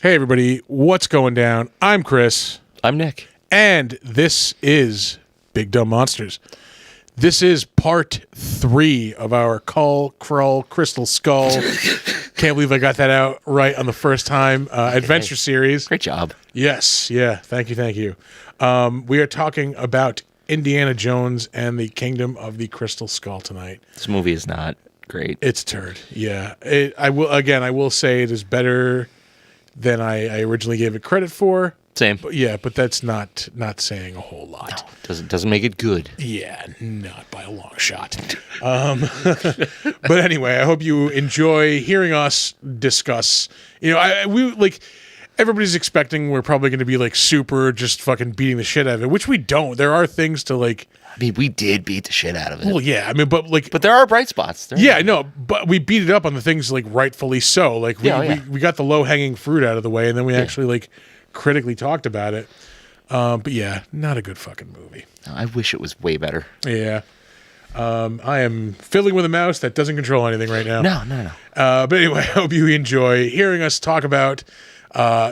Hey, everybody. What's going down? I'm Chris. I'm Nick. And this is Big Dumb Monsters. This is part 3 of our Kull, Krull, Crystal Skull. Can't believe I got that out right on the first time. Adventure series. Great job. Yes. Yeah. Thank you. We are talking about Indiana Jones and the Kingdom of the Crystal Skull tonight. This movie is not great. It's turd. Yeah. I will say it is better than I originally gave it credit for. Same. But that's not saying a whole lot. No, doesn't make it good. Yeah, not by a long shot. But anyway, I hope you enjoy hearing us discuss. You know, everybody's expecting we're probably going to be like super just fucking beating the shit out of it, which we don't. There are things to like. I mean, we did beat the shit out of it. Well, yeah. I mean, but there are bright spots. But we beat it up on the things like rightfully so. Like we got the low hanging fruit out of the way, and then we actually like critically talked about it. But yeah, not a good fucking movie. I wish it was way better. Yeah. I am fiddling with a mouse that doesn't control anything right now. No. But anyway, I hope you enjoy hearing us talk about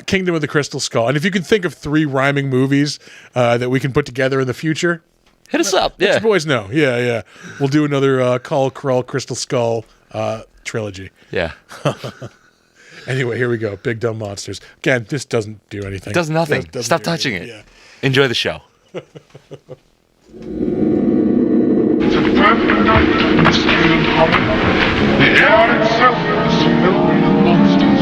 Kingdom of the Crystal Skull. And if you can think of 3 rhyming movies that we can put together in the future, hit us up. Let your boys know. Yeah. We'll do another Kull, Krull, Crystal Skull trilogy. Yeah. Anyway, here we go. Big Dumb Monsters. Again, this doesn't do anything. It does nothing. Stop touching it. Yeah. Enjoy the show. The perfect night in the scale of horror. The air itself is filled with monsters.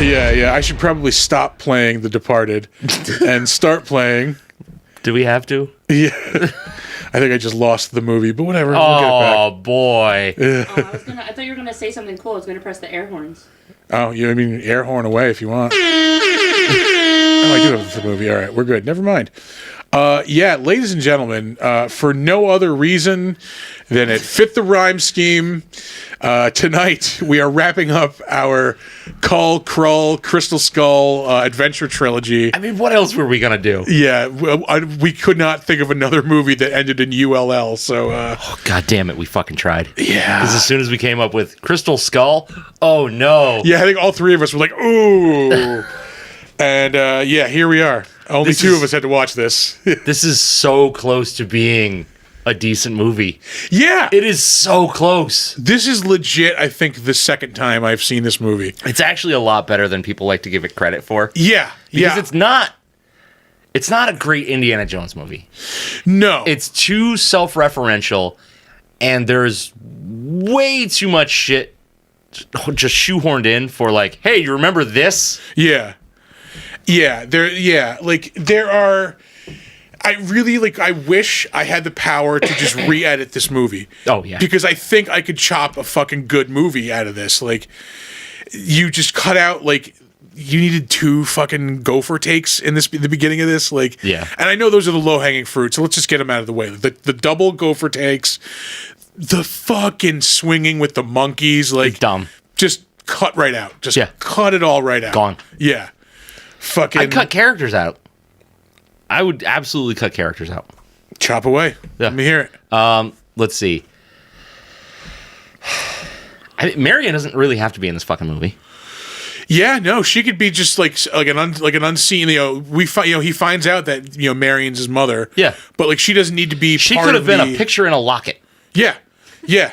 Yeah. I should probably stop playing The Departed and start playing. Do we have to? Yeah. I think I just lost the movie, but whatever. Oh, we'll get it back. Boy. I thought you were going to say something cool. I was going to press the air horns. Oh, I mean, air horn away if you want. Oh, I do have the movie. All right, we're good. Never mind. Ladies and gentlemen, for no other reason than it fit the rhyme scheme, tonight we are wrapping up our Kull, Krull, Crystal Skull adventure trilogy. I mean, what else were we going to do? Yeah, we could not think of another movie that ended in ULL, so... oh, God damn it, we fucking tried. Yeah. Because as soon as we came up with Crystal Skull, oh no. Yeah, I think all 3 of us were like, ooh... And, here we are. Only 2 of us had to watch this. This is so close to being a decent movie. Yeah. It is so close. This is legit, I think, the second time I've seen this movie. It's actually a lot better than people like to give it credit for. Yeah. Because it's not a great Indiana Jones movie. No. It's too self-referential, and there's way too much shit just shoehorned in for like, hey, you remember this? Yeah. Yeah, there are. I wish I had the power to just re-edit this movie. Oh yeah, because I think I could chop a fucking good movie out of this. Like, you just cut out like you needed 2 fucking gopher takes in the beginning of this. Like, yeah, and I know those are the low hanging fruit, so let's just get them out of the way. The double gopher takes, the fucking swinging with the monkeys, like dumb. Just cut right out. Just cut it all right out. Gone. Yeah. Fucking I'd cut characters out. I would absolutely cut characters out. Chop away. Yeah. Let me hear it. Let's see. Marion doesn't really have to be in this fucking movie. Yeah, no, she could be just like an unseen. He finds out that Marion's his mother. Yeah, but like she doesn't need to be. She could have been a picture in a locket. Yeah.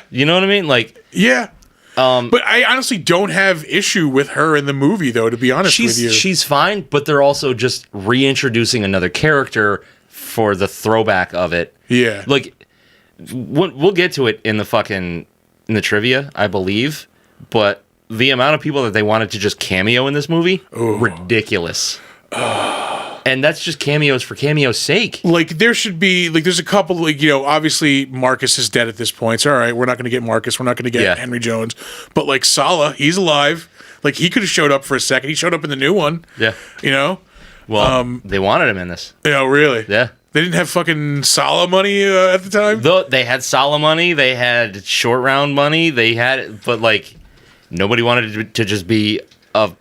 You know what I mean? Like yeah. But I honestly don't have issue with her in the movie, though, to be honest with you. She's fine, but they're also just reintroducing another character for the throwback of it. Yeah. Like, we'll get to it in the trivia, I believe, but the amount of people that they wanted to just cameo in this movie, ridiculous. And that's just cameos for cameo's sake. Like, there should be, like, there's a couple, like, obviously Marcus is dead at this point. So, all right, we're not going to get Marcus. We're not going to get Henry Jones. But, like, Sala, he's alive. Like, he could have showed up for a second. He showed up in the new one. Yeah. Well, they wanted him in this. Yeah, really? Yeah. They didn't have fucking Sala money at the time? Though they had Sala money, they had short round money, but like nobody wanted to just be a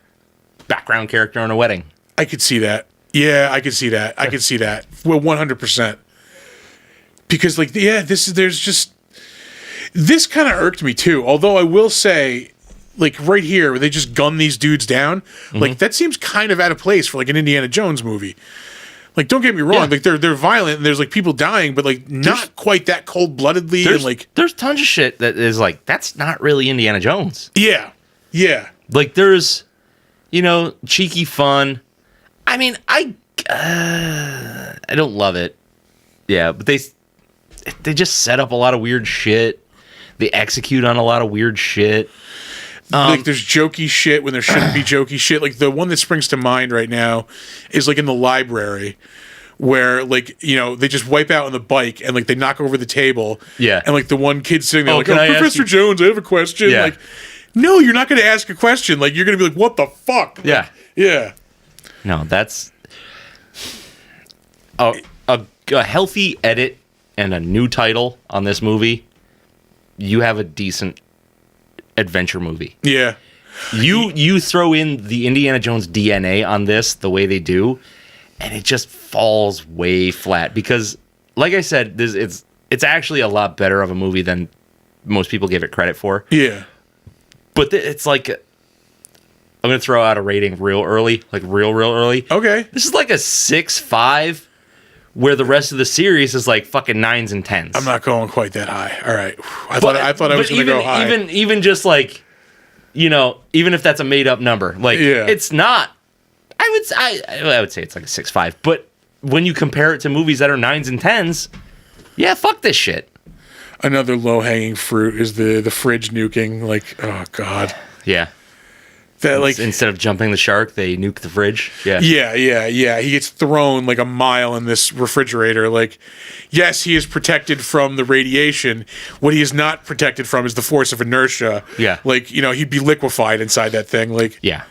background character in a wedding. I could see that. Yeah, I could see that. I could see that. Well, 100%. Because like, yeah, this kind of irked me too. Although I will say, like right here, where they just gun these dudes down, like that seems kind of out of place for like an Indiana Jones movie. Like, don't get me wrong, like they're violent and there's like people dying, but like not quite that cold bloodedly. And like, there's tons of shit that is like that's not really Indiana Jones. Yeah, yeah. Like there's, cheeky fun. I mean, I don't love it. Yeah, but they just set up a lot of weird shit. They execute on a lot of weird shit. Like there's jokey shit when there shouldn't be jokey shit. Like the one that springs to mind right now is like in the library where like, they just wipe out on the bike and like they knock over the table. Yeah. And like the one kid sitting there like, can I Professor Jones, I have a question. Yeah. Like, no, you're not going to ask a question. Like you're going to be like, what the fuck? Like, Yeah. Yeah. No, that's a healthy edit and a new title on this movie. You have a decent adventure movie. Yeah. You throw in the Indiana Jones DNA on this the way they do, and it just falls way flat because, like I said, it's actually a lot better of a movie than most people give it credit for. Yeah. But it's like, I'm gonna throw out a rating real early, like real early. Okay. This is like a 6.5, where the rest of the series is like fucking 9s and 10s. I'm not going quite that high. All right. I thought I was going to go high. Even just like, even if that's a made up number, like it's not. I would say it's like a 6.5. But when you compare it to movies that are 9s and 10s, yeah, fuck this shit. Another low hanging fruit is the fridge nuking. Like, oh god. Yeah. That like instead of jumping the shark, they nuke the fridge. Yeah. Yeah. He gets thrown like a mile in this refrigerator. Like, yes, he is protected from the radiation. What he is not protected from is the force of inertia. Yeah. Like, he'd be liquefied inside that thing. Like, yeah.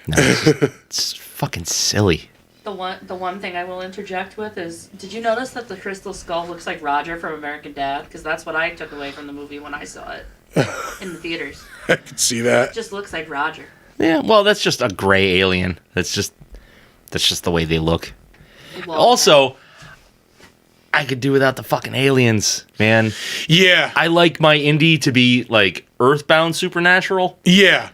No, it's fucking silly. The one thing I will interject with is, did you notice that the crystal skull looks like Roger from American Dad? Because that's what I took away from the movie when I saw it in the theaters. I can see that. It just looks like Roger. Yeah, well, that's just a gray alien. That's just the way they look. Well, Also, I could do without the fucking aliens, man. Yeah. I like my indie to be like earthbound supernatural. Yeah.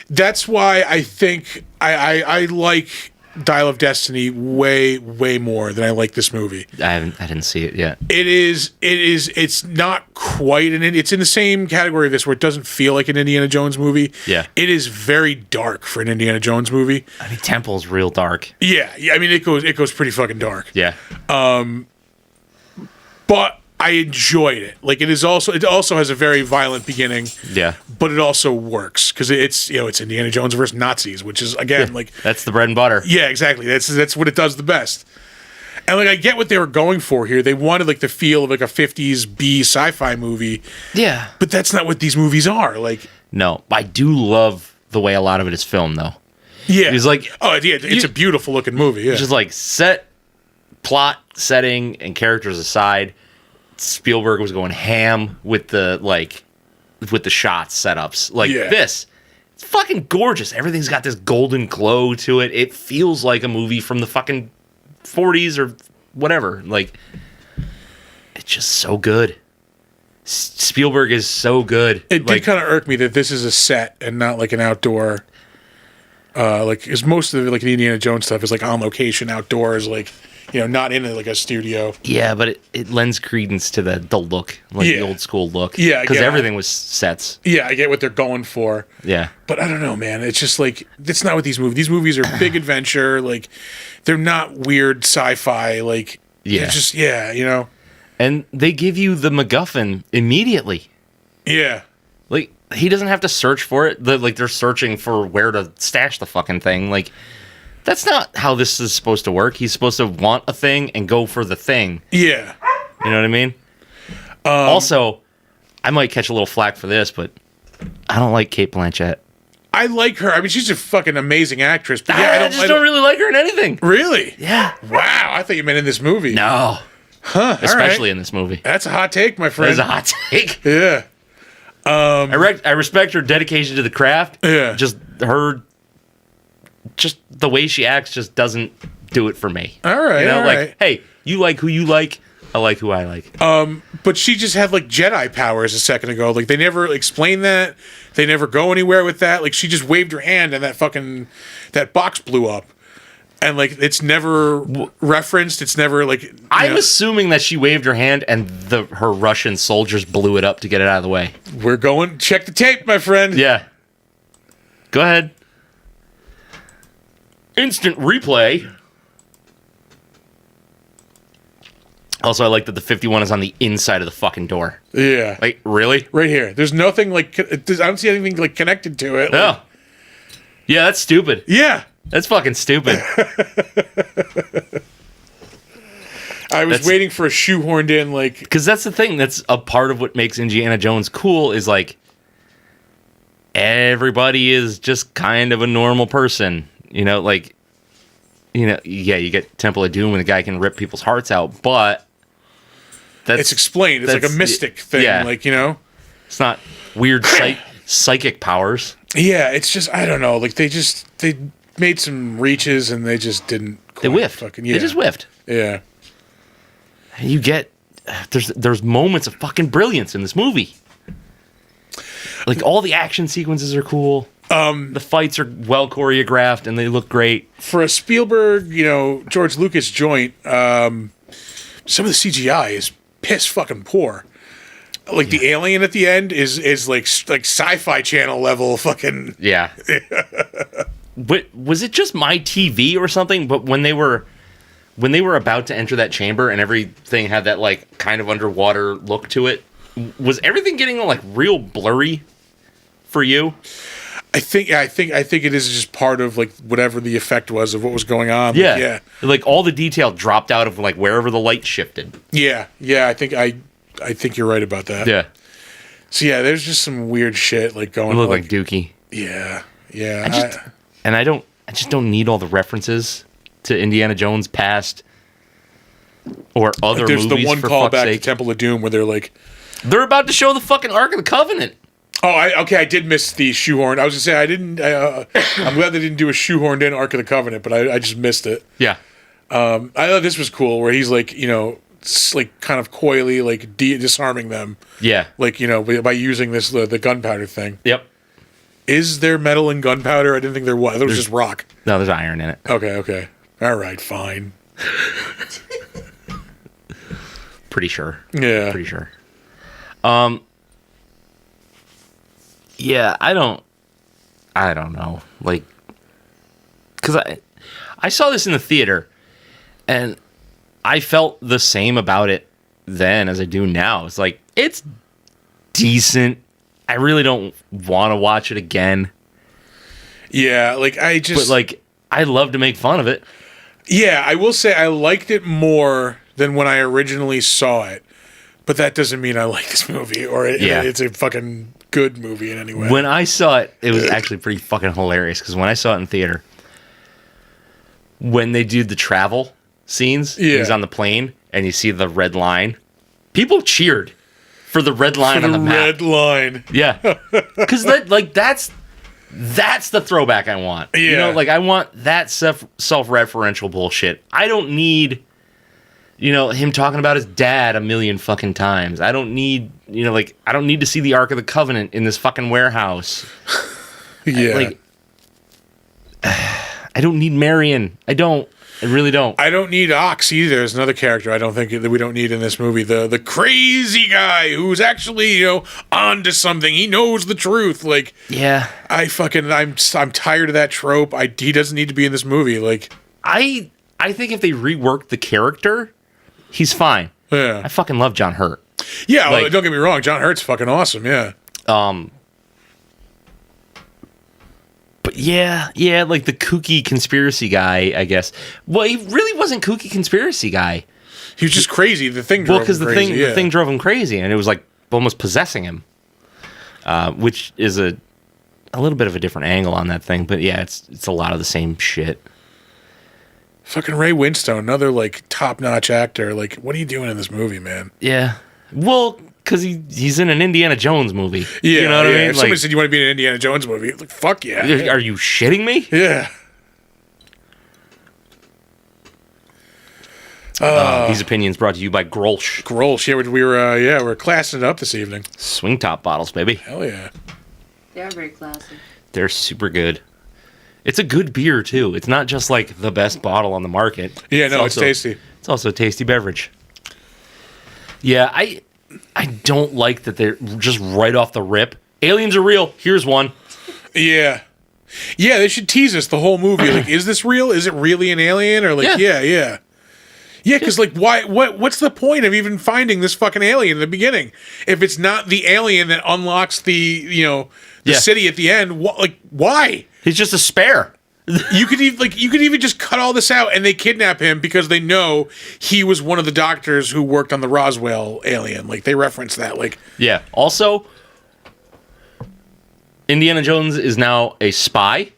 That's why I think I like Dial of Destiny way more than I like this movie. I didn't see it yet. It's not quite it's in the same category of this where it doesn't feel like an Indiana Jones movie. Yeah. It is very dark for an Indiana Jones movie. I mean, Temple's real dark. Yeah, I mean it goes pretty fucking dark. Yeah. But I enjoyed it. Like it also has a very violent beginning. Yeah. But it also works because it's Indiana Jones versus Nazis, which is again like that's the bread and butter. Yeah, exactly. That's what it does the best. And like I get what they were going for here. They wanted like the feel of like a 50s B sci-fi movie. Yeah. But that's not what these movies are. Like no, I do love the way a lot of it is filmed though. Yeah. It's like it's a beautiful looking movie. Yeah. Just like plot, setting, and characters aside, Spielberg was going ham with the shots setups. Like this. It's fucking gorgeous. Everything's got this golden glow to it. It feels like a movie from the fucking 40s or whatever. Like, it's just so good. Spielberg is so good. It did kind of irk me that this is a set and not like an outdoor. Because most of the like the Indiana Jones stuff is like on location outdoors, like not in like a studio. Yeah, but it lends credence to the look, like the old school look. Yeah, because everything was sets. Yeah, I get what they're going for. Yeah, but I don't know, man. It's just like it's not what these movies. These movies are big adventure. Like they're not weird sci-fi. Like it's just And they give you the MacGuffin immediately. Yeah. Like, he doesn't have to search for it. They're searching for where to stash the fucking thing. Like, that's not how this is supposed to work. He's supposed to want a thing and go for the thing. Yeah. You know what I mean? Also, I might catch a little flack for this, but I don't like Cate Blanchett. I like her. I mean, she's a fucking amazing actress. But I just don't really like her in anything. Really? Yeah. Wow. I thought you meant in this movie. No. Huh. Especially in this movie. That's a hot take, my That friend. is a hot take. Yeah. I respect her dedication to the craft. Yeah. Just the way she acts just doesn't do it for me. All right. You know, all like, right. hey, you like who you like. I like who I like. But she just had like Jedi powers a second ago. Like they never explain that. They never go anywhere with that. Like she just waved her hand and that box blew up. And like it's never referenced. It's never like I'm assuming that she waved her hand and her Russian soldiers blew it up to get it out of the way. We're going check the tape, my friend. Yeah. Go ahead. Instant replay. Also, I like that the 51 is on the inside of the fucking door. Yeah. Like, really? Right here. There's nothing like I don't see anything like connected to it. No. Like, Yeah, that's stupid. yeah. That's fucking stupid. I was waiting for a shoehorned in like Because that's the thing. That's a part of what makes Indiana Jones cool is like everybody is just kind of a normal person. You know, like, yeah, you get Temple of Doom and the guy can rip people's hearts out, but it's explained. It's like a mystic thing. yeah. Like, you know? It's not weird psychic powers. Yeah, it's just I don't know. Like they made some reaches and they just didn't quite They whiffed. fucking They just whiffed. Yeah. And you get there's moments of fucking brilliance in this movie. Like all the action sequences are cool. The fights are well choreographed and they look great. For a Spielberg, George Lucas joint, some of the CGI is piss fucking poor. Like the alien at the end is like Sci-Fi Channel level fucking. Yeah. But was it just my TV or something? But when they were about to enter that chamber and everything had that like kind of underwater look to it, was everything getting like real blurry for you? I think it is just part of like whatever the effect was of what was going on. Yeah. Like, yeah. Like all the detail dropped out of like wherever the light shifted. Yeah. Yeah. I think you're right about that. Yeah. So yeah, there's just some weird shit like going It on. looked like Dookie. Yeah. Yeah. I just don't need all the references to Indiana Jones past or other there's movies. the one for call fuck's back sake. to Temple of Doom where they're like, They're about to show the fucking Ark of the Covenant. oh, I did miss the shoehorn. I was gonna say I didn't. I'm glad they didn't do a shoehorned in Ark of the Covenant, but I just missed it. Yeah. I thought this was cool, where he's like, like kind of coyly like disarming them, Yeah. like by using the gunpowder thing. Yep. Is there metal in gunpowder? I didn't think there was. It was just rock. No, there's iron in it. Okay. All right, fine. Pretty sure. Yeah. Pretty sure. Yeah, I don't know. Like, because I saw this in the theater, and I felt the same about it then as I do now. It's like, it's decent. I really don't want to watch it again. Yeah, like But like, I love to make fun of it. Yeah, I will say I liked it more than when I originally saw it. But that doesn't mean I like this movie or it's a fucking good movie in any way. When I saw it, it was actually pretty fucking hilarious because when I saw it in theater, when they do the travel scenes, he's on the plane and you see the red line, people cheered for the red line on the map. Red line. Yeah, because that's the throwback I want. Yeah. I want that self-referential bullshit. I don't need. Him talking about his dad a million fucking times. I don't need, I don't need to see the Ark of the Covenant in this fucking warehouse. Yeah. I don't need Marion. I really don't. I don't need Ox either. There's another character I don't think that we don't need in this movie. The crazy guy who's actually, onto something. He knows the truth. Like, Yeah. I'm tired of that trope. He doesn't need to be in this movie. Like, I think if they reworked the character, he's fine. yeah. I fucking love John Hurt. Yeah, well, don't get me wrong. John Hurt's fucking awesome, yeah. But yeah, like the kooky conspiracy guy, I guess. Well, he really wasn't kooky conspiracy guy. He was just crazy. The thing drove him crazy. The thing drove him crazy, and it was like almost possessing him, which is a a little bit of a different angle on that thing, but yeah, it's a lot of the same shit. Fucking Ray Winstone, another like top-notch actor. Like, what are you doing in this movie, man? Yeah. Well, because he's in an Indiana Jones movie. Yeah, you know what I mean? If somebody said you want to be in an Indiana Jones movie, like, fuck yeah. Are you shitting me? Yeah. These opinions brought to you by Grolsch. Grolsch, yeah, we're classing it up this evening. Swing top bottles, baby. Hell yeah. They are very classy. They're super good. It's a good beer, too. It's not just like the best bottle on the market. Yeah, no, it's tasty. It's also a tasty beverage. Yeah, I don't like that they're just right off the rip. Aliens are real. Here's one. Yeah. Yeah, they should tease us the whole movie. Like, is this real? Is it really an alien? Or like, yeah. Yeah, because like, what's the point of even finding this fucking alien in the beginning? If it's not the alien that unlocks the city at the end, why? He's just a spare. You could even just cut all this out, and they kidnap him because they know he was one of the doctors who worked on the Roswell alien. Like, they reference that. Like, yeah. Also, Indiana Jones is now a spy.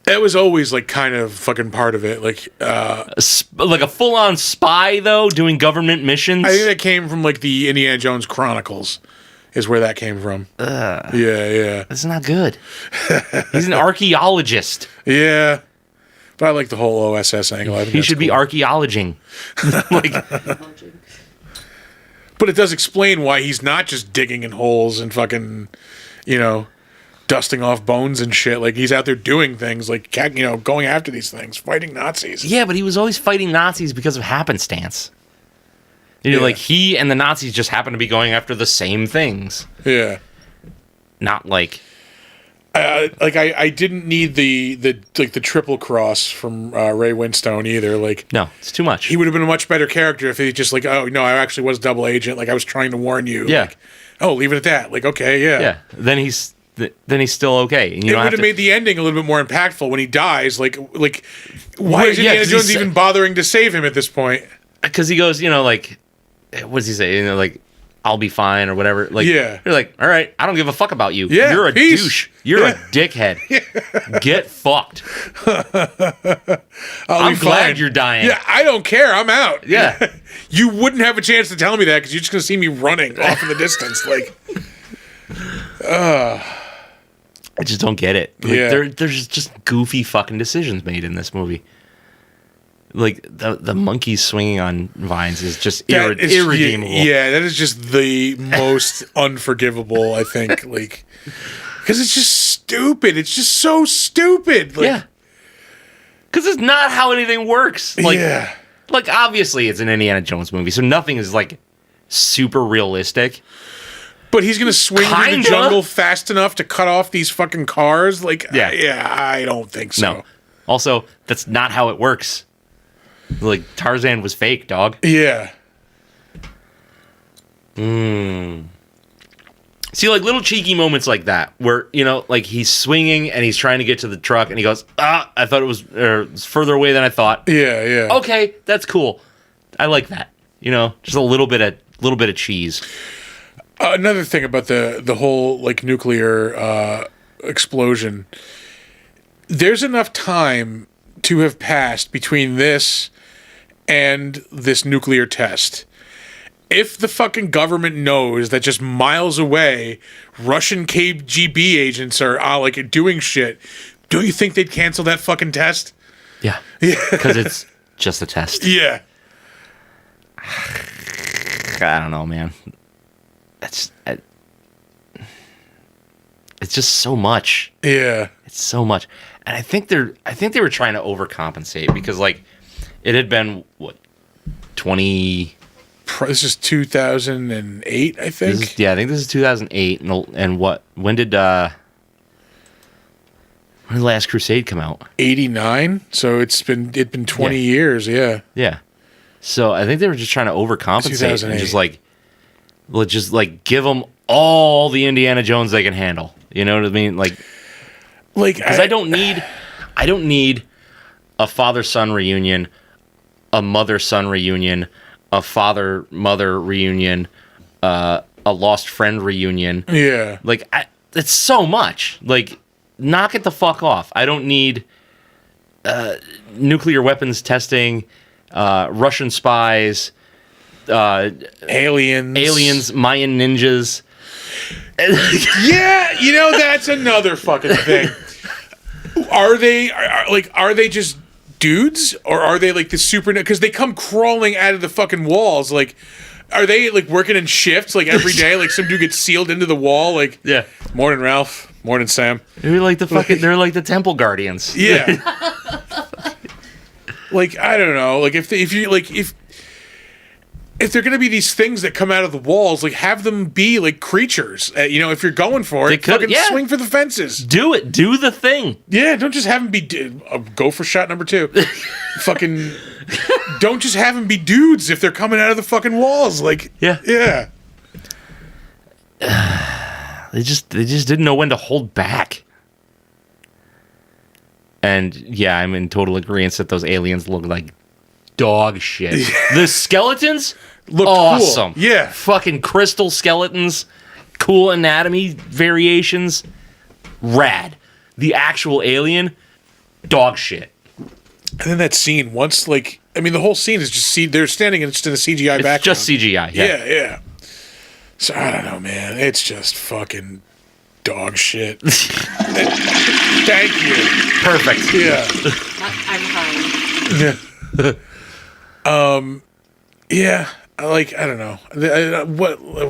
that was always like kind of fucking part of it. Like, like a full-on spy though, doing government missions. I think that came from like the Indiana Jones Chronicles. Is where that came from. Yeah. That's not good. He's an archaeologist. Yeah. But I like the whole OSS angle. I think He that's should be cool. archaeologing. Like, But it does explain why he's not just digging in holes and fucking, dusting off bones and shit. Like, he's out there doing things, like, going after these things, fighting Nazis. yeah, but he was always fighting Nazis because of happenstance. Like he and the Nazis just happen to be going after the same things. Yeah. Not like I didn't need the triple cross from Ray Winstone either. Like, no, it's too much. he would have been a much better character if he just like, oh no, I actually was double agent. Like, I was trying to warn you. Yeah. Like, oh, leave it at that. Like, okay, yeah. Yeah. Then he's still okay. And It would have made the ending a little bit more impactful when he dies. Like why is Indiana 'cause Jones he's- even bothering to save him at this point? because he goes, like, what does he say? Like, I'll be fine or whatever. Like, Yeah. You're like, all right, I don't give a fuck about you. Yeah, You're a peace. douche. You're a dickhead. Get fucked. I'm glad you're dying. Yeah, I don't care. I'm out. Yeah. You wouldn't have a chance to tell me that because you're just gonna see me running off in the distance. Like, I just don't get it. Like, Yeah. there's just goofy fucking decisions made in this movie. Like the monkeys swinging on vines is just that is- irredeemable. Yeah, that is just the most unforgivable. I think, like, because it's just stupid. It's just so stupid. Like, Yeah. Because it's not how anything works. Like, yeah. like obviously it's an Indiana Jones movie, so nothing is like super realistic. But he's gonna swing through Kinda. the jungle fast enough to cut off these fucking cars. Like, Yeah. I don't think so. No. Also, that's not how it works. Like, Tarzan was fake, dog. Yeah. See, like, little cheeky moments like that, where, like, he's swinging and he's trying to get to the truck, and he goes, I thought it was further away than I thought. Yeah. Okay, that's cool. I like that. Just a little bit of cheese. Another thing about the whole like nuclear explosion, there's enough time to have passed between this and this nuclear test. If the fucking government knows that just miles away, Russian KGB agents are like doing shit, don't you think they'd cancel that fucking test? Yeah. Because it's just a test. Yeah. I don't know, man. It's just so much. Yeah. It's so much. And I think they were trying to overcompensate because, like, it had been what 20. This is 2008, I think. I think this is 2008. And when did Last Crusade come out? 89. So it'd been 20 years. Yeah. Yeah. So I think they were just trying to overcompensate and 2008. just like give them all the Indiana Jones they can handle. You know what I mean? Like, because I don't need a father-son reunion, a mother-son reunion, a father-mother reunion, a lost friend reunion. Yeah. Like, it's so much. Like, knock it the fuck off. I don't need nuclear weapons testing, Russian spies, aliens, Mayan ninjas. Yeah, that's another fucking thing. Are they just dudes, or are they like the super? Because they come crawling out of the fucking walls. Like, are they like working in shifts like every day? Like some dude gets sealed into the wall. Like, Yeah. Morning, Ralph. Morning, Sam. They're like the fucking. They're like the Temple Guardians. Yeah. Like, I don't know. Like if they're gonna be these things that come out of the walls, like have them be like creatures. If you're going for it, fucking swing for the fences. Do it. Do the thing. Yeah, don't just have them be go for shot number 2. Fucking don't just have them be dudes if they're coming out of the fucking walls. Like, yeah. They just didn't know when to hold back. And yeah, I'm in total agreement that those aliens look like dog shit. The skeletons look awesome. Cool. Yeah. Fucking crystal skeletons, cool anatomy variations, rad. The actual alien, dog shit. And then that scene, once the whole scene is just they're standing just in a CGI background. It's just CGI. Yeah. So I don't know, man. It's just fucking dog shit. Thank you. Perfect. Yeah. I'm high. Yeah. I don't know.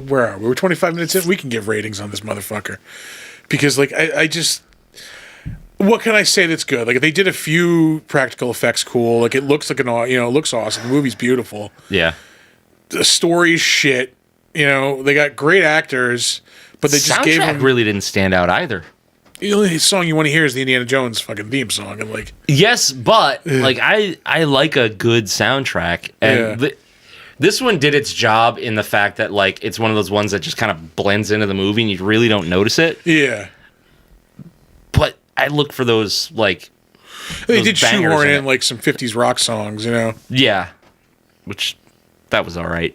Where are we? We're 25 minutes in. We can give ratings on this motherfucker because, I just. What can I say that's good? Like, they did a few practical effects cool. Like, it looks like it looks awesome. The movie's beautiful. Yeah. The story's shit. They got great actors, but they just gave them. Really didn't stand out either. The only song you want to hear is the Indiana Jones fucking theme song, and yes, but I like a good soundtrack, and this one did its job in the fact that it's one of those ones that just kind of blends into the movie and you really don't notice it. Yeah, but I look for those they did shoehorn in some 50s rock songs, Yeah, which that was all right.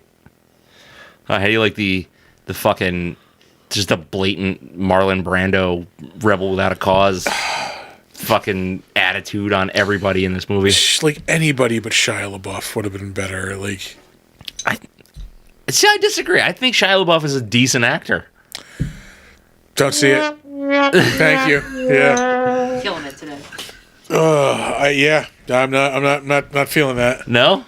How do you like the fucking just a blatant Marlon Brando rebel without a cause fucking attitude on everybody in this movie? Anybody but Shia LaBeouf would have been better. I disagree. I think Shia LaBeouf is a decent actor. Don't see it. Thank you. Yeah. Killing it today. Yeah. I'm not feeling that. No?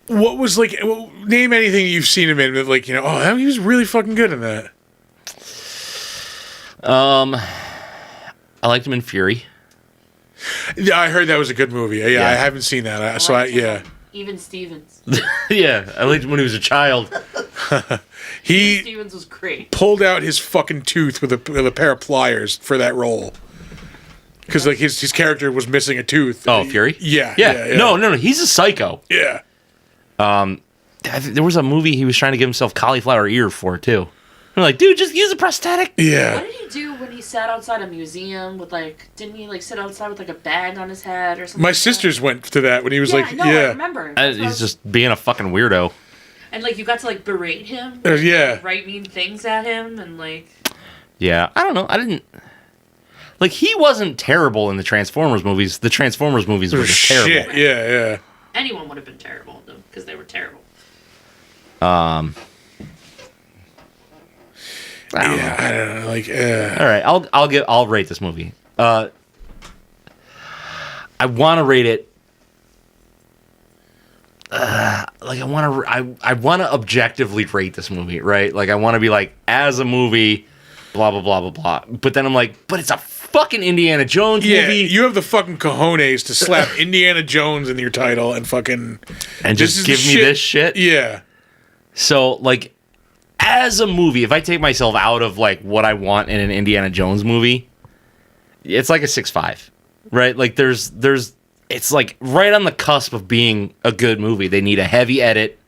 What was name anything you've seen him in that he was really fucking good in that. I liked him in Fury. Yeah, I heard that was a good movie. Yeah. I haven't seen that. Even Stevens. Yeah, I liked him when he was a child. Stevens was great. Pulled out his fucking tooth with a pair of pliers for that role. Because his character was missing a tooth. Oh, Fury? Yeah. No, he's a psycho. Yeah. There was a movie he was trying to give himself cauliflower ear for too. I'm like, dude, just use a prosthetic. Yeah. What did he do when he sat outside a museum with didn't he sit outside with a bag on his head or something? My sisters went to that when he was I remember. He's just being a fucking weirdo. And you got to berate him. Yeah. Write mean things at him and Yeah, I don't know. I didn't. He wasn't terrible in the Transformers movies. The Transformers movies were just terrible. Shit. Yeah. Anyone would have been terrible though, because they were terrible. I don't know. I don't know. All right, I'll rate this movie. I want to rate it. I want to objectively rate this movie, right? I want to be as a movie, blah blah blah blah blah. But then I'm but it's a fucking Indiana Jones movie. You have the fucking cojones to slap Indiana Jones in your title and just give me this shit. Yeah. So as a movie, if I take myself out of what I want in an Indiana Jones movie, it's a 6.5, right? There's it's right on the cusp of being a good movie. They need a heavy edit,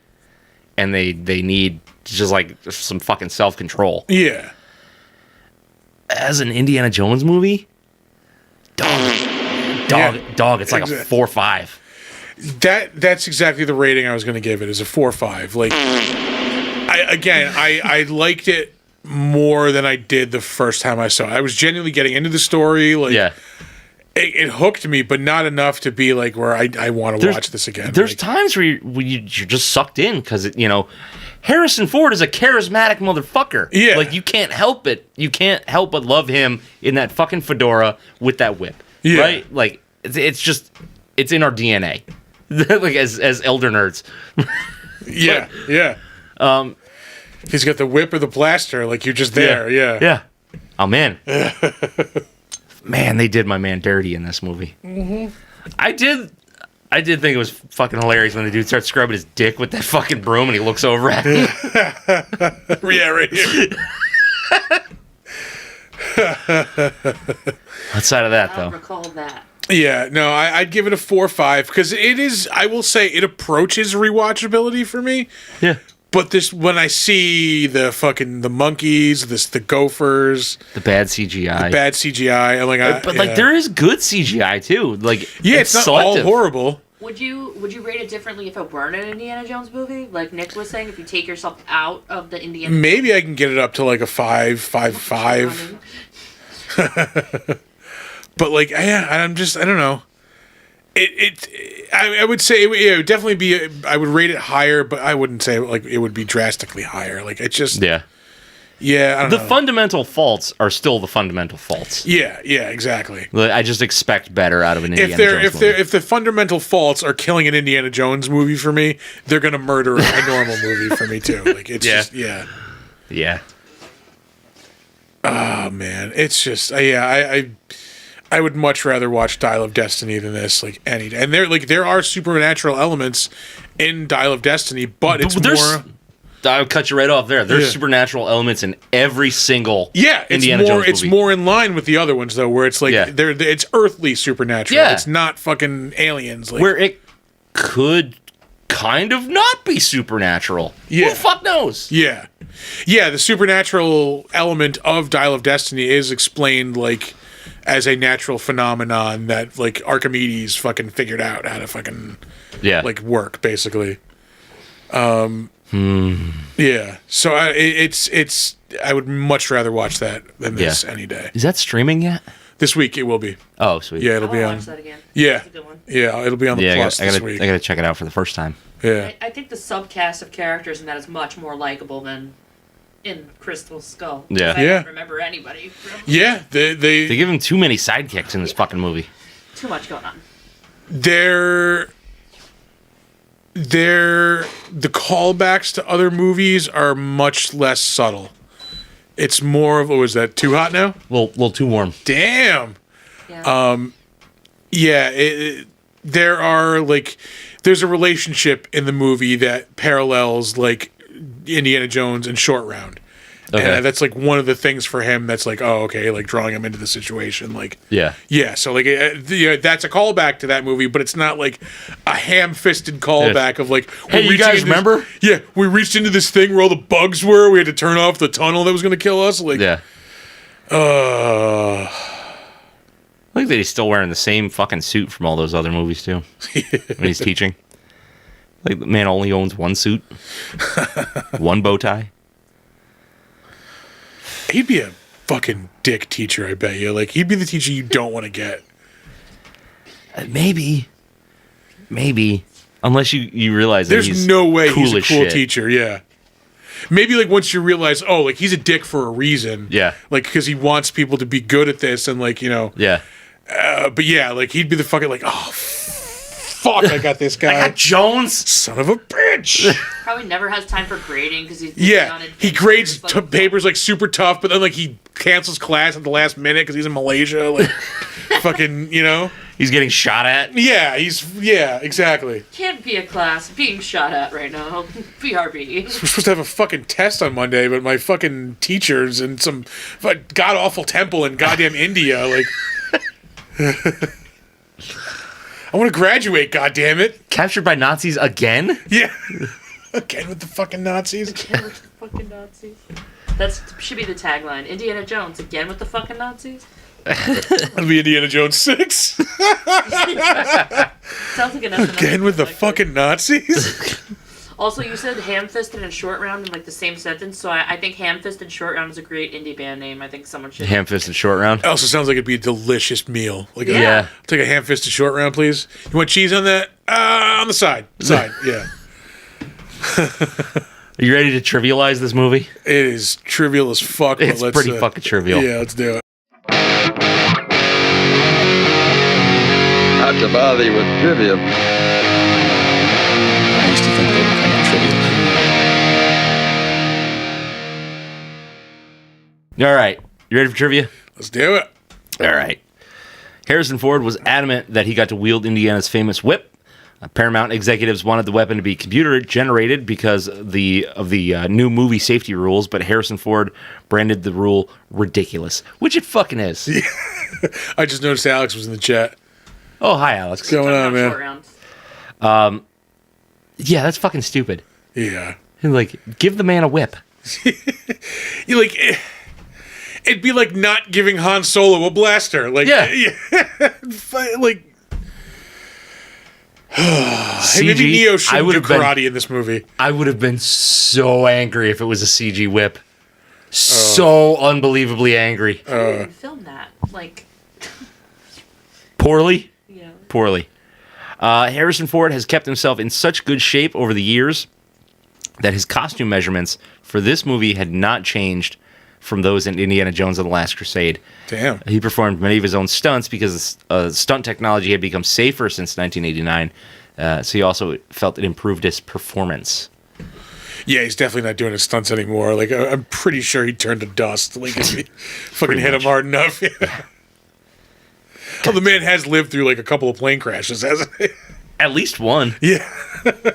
and they need just some fucking self-control. Yeah. As an Indiana Jones movie, dog, it's a 4.5. That's exactly the rating I was going to give it, is a 4.5. I liked it more than I did the first time I saw it. I was genuinely getting into the story. Like, Yeah. it hooked me, but not enough to be like where I want to watch this again. There's like, times where you're just sucked in because, Harrison Ford is a charismatic motherfucker. Yeah. Like, you can't help it. You can't help but love him in that fucking fedora with that whip. Yeah. Right? Like, it's just, it's in our DNA. Like, as elder nerds. yeah, yeah. He's got the whip or the blaster. Like, you're just there. Yeah. Yeah. Oh, man. Man, they did my man dirty in this movie. Mm-hmm. I did think it was fucking hilarious when the dude starts scrubbing his dick with that fucking broom and he looks over at him. Yeah, right here. Outside of that, I don't though. recall that. Yeah, no, I'd give it a 4 or 5 because it is. I will say it approaches rewatchability for me. Yeah. But this, when I see the monkeys, the gophers, The bad CGI. bad CGI, I'm like, But like there is good CGI too. Like it's not selective. all horrible. Would you rate it differently if it weren't an Indiana Jones movie? Like Nick was saying, if you take yourself out of the Indiana Maybe I can get it up to like a 5. But like, yeah, I don't know. I would say it would definitely be. I would rate it higher, but I wouldn't say like it would be drastically higher. Like it's just Yeah. I don't The know. fundamental faults are still the fundamental faults. Yeah, exactly. Like, I just expect better out of an Indiana Jones movie. If the fundamental faults are killing an Indiana Jones movie for me, they're gonna murder a normal movie for me too. Like it's just Yeah. Oh man, it's just I would much rather watch Dial of Destiny than this. Like any day. And there are supernatural elements in Dial of Destiny, but it's more. I'll cut you right off there. There's Yeah. supernatural elements in every single Indiana Indiana Jones movie. It's more in line with the other ones though, where it's like it's earthly supernatural. Yeah. It's not fucking aliens. Like, where it could kind of not be supernatural. Yeah. Who the fuck knows? yeah, the supernatural element of Dial of Destiny is explained like as a natural phenomenon that like Archimedes fucking figured out how to fucking like work basically. Yeah, so I would much rather watch that than this any day. Is that streaming yet? This week it will be. Oh, sweet. Yeah, it'll I be want on. to watch that again. Yeah, That's a good one. yeah, it'll be on the Yeah, Plus I this gotta week. check it out for the first time. Yeah, I think the subcast of characters in that is much more likable than in Crystal Skull. Yeah. I Yeah. don't remember anybody. From yeah. They give him too many sidekicks in this fucking movie. too much going on. the callbacks to other movies are much less subtle. It's more of what was that? Too hot now? Little too warm. Damn. Yeah. Yeah, there are like there's a relationship in the movie that parallels like Indiana Jones and Short Round. Okay. And that's like one of the things for him that's like, oh, okay, like drawing him into the situation. Like, Yeah. so like that's a callback to that movie, but it's not like a ham-fisted callback of like, Hey, you reaching guys into this- remember? Yeah, we reached into this thing where all the bugs were. We had to turn off the tunnel that was going to kill us. Like, Yeah. I think that he's still wearing the same fucking suit from all those other movies too. When he's teaching. Like the man only owns one suit. One bow tie. he'd be a fucking dick teacher, I bet you. Like, he'd be the teacher you don't want to get. Maybe. Unless you realize that There's he's no way cool he's a as cool shit. teacher, yeah. Maybe, like, once you realize, oh, like, he's a dick for a reason. Yeah. Like, because he wants people to be good at this and, like, you know. Yeah. But, yeah, like, he'd be the fucking, like, oh, fuck, I got this guy. I got Jones. Son of a bitch. Probably never has time for grading because he's busy on Yeah, he adventures, grades like, papers, like, super tough, but then, like, he cancels class at the last minute because he's in Malaysia. Like, fucking, you know. He's getting shot at. Yeah, exactly. Can't be a class being shot at right now. BRB. We're supposed to have a fucking test on Monday, but my fucking teachers in some god awful temple in goddamn India, like. I want to graduate, goddammit. Captured by Nazis again? Yeah. Again with the fucking Nazis. Again with the fucking Nazis. That should be the tagline. Indiana Jones, again with the fucking Nazis? That'll be Indiana Jones 6. Sounds like an SNL. Again with the fucking Nazis. Also, you said ham-fisted and short round in like the same sentence, so I think ham-fisted short round is a great indie band name. I think someone should. Ham-fisted short round. It also sounds like it'd be a delicious meal. Like, Yeah. take a ham-fisted short round, please. You want cheese on that? On the side. Yeah. Are you ready to trivialize this movie? It is trivial as fuck. But It's pretty fucking trivial. Yeah, let's do it. Not to bother you with trivia. I used to think they were kind of trivial. All right. You ready for trivia? Let's do it. All right. Harrison Ford was adamant that he got to wield Indiana's famous whip. Paramount executives wanted the weapon to be computer generated because of the new movie safety rules, but Harrison Ford branded the rule ridiculous, which it fucking is. I just noticed Alex was in the chat. Oh, hi, Alex. What's going on, Short man? round. Yeah, that's fucking stupid. Yeah. Like, give the man a whip. You like... It'd be like not giving Han Solo a blaster. Like, Yeah. like... Maybe Neo should do karate in this movie. I would have been so angry if it was a CG whip. So unbelievably angry. Who would film that? Like, Poorly? yeah. Poorly. Harrison Ford has kept himself in such good shape over the years that his costume measurements for this movie had not changed from those in Indiana Jones and the Last Crusade. Damn. He performed many of his own stunts because stunt technology had become safer since 1989. So he also felt it improved his performance. Yeah, he's definitely not doing his stunts anymore. Like, I'm pretty sure he turned to dust. Like, if he fucking hit him hard enough. Yeah. Well, the man has lived through like a couple of plane crashes, hasn't he? At least one. Yeah.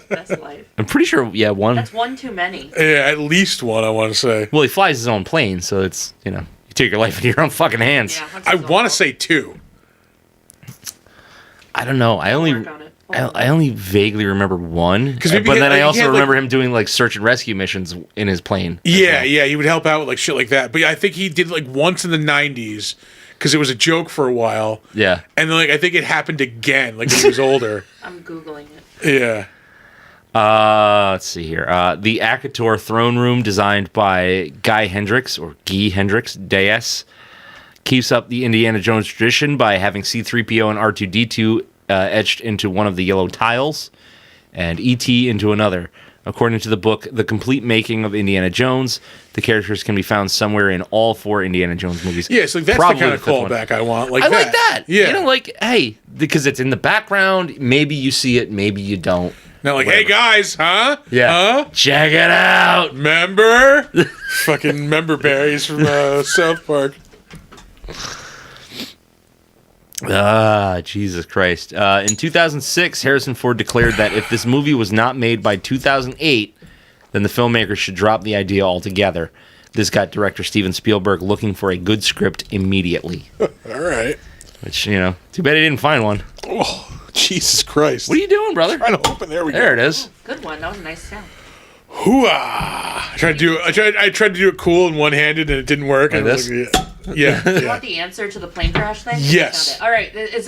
That's life. I'm pretty sure, yeah, one. That's one too many. Yeah, at least one, I want to say. Well, he flies his own plane, so it's, you take your life into your own fucking hands. Yeah, I want to say two. I don't know. I only Work on it. I only vaguely remember one. But maybe he then had, I also like- remember him doing like search and rescue missions in his plane. Yeah, he would help out with like shit like that. But I think he did like once in the 90s because it was a joke for a while. Yeah. And then like I think it happened again, like when he was older. I'm Googling it. Yeah. Let's see here. The Akator throne room, designed by Guy Hendricks Deas, keeps up the Indiana Jones tradition by having C-3PO and R2-D2 etched into one of the yellow tiles, and E.T. into another. According to the book, The Complete Making of Indiana Jones, the characters can be found somewhere in all 4 Indiana Jones movies. Yeah, so that's Probably the kind of the fifth one. callback I want. Like I that. like that. Yeah. Hey, because it's in the background. Maybe you see it, maybe you don't. Not like, hey guys, huh? Yeah. Huh? Check it out. Member? Fucking member berries from South Park. Jesus Christ. In 2006, Harrison Ford declared that if this movie was not made by 2008, then the filmmakers should drop the idea altogether. This got director Steven Spielberg looking for a good script immediately. All right. Which, too bad he didn't find one. Oh, Jesus Christ. What are you doing, brother? Trying to open. There we go. There it is. Good one. That was a nice sound. Hooah! I tried to do it cool and one-handed, and it didn't work. Like I was this? like, yeah. You want the answer to the plane crash thing? Yes. All right. There's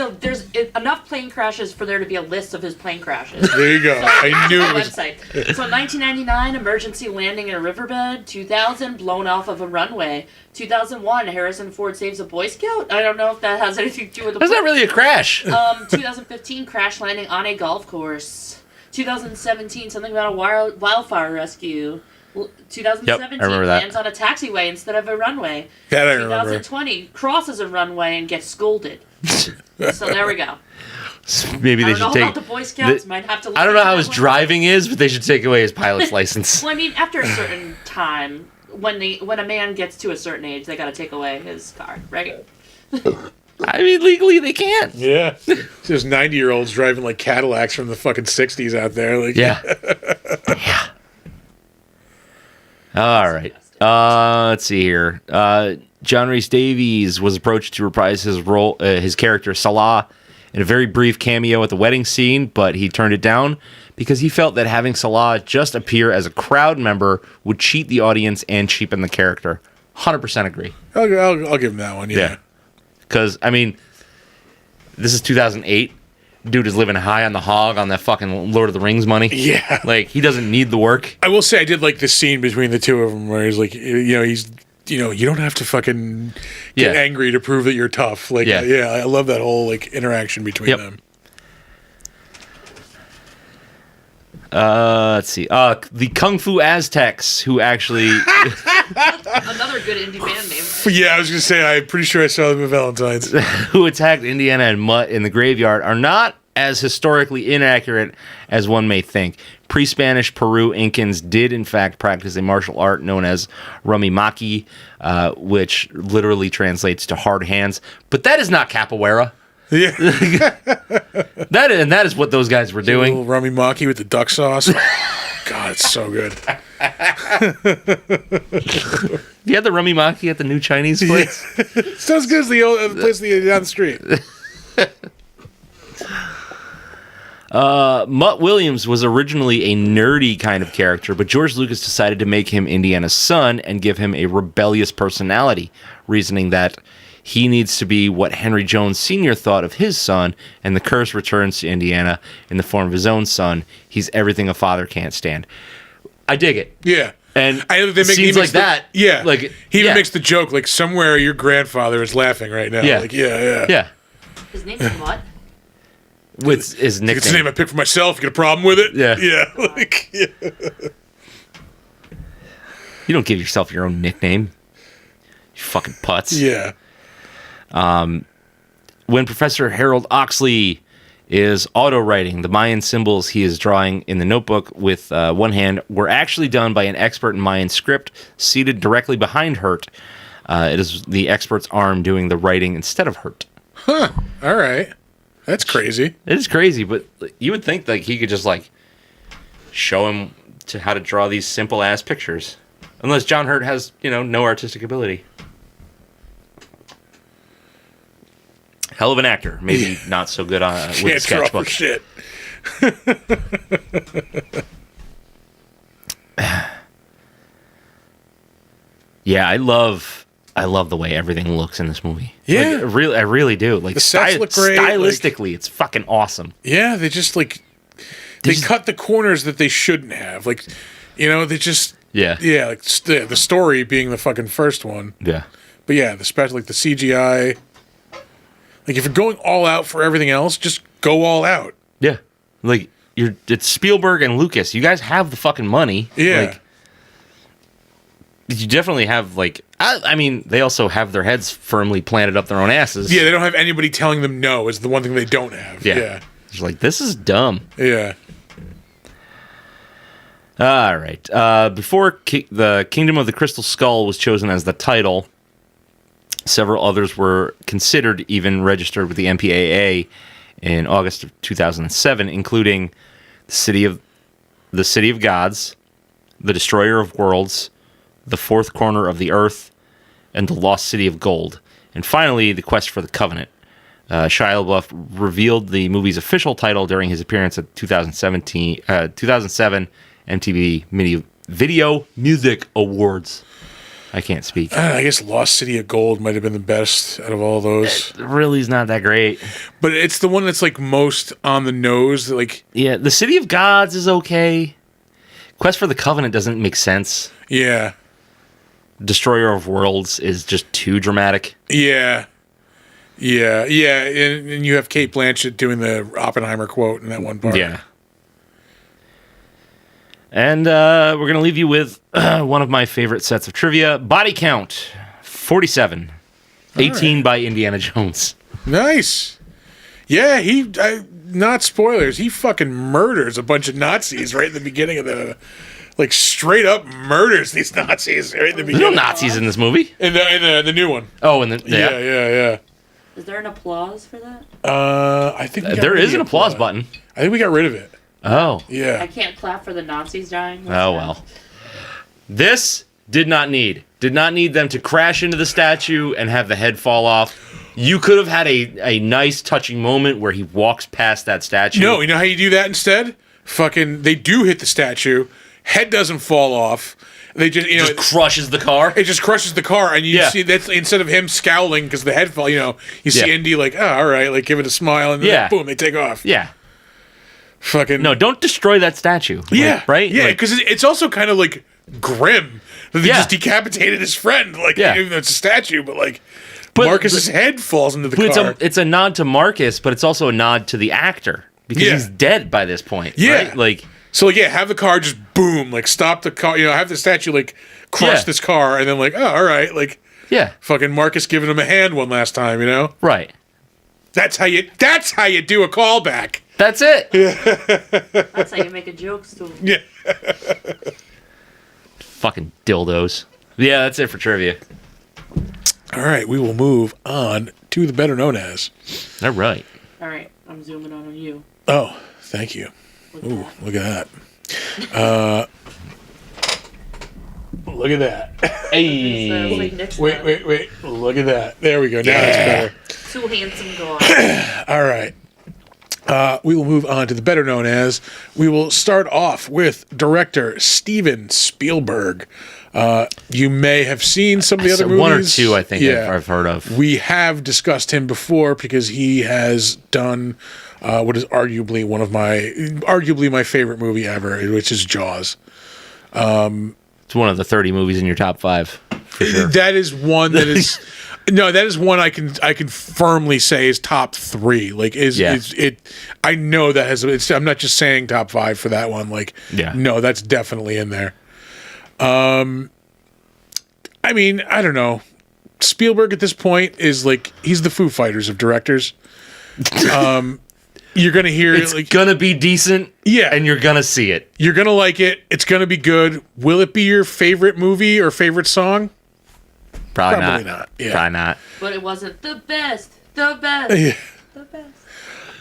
enough plane crashes for there to be a list of his plane crashes. There you go. I knew it was. Website. So 1999, emergency landing in a riverbed. 2000, blown off of a runway. 2001, Harrison Ford saves a Boy Scout. I don't know if that has anything to do with the. That's not really a crash. 2015, crash landing on a golf course. 2017, something about a wildfire rescue. 2017, Yep, I remember that. lands on a taxiway instead of a runway. That I remember. 2020, crosses a runway and gets scolded. So there we go. Maybe I they don't know should about take. the Boy Scouts. Might have to. Look I don't know into how that his one. driving is, but they should take away his pilot's license. Well, I mean, after a certain time, when a man gets to a certain age, they got to take away his car, right? I mean, legally they can't. Yeah. Just 90-year-olds driving like Cadillacs from the fucking 60s out there. Like, Yeah. Yeah. All right. Let's see here. John Rhys Davies was approached to reprise his role, his character Salah, in a very brief cameo at the wedding scene, but he turned it down because he felt that having Salah just appear as a crowd member would cheat the audience and cheapen the character. 100% agree. I'll give him that one. Yeah. Because, I mean, this is 2008. dude is living high on the hog on that fucking Lord of the Rings money. Yeah. Like, he doesn't need the work. I will say I did like the scene between the two of them where he's like, you don't have to fucking get Yeah. angry to prove that you're tough. Like, Yeah. I love that whole like interaction between Yep. them. Let's see. The Kung Fu Aztecs, who actually... Another good indie band name. Yeah, I was gonna say I'm pretty sure I saw them at Valentine's. who attacked Indiana and Mutt in the graveyard are not as historically inaccurate as one may think. Pre-Spanish Peru Incans did in fact practice a martial art known as rummy maki, which literally translates to hard hands. But that is not capoeira. Yeah, That is what those guys were doing. little rummy maki with the duck sauce. God, it's so good. You had the rummy maki at the new Chinese place? It's not as good as the old place down the street. Mutt Williams was originally a nerdy kind of character, but George Lucas decided to make him Indiana's son and give him a rebellious personality, reasoning that he needs to be what Henry Jones Sr. thought of his son, and the curse returns to Indiana in the form of his own son. He's everything a father can't stand. I dig it. Yeah. And he scenes like the- that. Yeah. Like, he even yeah. makes the joke, like, somewhere your grandfather is laughing right now. Yeah. Like, yeah. Yeah. His name's Mutt. With his It's the name nickname. I picked for myself. You got a problem with it? Yeah. Yeah. Like, yeah. You don't give yourself your own nickname. You fucking putz. Yeah. When Professor Harold Oxley is auto-writing, the Mayan symbols he is drawing in the notebook with one hand were actually done by an expert in Mayan script seated directly behind Hurt. It is the expert's arm doing the writing instead of Hurt. All right. That's crazy. It is crazy, but you would think like he could just like show him to how to draw these simple-ass pictures. Unless John Hurt has, no artistic ability. Hell of an actor. Maybe not so good with the Can't draw for sketchbook. shit. Yeah, I love the way everything looks in this movie. Yeah. Like, I really do. Like The sets look great, stylistically, it's fucking awesome. Yeah, they just, like, they cut the corners that they shouldn't have. Like, they just... Yeah. Yeah, like, the story being the fucking first one. Yeah. But yeah, the special, like, the CGI... Like, if you're going all out for everything else, just go all out. Yeah. Like it's Spielberg and Lucas. You guys have the fucking money. Yeah. Like, you definitely have like I mean, they also have their heads firmly planted up their own asses. Yeah, they don't have anybody telling them no is the one thing they don't have. Yeah. It's like this is dumb. Yeah. All right. Before the Kingdom of the Crystal Skull was chosen as the title, several others were considered, even registered with the MPAA in August of 2007, including the City of Gods, the Destroyer of Worlds, the Fourth Corner of the Earth, and the Lost City of Gold. And finally, the Quest for the Covenant. Shia LaBeouf revealed the movie's official title during his appearance at 2007 MTV Video Music Awards. I can't speak. I guess Lost City of Gold might have been the best out of all those. It really is not that great. But it's the one that's, like, most on the nose. Like, Yeah, the City of Gods is okay. Quest for the Covenant doesn't make sense. yeah. Destroyer of Worlds is just too dramatic. Yeah. Yeah. Yeah. And you have Kate Blanchett doing the Oppenheimer quote in that one part. Yeah. And we're going to leave you with one of my favorite sets of trivia. Body count, 47. 18 by Indiana Jones. Nice. Yeah, not spoilers, he fucking murders a bunch of Nazis right in the beginning of the... Like, straight up murders these Nazis right in the There's beginning. no Nazis in this movie. In the new one. Oh, and Yeah. Is there an applause for that? I think we got There rid of is the an applause button. I think we got rid of it. Oh. I Yeah. can't clap for the Nazis dying. What's Oh, that? well. This did not need them to crash into the statue and have the head fall off. You could have had a nice touching moment where he walks past that statue. No, you know how you do that instead? Fucking, they do hit the statue. Head doesn't fall off. They just, you know, Just crushes the car. it just crushes the car, and you Yeah. see that's instead of him scowling because the head fall, you know, you see Yeah. Indy like, oh, all right, like give it a smile, and then Yeah. boom, they take off. Yeah. Fucking No, don't destroy that statue. Like, yeah, right? Yeah, Like, because it's also kind of like grim that they Yeah. just decapitated his friend. Like, Yeah. even though it's a statue, but like But- Marcus's head falls into the but car. it's a nod to Marcus, but it's also a nod to the actor because Yeah. he's dead by this point. Yeah. Right? Like, So like, yeah, have the car just boom, like stop the car. You know, have the statue like crush Yeah. this car, and then like, oh, all right, like yeah. fucking Marcus giving him a hand one last time. You know, Right. that's how you do a callback. That's it. That's how you make a joke story. Yeah. Fucking dildos. Yeah, that's it for trivia. All right, we will move on to the better known as. All right. All right, I'm zooming on you. Oh, thank you. Look at Ooh, that. look at that. Look at that. Hey. It's like Nick's Wait. Look at that. There we go. Now it's better. Two handsome guys. All right. We will move on to the better known as. We will start off with director Steven Spielberg. You may have seen some of the other movies. One or two, I think I've heard of. We have discussed him before because he has done what is arguably my favorite movie ever, which is Jaws. It's one of the 30 movies in your top 5, for sure. That is one that is no, that is one I can firmly say is top 3. Like is it? I know that has. I'm not just saying top 5 for that one. Like no, that's definitely in there. I mean, I don't know. Spielberg at this point is like he's the Foo Fighters of directors. You're gonna hear It's like gonna be decent, yeah, and you're gonna see it. you're gonna like it. It's gonna be good. Will it be your favorite movie or favorite song? Probably not. Yeah. Probably not. But it wasn't the best. The best. Yeah. The best.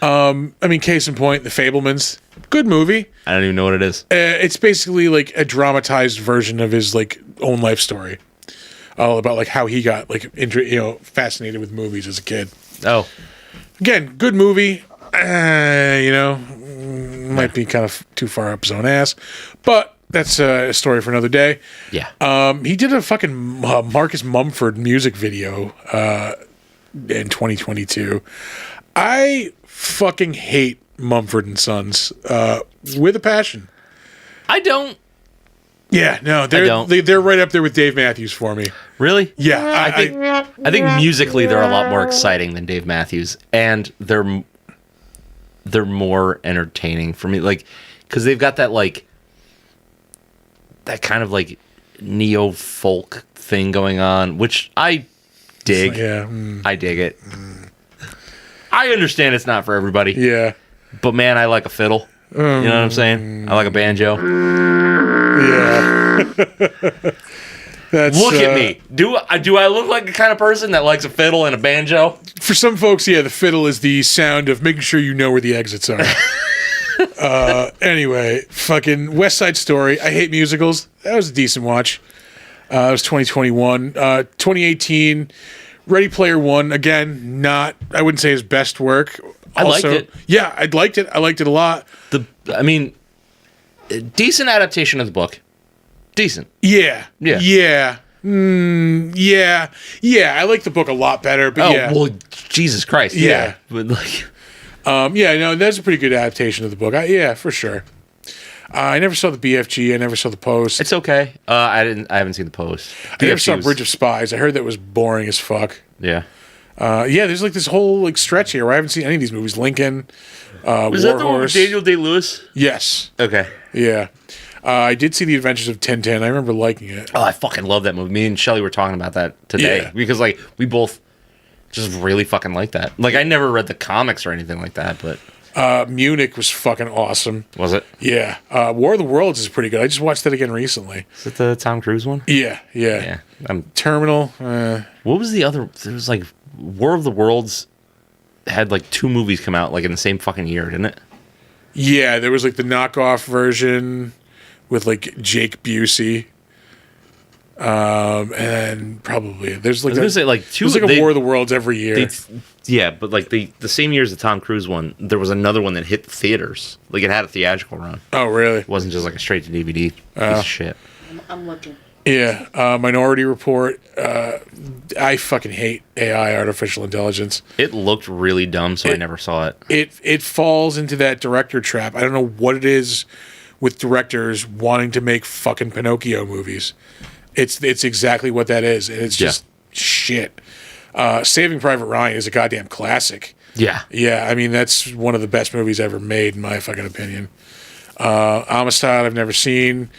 I mean, case in point, The Fabelmans. Good movie. I don't even know what it is. It's basically like a dramatized version of his like own life story, all about like how he got like fascinated with movies as a kid. Oh, Again, good movie. Might be kind of too far up his own ass, but that's a story for another day. yeah. He did a fucking Marcus Mumford music video in 2022. I fucking hate Mumford and Sons with a passion. I don't. Yeah, no, don't. they're right up there with Dave Matthews for me. Really? Yeah, I think musically they're a lot more exciting than Dave Matthews, and they're more entertaining for me. Like, because they've got that like that kind of like neo folk thing going on, which I dig. yeah, I dig it. I understand it's not for everybody, yeah, but man, I like a fiddle. You know what I'm saying? I like a banjo. yeah. That's, Look at me. Do I look like the kind of person that likes a fiddle and a banjo? For some folks, yeah, the fiddle is the sound of making sure you know where the exits are. Anyway, fucking West Side Story. I hate musicals. That was a decent watch. It was 2021. 2018, Ready Player One. Again, I wouldn't say his best work. I liked it. Yeah, I liked it. I liked it a lot. Decent adaptation of the book. Decent. Yeah. Yeah. Yeah. Yeah. I like the book a lot better, but yeah. Well, Jesus Christ. Yeah. But like, That's a pretty good adaptation of the book. Yeah, for sure. I never saw the BFG. I never saw the Post. it's okay. I haven't seen the Post. I never saw BFG was- Bridge of Spies. I heard that was boring as fuck. Yeah. There's like this whole like stretch here where I haven't seen any of these movies. Lincoln, Was War that the one with Horse. Daniel Day-Lewis? Yes. Okay. Yeah. I did see The Adventures of Tintin. I remember liking it. Oh, I fucking love that movie. Me and Shelly were talking about that today Yeah. because like we both just really fucking like that. Like I never read the comics or anything like that, but Munich was fucking awesome. was it? Yeah. War of the Worlds is pretty good. I just watched that again recently. Is it the Tom Cruise one? Yeah. Yeah. Terminal. What was the other? There was like War of the Worlds had like 2 movies come out like in the same fucking year, didn't it? Yeah, there was like the knockoff version with like Jake Busey. And probably there's like I was gonna say like 2. there's like a War of the Worlds every year. Yeah, but like the same year as the Tom Cruise one, there was another one that hit the theaters. Like it had a theatrical run. Oh, really? It wasn't just like a straight to DVD piece of shit. I'm looking. Yeah, Minority Report. I fucking hate AI, artificial intelligence. It looked really dumb, so I never saw it. It falls into that director trap. I don't know what it is with directors wanting to make fucking Pinocchio movies. It's exactly what that is, and it's just shit. Saving Private Ryan is a goddamn classic. Yeah. Yeah, I mean, that's one of the best movies ever made, in my fucking opinion. Amistad, I've never seen.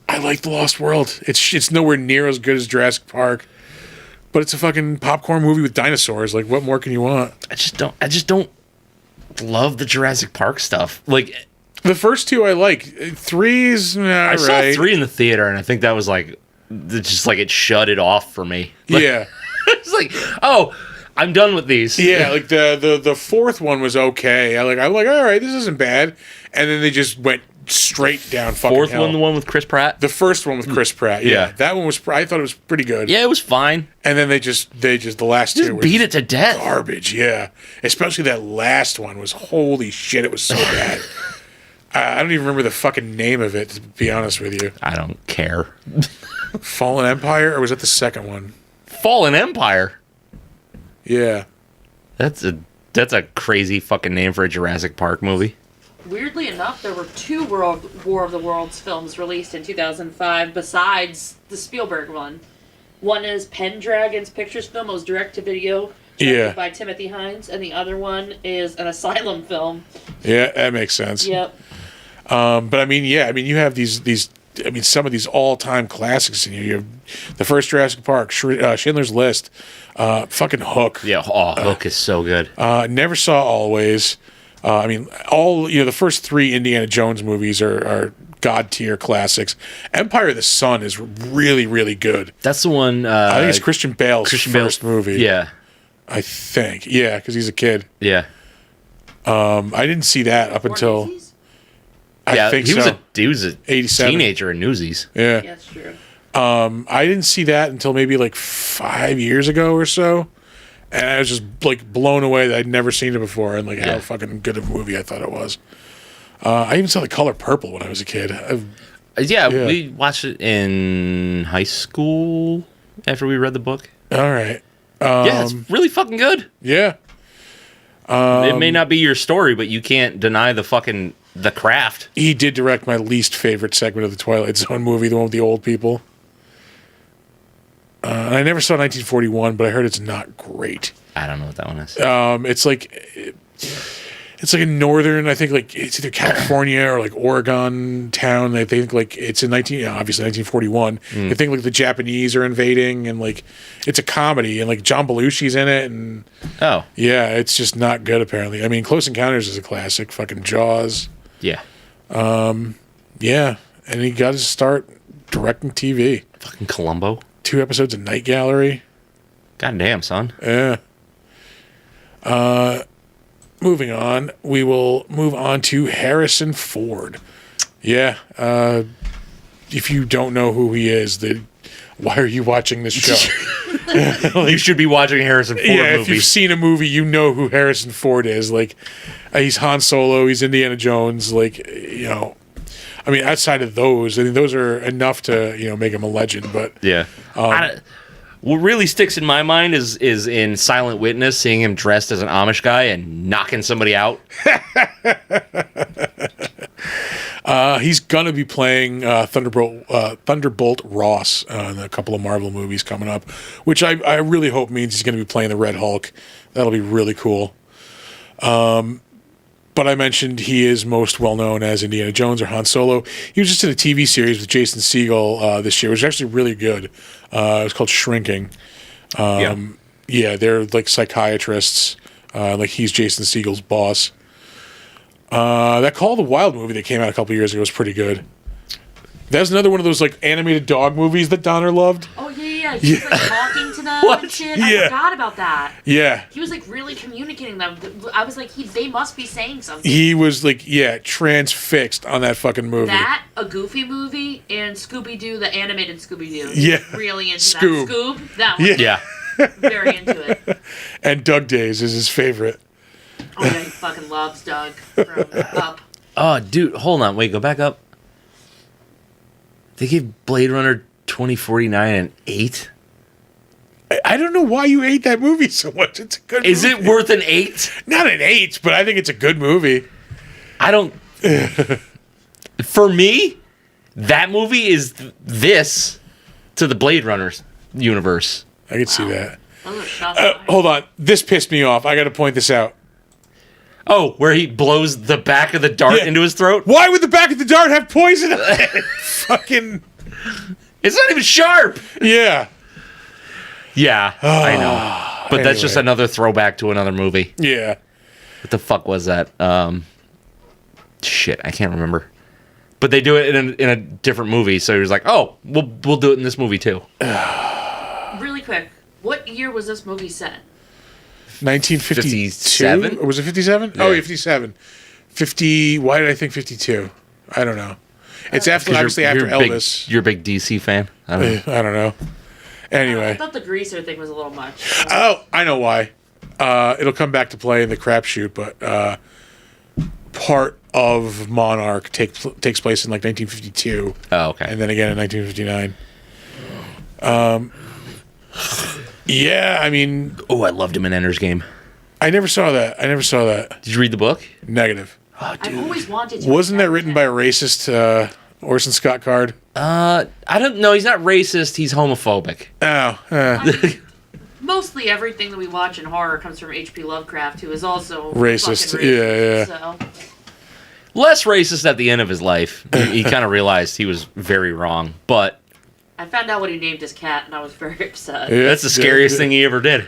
I like The Lost World. It's nowhere near as good as Jurassic Park, but it's a fucking popcorn movie with dinosaurs. Like, what more can you want? I just don't love the Jurassic Park stuff. Like, The first two I like. Three's I saw 3 in the theater, and I think that was like, just like it shut it off for me. Like, Yeah. it's like, oh, I'm done with these. Yeah, like the fourth one was okay. I'm like, all right, this isn't bad. And then they just went straight down fucking Fourth hell. one, the one with Chris Pratt. The first one with Chris Pratt. Yeah. Yeah. That one was, I thought it was pretty good. Yeah, it was fine. And then they just the last two were Beat just it to death. garbage. Yeah. Especially that last one was, holy shit, it was so bad. I don't even remember the fucking name of it, to be honest with you. I don't care. Fallen Empire, or was that the second one? Fallen Empire. Yeah. That's a crazy fucking name for a Jurassic Park movie. Weirdly enough, there were 2 War of the Worlds films released in 2005 besides the Spielberg one. One is Pendragon's Pictures film. It was direct-to-video, directed by Timothy Hines, and the other one is an Asylum film. Yeah, that makes sense. Yep. But I mean, yeah, I mean, you have these. I mean, some of these all-time classics in here. You have the first Jurassic Park, Schindler's List, fucking Hook. Yeah, Hook is so good. Never saw Always. I mean, the first 3 Indiana Jones movies are god tier classics. Empire of the Sun is really, really good. That's the one. I think it's Christian Bale's first movie. Yeah, I think. Yeah, because he's a kid. yeah, I didn't see that up until. Newsies? I think he was so. he was a 87. teenager in Newsies. Yeah. Yeah, that's true. I didn't see that until maybe like 5 years ago or so. And I was just like blown away that I'd never seen it before and like how fucking good of a movie I thought it was. I even saw The Color Purple when I was a kid. Yeah, we watched it in high school after we read the book. All right. Yeah, it's really fucking good. Yeah. It may not be your story, but you can't deny the craft. He did direct my least favorite segment of the Twilight Zone movie, the one with the old people. I never saw 1941, but I heard it's not great. I don't know what that one is. It's like a northern, I think like it's either California or like Oregon town. They think like it's in obviously 1941. They think like the Japanese are invading and like it's a comedy and like John Belushi's in it and yeah, it's just not good apparently. I mean, Close Encounters is a classic. Fucking Jaws. Yeah. Yeah, and he got his start directing TV. Fucking Columbo. 2 episodes of Night Gallery. God damn, son. Yeah. Moving on, we will move on to Harrison Ford. Yeah. If you don't know who he is, why are you watching this show? You should be watching a Harrison Ford yeah, movie. if you've seen a movie, you know who Harrison Ford is. Like, he's Han Solo, he's Indiana Jones. Like, I mean, outside of those, I think those are enough to make him a legend. But yeah. What really sticks in my mind is in Silent Witness, seeing him dressed as an Amish guy and knocking somebody out. He's gonna be playing Thunderbolt Ross in a couple of Marvel movies coming up, which I really hope means he's gonna be playing the Red Hulk. That'll be really cool. But I mentioned he is most well known as Indiana Jones or Han Solo. He was just in a TV series with Jason Segel this year, which was actually really good. It was called Shrinking. Yeah, they're like psychiatrists. Like he's Jason Segel's boss. That Call of the Wild movie that came out a couple years ago was pretty good. That was another one of those like animated dog movies that Donner loved. Oh yeah. He was like talking to them and shit. I forgot about that. Yeah. He was like really communicating them. I was like, they must be saying something. He was like, transfixed on that fucking movie. That, a Goofy movie, and Scooby-Doo, the animated Scooby-Doo. Yeah. Really into Scoob. that. Scoob. That one. Yeah. Very into it. And Doug Days is his favorite. Oh yeah, he fucking loves Doug from Up. Oh, dude, hold on. Wait, go back up. They gave Blade Runner 2049 and 8. I don't know why you hate that movie so much. It's a good Is movie. it worth an 8? Not an 8, but I think it's a good movie. I don't. For me, that movie is this to the Blade Runners universe. I can see that. Those are shots Hold on. This pissed me off. I got to point this out. Oh, where he blows the back of the dart Yeah. into his throat? Why would the back of the dart have poison in it? Fucking. It's not even sharp. Yeah. Yeah, I know. But that's just Anyway. another throwback to another movie. Yeah. What the fuck was that? Shit, I can't remember. But they do it in a different movie, so he was like, "Oh, we'll do it in this movie too." Really quick, what year was this movie set in? 1952? 57? Or was it 57? Yeah. Oh, yeah, 57. 50. Why did I think 52? I don't know. It's obviously after Elvis. You're a big DC fan. I don't know. I don't know. I Anyway. thought the greaser thing was a little much. Oh, I know why. It'll come back to play in the crapshoot, but part of Monarch takes place in like 1952, Oh, okay. and then again in 1959. Yeah, I mean, Oh, I loved him in Ender's Game. I never saw that. Did you read the book? Negative. I always wanted to. Wasn't that written by a racist Orson Scott Card? I don't know. He's not racist. He's homophobic. Oh, Mostly everything that we watch in horror comes from H.P. Lovecraft, who is also Racist. fucking racist. Yeah. So Less racist at the end of his life. He kind of realized he was very wrong. But I found out what he named his cat, and I was very upset. yeah. that's the scariest thing he ever did.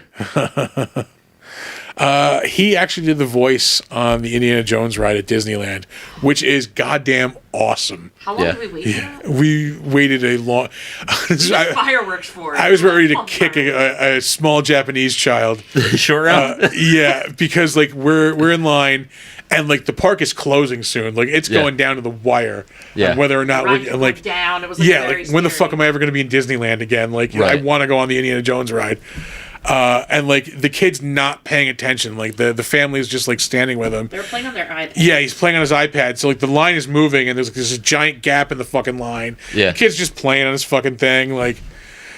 He actually did the voice on the Indiana Jones ride at Disneyland, which is goddamn awesome. How long Yeah. did we wait for that? We waited a long. There's fireworks for it. I was ready to Long kick time. a small Japanese child. Short round. Yeah, because like we're in line, and like the park is closing soon. Like it's Yeah. going down to the wire. Yeah. On whether or not Right, we're went like down. It was like yeah, very like when the scary. fuck am I ever going to be in Disneyland again? Like I Right. want to go on the Indiana Jones ride. And like the kid's not paying attention. Like the family is just like standing with him. They were playing on their iPad. Yeah, he's playing on his iPad. So like the line is moving, and there's this giant gap in the fucking line. Yeah. The kid's just playing on his fucking thing. Like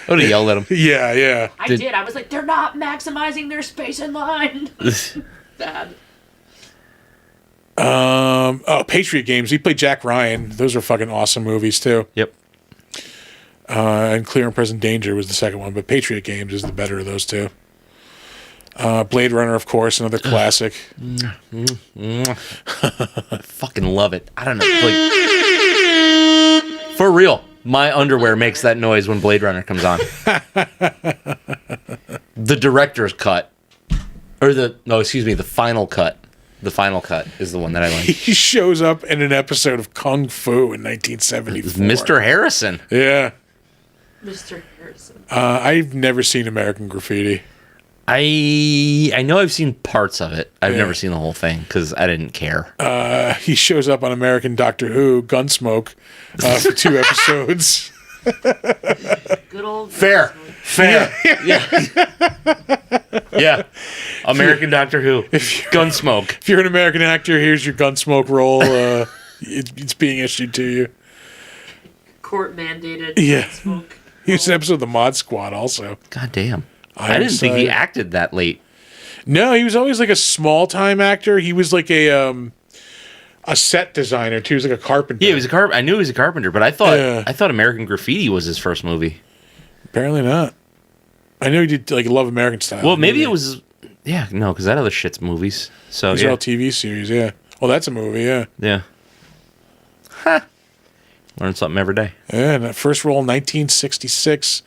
I would have yelled at him. yeah. I did. I was like, they're not maximizing their space in line. Bad. Oh, Patriot Games. He played Jack Ryan. Those are fucking awesome movies too. Yep. And Clear and Present Danger was the second one, but Patriot Games is the better of those two. Blade Runner, of course, another classic. Fucking love it. I don't know. Like, for real, my underwear makes that noise when Blade Runner comes on. The director's cut, or the final cut. The final cut is the one that I like. He shows up in an episode of Kung Fu in 1974. Mr. Harrison. Yeah. Mr. Harrison. I've never seen American Graffiti. I know I've seen parts of it. I've Yeah. never seen the whole thing because I didn't care. He shows up on American Doctor Who, Gunsmoke, for 2 episodes. Good old. Fair. Yeah. Yeah. American Doctor Who. Gunsmoke. If you're an American actor, here's your Gunsmoke role. It's being issued to you. Court mandated. Yeah. Smoke. He was an episode of the Mod Squad also. God damn. I didn't think he acted that late. No, he was always like a small time actor. He was like a set designer too. He was like a carpenter. Yeah, he was a carpenter. I knew he was a carpenter, but I thought Yeah. American Graffiti was his first movie. Apparently not. I know he did like Love American Style. Well, maybe it was. Yeah, no, because that other shit's movies. So These are yeah, all TV series. Yeah. Well, that's a movie. Yeah. yeah. Ha. Learn something every day. Yeah. And that first role, 1966,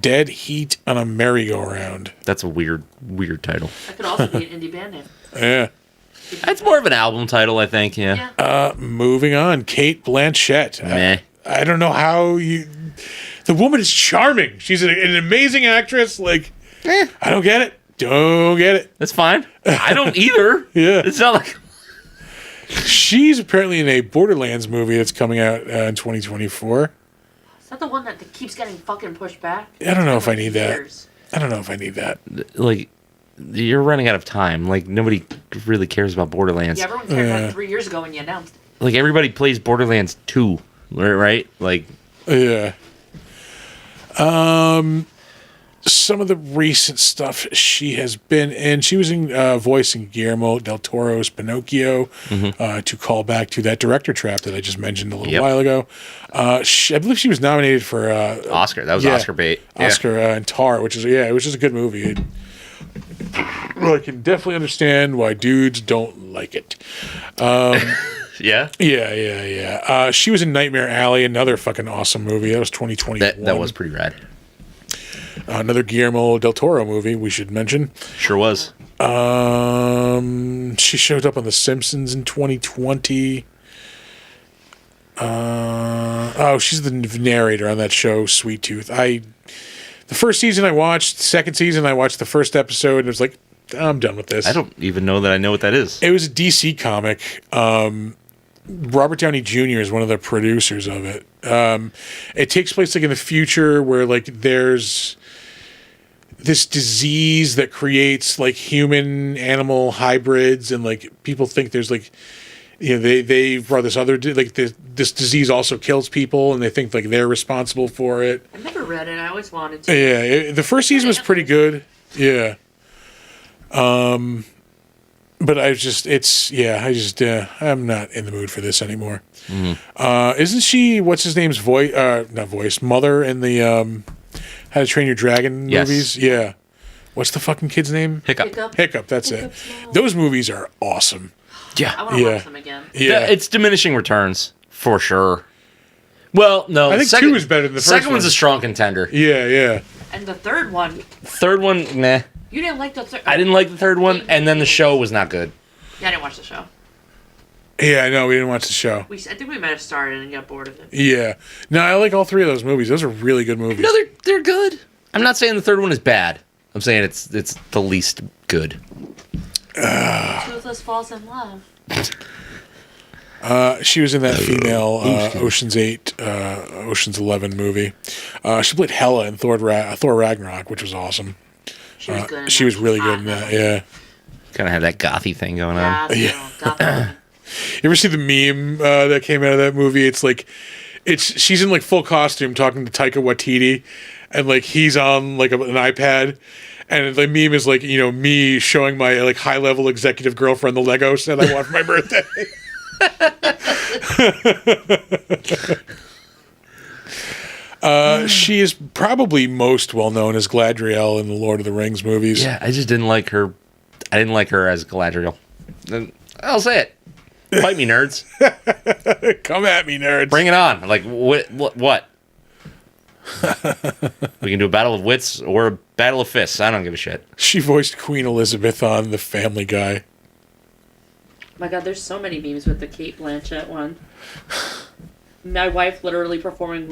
Dead Heat on a Merry-Go-Round. That's a weird title. That could also be an indie band name. Yeah. That's more of an album title, I think. Yeah. Yeah. Moving on, Kate Blanchett. Meh. I don't know how you. The woman is charming. She's an amazing actress. Like, I don't get it. Don't get it. That's fine. I don't either. Yeah. It's not like. She's apparently in a Borderlands movie that's coming out in 2024. Is that the one that keeps getting fucking pushed back? I don't know if I need that. Years. I don't know if I need that. Like, you're running out of time. Like, nobody really cares about Borderlands. Yeah, everyone cared about it 3 years ago when you announced it. Like, everybody plays Borderlands 2, right? Like, Yeah. Some of the recent stuff she has been in. She was in voicing Guillermo del Toro's Pinocchio, to call back to that director trap that I just mentioned a little while ago. I believe she was nominated for Oscar. That was Oscar bait. Oscar and Tar, which is it was just a good movie. I can definitely understand why dudes don't like it. Yeah? Yeah. She was in Nightmare Alley, another fucking awesome movie. That was 2021. That was pretty rad. Another Guillermo del Toro movie we should mention. Sure was. She showed up on The Simpsons in 2020. She's the narrator on that show, Sweet Tooth. The first season I watched, second season I watched the first episode, and it was like, I'm done with this. I don't even know that I know what that is. It was a DC comic. Robert Downey Jr. is one of the producers of it. It takes place like in the future where like there's this disease that creates like human animal hybrids, and like people think there's like, they brought this other this disease also kills people, and they think like they're responsible for it. I never read it. I always wanted to. Yeah, the first season was pretty good. Yeah. But I'm not in the mood for this anymore. Isn't she, what's his name's mother in the How to Train Your Dragon movies? Yeah. What's the fucking kid's name? Hiccup. That's it. Those movies are awesome. Yeah. I want to watch them again. Yeah. It's diminishing returns, for sure. Well, no. I think 2 is better than the first one. Second one's a strong contender. Yeah. And the third one. Third one, nah. You didn't like the third. I didn't like the third one, and then the show was not good. Yeah, I didn't watch the show. Yeah, I know. We didn't watch the show. I think we might have started and got bored of it. Yeah. No, I like all 3 of those movies. Those are really good movies. No, they're good. I'm not saying the third one is bad. I'm saying it's the least good. Toothless falls in love. She was in that female Ocean's 8, Ocean's 11 movie. She played Hela in Thor Ragnarok, which was awesome. She was good. She was really good in that, yeah. Kind of had that gothy thing going on. Yeah. You ever see the meme that came out of that movie? It's like, she's in like full costume talking to Taika Waititi, and like he's on like an iPad, and the meme is like, me showing my like high level executive girlfriend the Lego set I want for my birthday. She is probably most well known as Galadriel in the Lord of the Rings movies. Yeah, I just didn't like her. I didn't like her as Galadriel. I'll say it. Fight me, nerds. Come at me, nerds. Bring it on. Like, what? We can do a battle of wits or a battle of fists. I don't give a shit. She voiced Queen Elizabeth on The Family Guy. My God, there's so many memes with the Kate Blanchett one. My wife literally performing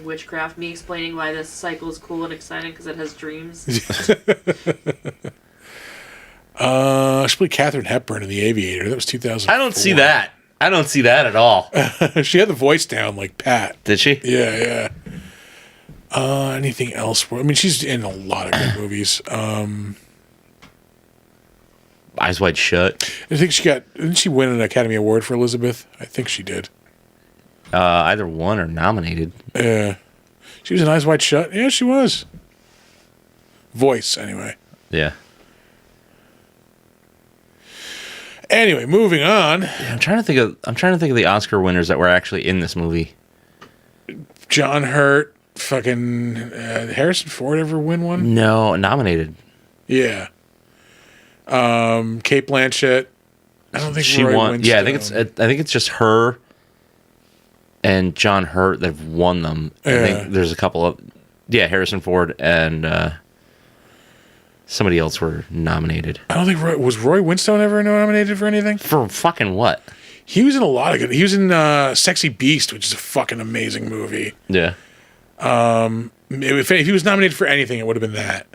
witchcraft. Me explaining why this cycle is cool and exciting because it has dreams. She played Katharine Hepburn in The Aviator. That was 2000. I don't see that. I don't see that at all. She had the voice down like Pat. Did she? Yeah. Anything else? I mean, she's in a lot of good movies. Eyes Wide Shut. I think didn't she win an Academy Award for Elizabeth? I think she did. Either won or nominated. Yeah. She was in Eyes Wide Shut? Yeah, she was. Voice, anyway. Yeah. Anyway, moving on. Yeah, I'm trying to think of the Oscar winners that were actually in this movie. John Hurt, fucking Harrison Ford ever win one? No, nominated. Yeah. Kate Blanchett. I don't think she Roy won. Winstone. Yeah, I think it's just her and John Hurt that have won them. Yeah. I think there's a couple of Harrison Ford and somebody else were nominated. I don't think was Roy Winstone ever nominated for anything? For fucking what? He was in a lot of good. He was in Sexy Beast, which is a fucking amazing movie. Yeah. If he was nominated for anything, it would have been that.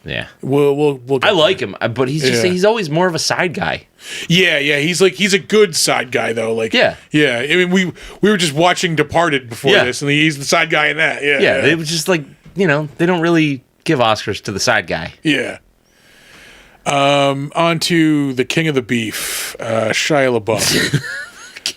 Yeah. We'll I like him, but he's always more of a side guy. Yeah. He's a good side guy though. Like yeah. I mean, we were just watching Departed before this, and he's the side guy in that. Yeah. It was just like they don't really give Oscars to the side guy. Yeah. On to the King of the Beef, Shia LaBeouf.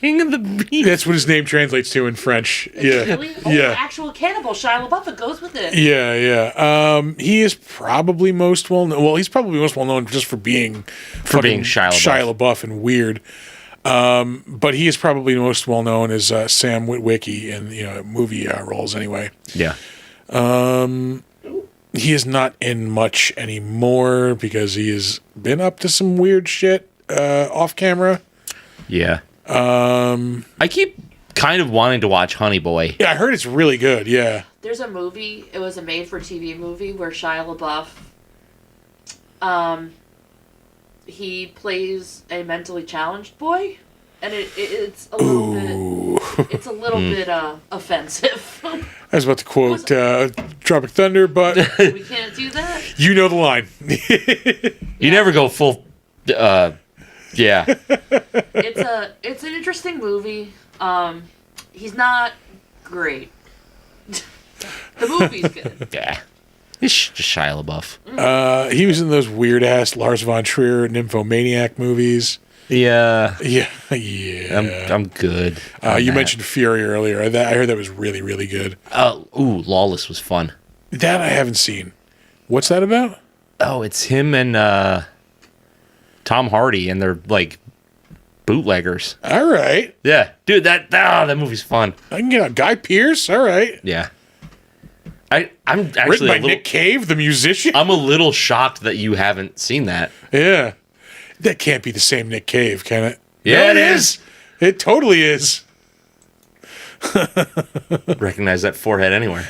King of the Beast. That's what his name translates to in French. Yeah. Really? Oh, Yeah. actual cannibal Shia LaBeouf. It goes with it. Yeah, yeah. He is probably most well known. Well, he's probably most well known just for being being Shia LaBeouf and weird. But he is probably most well known as Sam Witwicky in movie roles anyway. Yeah. He is not in much anymore because he has been up to some weird shit off camera. Yeah. I keep kind of wanting to watch Honey Boy. Yeah, I heard it's really good. Yeah. There's a movie. It was a made-for-TV movie where Shia LaBeouf, he plays a mentally challenged boy, and it's a little bit. It's a little bit offensive. I was about to quote Tropic Thunder, but We can't do that. you know the line. You never go full. Yeah. It's an interesting movie. He's not great. The movie's good. Yeah. It's just Shia LaBeouf. He was in those weird ass Lars von Trier nymphomaniac movies. Yeah. Yeah, yeah. I'm good. You mentioned Fury earlier. I heard that was really, really good. Lawless was fun. That I haven't seen. What's that about? Oh, it's him and Tom Hardy, and they're like bootleggers. All right. Yeah, dude, that movie's fun. I can get on Guy Pearce. All right. Yeah. I'm Written actually by Nick Cave, the musician. I'm a little shocked that you haven't seen that. Yeah. That can't be the same Nick Cave, can it? Yeah, No, it is. It totally is. Recognize that forehead anywhere.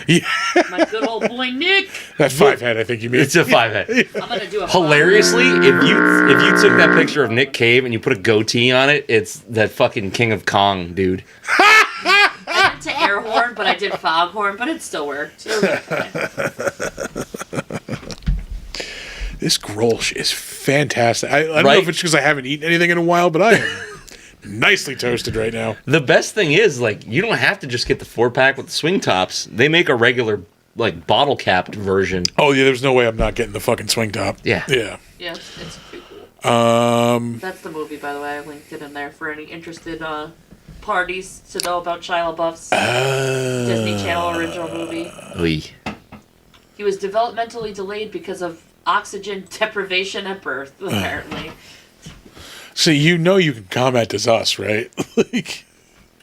My good old boy Nick. That five head, I think you mean. It's a 5-head. I'm gonna do a Hilariously, if you took that picture of Nick Cave and you put a goatee on it, it's that fucking King of Kong dude. I went to air horn, but I did foghorn, but it still worked. It was fine. This Krull is fantastic. I don't know Right? if it's because I haven't eaten anything in a while, but I am nicely toasted right now. The best thing is, like, you don't have to just get the 4-pack with the swing tops. They make a regular, like, bottle capped version. Oh yeah, there's no way I'm not getting the fucking swing top. Yeah. Yeah. Yeah, it's pretty cool. That's the movie, by the way. I linked it in there for any interested parties to know about Shia LaBeouf's Disney Channel original movie. Oy. He was developmentally delayed because of oxygen deprivation at birth, apparently. So you know you can comment as us, right? Like,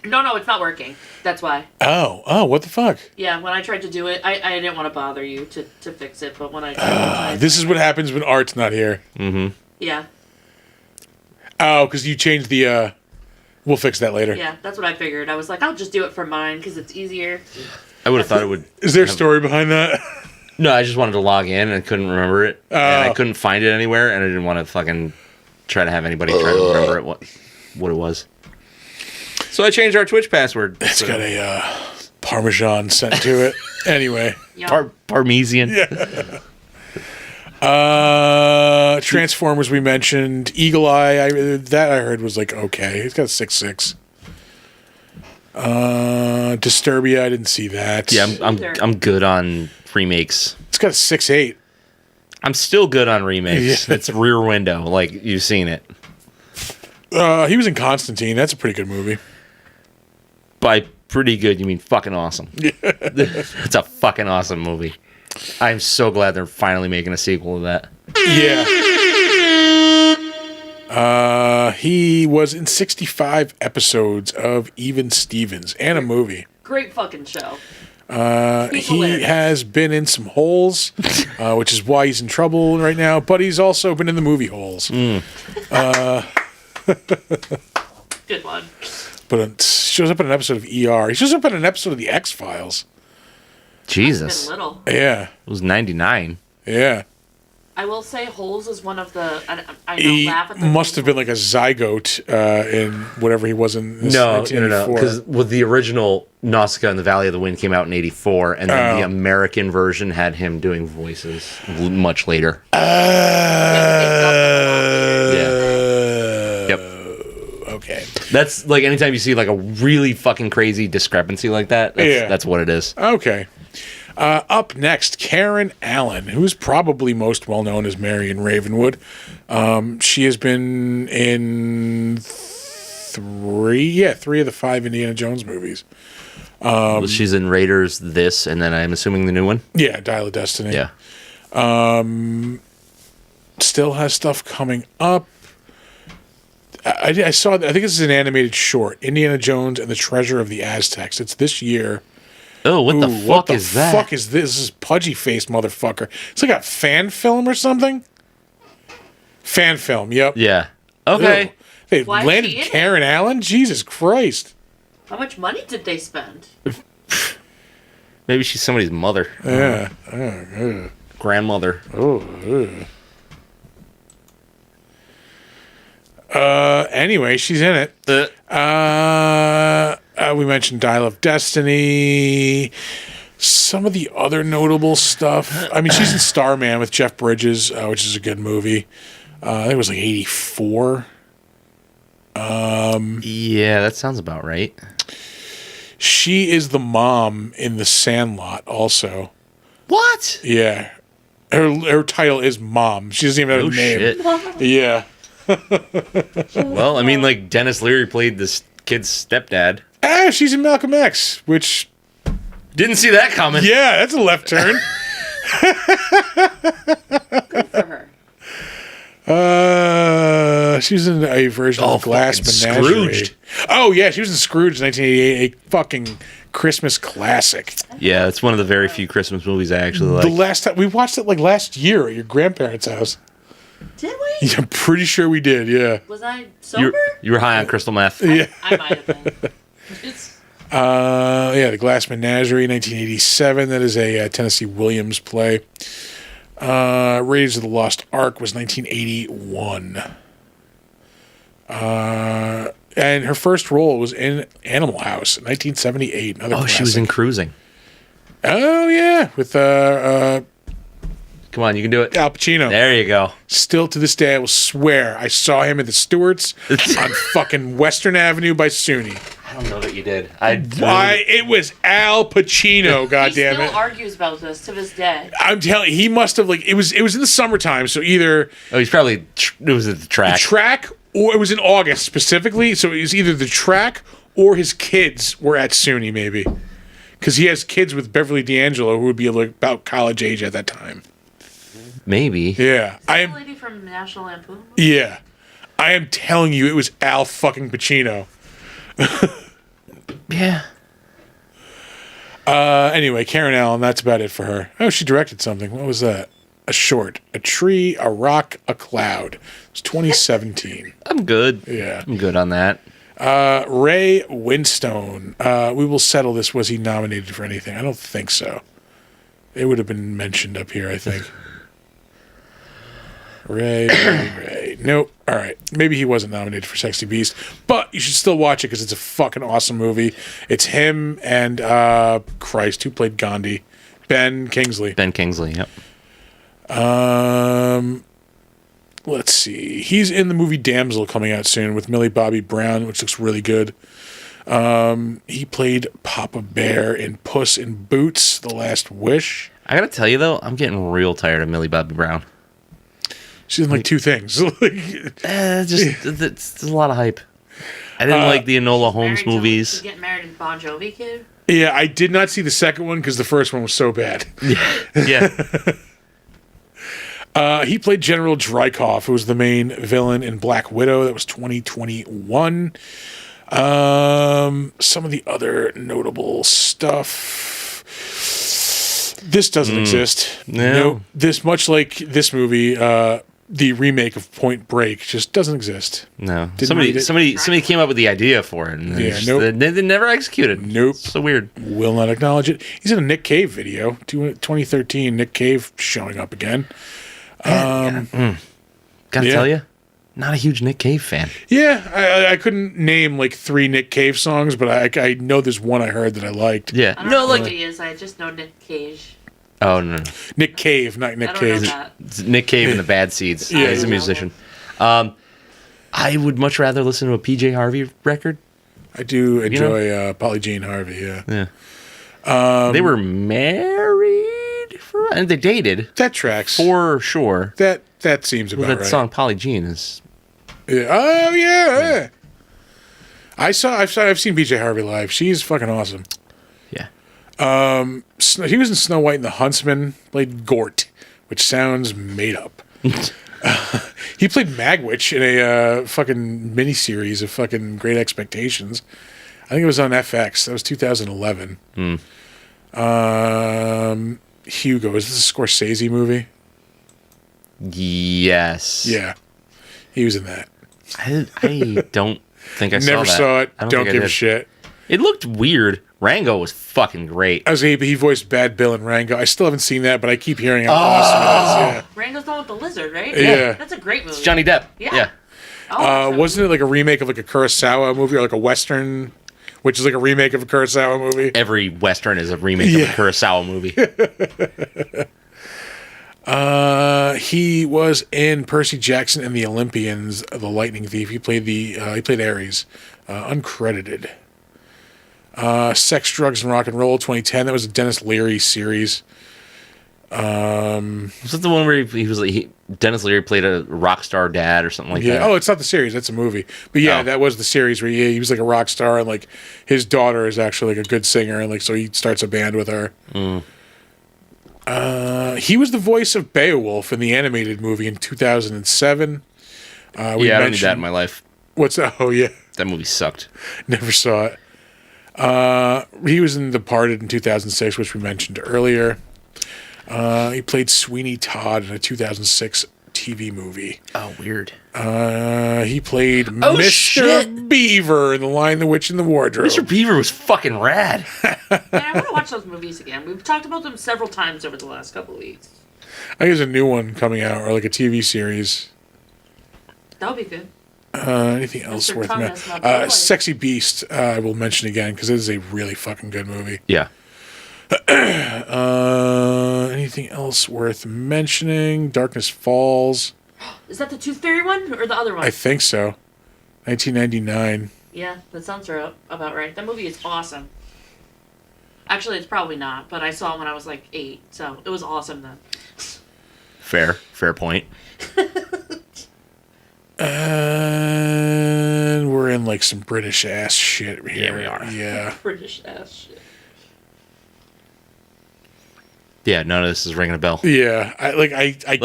No, it's not working. That's why. oh, what the fuck? Yeah, when I tried to do it, I didn't want to bother you to fix it, but when I tried This is what happens when Art's not here. Yeah, Oh, because you changed the. We'll fix that later. yeah, that's what I figured. I was like, I'll just do it for mine because it's easier. I would have thought it would. Is there a story behind that? No, I just wanted to log in and I couldn't remember it. And I couldn't find it anywhere, and I didn't want to fucking try to have anybody try to remember what it was. So I changed our Twitch password. It's got a Parmesan scent to it. Anyway. Yeah. Parmesan. Transformers we mentioned. Eagle Eye, that I heard was like okay. It's got a 6.6. Disturbia, I didn't see that. Yeah, I'm good on remakes. It's got a 6.8. I'm still good on remakes. Yeah. It's Rear Window, like you've seen it. He was in Constantine. That's a pretty good movie. By pretty good, you mean fucking awesome. It's a fucking awesome movie. I'm so glad they're finally making a sequel to that. Yeah. He was in 65 episodes of Even Stevens and a movie. Great fucking show. He has been in some holes, which is why he's in trouble right now, but he's also been in the movie holes. Good one. But shows up in an episode of ER. He shows up in an episode of The X-Files. Jesus. Been little. Yeah. It was 99. Yeah. I will say Holes is one of the. I know, He laugh at the must have been like a zygote in whatever he was in. This No. 1984. Because with the original Nausicaa and the Valley of the Wind came out in 84, and then the American version had him doing voices much later. Yep. Okay. That's like anytime you see like a really fucking crazy discrepancy like that, that's what it is. Okay. Up next, Karen Allen, who's probably most well known as Marion Ravenwood. She has been in three of the 5 Indiana Jones movies. Well, she's in Raiders, this, and then I'm assuming the new one. Yeah, Dial of Destiny. Yeah. Still has stuff coming up. I saw. I think this is an animated short, Indiana Jones and the Treasure of the Aztecs. It's this year. Oh, what the What fuck the is that? fuck is this? This is pudgy faced motherfucker. It's like a fan film or something. Fan film. Yep. Yeah. Okay. Ew. They Why is landed she in it? Karen Allen. Jesus Christ. How much money did they spend? Maybe she's somebody's mother. Yeah. Grandmother. Anyway, she's in it. We mentioned Dial of Destiny. Some of the other notable stuff. I mean, she's in Starman with Jeff Bridges, which is a good movie. I think it was like 84. Yeah, that sounds about right. She is the mom in The Sandlot also. What? Yeah. Her title is Mom. She doesn't even have a name. Shit. Yeah. Well, I mean, like, Dennis Leary played this kid's stepdad. She's in Malcolm X, which, Didn't see that coming. yeah, that's a left turn. Good for her. She was in a version of Glass fucking Menagerie. Scrooged. Oh, yeah, she was in Scrooge 1988, a fucking Christmas classic. Yeah, it's one of the very few Christmas movies I actually like. The last time we watched it like last year at your grandparents' house. Did we? Yeah, I'm pretty sure we did. Yeah. Was I sober? You were high on crystal meth. Yeah. I might have been. It's, The Glass Menagerie, 1987. That is a Tennessee Williams play. Raiders of the Lost Ark was 1981. And her first role was in Animal House, 1978. Another Oh, she was classic. in Cruising. Oh, yeah, with Come on, you can do it. Al Pacino. There you go. Still to this day, I will swear I saw him at the Stewart's on fucking Western Avenue by SUNY. I don't know that you did. Why? It was Al Pacino, he goddammit. still argues about this to this day. I'm telling you, he must have, like, it was in the summertime, so either Oh, he's probably. It was at the track. track or it was in August specifically, so it was either the track or his kids were at SUNY, maybe. Because he has kids with Beverly D'Angelo who would be like about college age at that time. Maybe. Yeah. I The am. lady from National Lampoon. Yeah. I am telling you, it was Al fucking Pacino. Yeah. Anyway, Karen Allen, that's about it for her. Oh, she directed something. What was that? A short. A tree, a rock, a cloud. It's 2017. I'm good. Yeah. I'm good on that. Ray Winstone. We will settle this. Was he nominated for anything? I don't think so. It would have been mentioned up here, I think. Ray. Nope. All right. Maybe he wasn't nominated for Sexy Beast, but you should still watch it because it's a fucking awesome movie. It's him and Christ, who played Gandhi? Ben Kingsley. Ben Kingsley, yep. Let's see. He's in the movie Damsel coming out soon with Millie Bobby Brown, which looks really good. He played Papa Bear in Puss in Boots: The Last Wish. I gotta tell you, though, I'm getting real tired of Millie Bobby Brown. She's in like two things. It's a lot of hype. I didn't like the Enola Holmes movies. She's getting married to Bon Jovi kid. Yeah, I did not see the second one because the first one was so bad. Yeah. He played General Dreykov, who was the main villain in Black Widow. That was 2021. Some of the other notable stuff. This doesn't exist. No. This, much like this movie, the remake of Point Break, just doesn't exist. No. Didn't read it. Somebody came up with the idea for it, and they never executed. Nope. It's so weird. Will not acknowledge it. He's in a Nick Cave video, 2013. Nick Cave showing up again. Gotta Yeah. tell you, not a huge Nick Cave fan. Yeah, I couldn't name like 3 Nick Cave songs, but I know there's one I heard that I liked. Yeah. I don't know who he is. I just know Nick Cage. Oh no. Nick Cave, not Nick I don't know Cage. that. It's Nick Cave and the Bad Seeds. Yeah. He's a musician. I would much rather listen to a PJ Harvey record. I do enjoy Polly Jean Harvey. Yeah, They were married and they dated that tracks. for sure. That seems about That right. song Polly Jean is. Yeah. Oh yeah. I've seen BJ Harvey live. She's fucking awesome. Yeah. He was in Snow White and the Huntsman. Played Gort, which sounds made up. He played Magwitch in a fucking miniseries of fucking Great Expectations. I think it was on FX. That was 2011. Hugo. Is this a Scorsese movie? Yes. Yeah. He was in that. I don't think I saw that. Never saw it. I Don't think I give a did. shit. It looked weird. Rango was fucking great. He voiced Bad Bill in Rango. I still haven't seen that, but I keep hearing how awesome it is. Rango's the one with the lizard, right? Yeah. That's a great movie. It's Johnny Depp. Yeah. Yeah. Wasn't it like a remake of like a Kurosawa movie or like a Western, which is like a remake of a Kurosawa movie? Every Western is a remake of a Kurosawa movie. He was in Percy Jackson and the Olympians, The Lightning Thief. He played Ares, uncredited. Sex, Drugs, and Rock and Roll, 2010. That was a Dennis Leary series. Was that the one where he was like Dennis Leary played a rock star dad or something like Yeah. that? Oh, it's not the series. That's a movie. But yeah, that was the series where he was like a rock star, and like his daughter is actually like a good singer, and like so he starts a band with her. He was the voice of Beowulf in the animated movie in 2007. I don't need that in my life. What's that? Oh yeah, That movie sucked. never saw it. He was in Departed in 2006, which we mentioned earlier. He played Sweeney Todd in a 2006 TV movie. Oh, weird. He played Oh, Mr. shit. Beaver in The Lion, the Witch, and the Wardrobe. Mr. Beaver was fucking rad. Man, I want to watch those movies again. We've talked about them several times over the last couple of weeks. I think there's a new one coming out, or like a TV series. That would be good. Anything else Mr. worth Thomas, my boy. mentioning? Sexy Beast, I will mention again, because it is a really fucking good movie. Yeah. Anything else worth mentioning? Darkness Falls. Is that the Tooth Fairy one or the other one? I think so. 1999. Yeah, that sounds about right. That movie is awesome. Actually, it's probably not, but I saw it when I was like 8, so it was awesome then. Fair point. And we're in like some British ass shit here. Yeah, we are. Yeah. British ass shit. Yeah, none of this is ringing a bell. Yeah. I Like,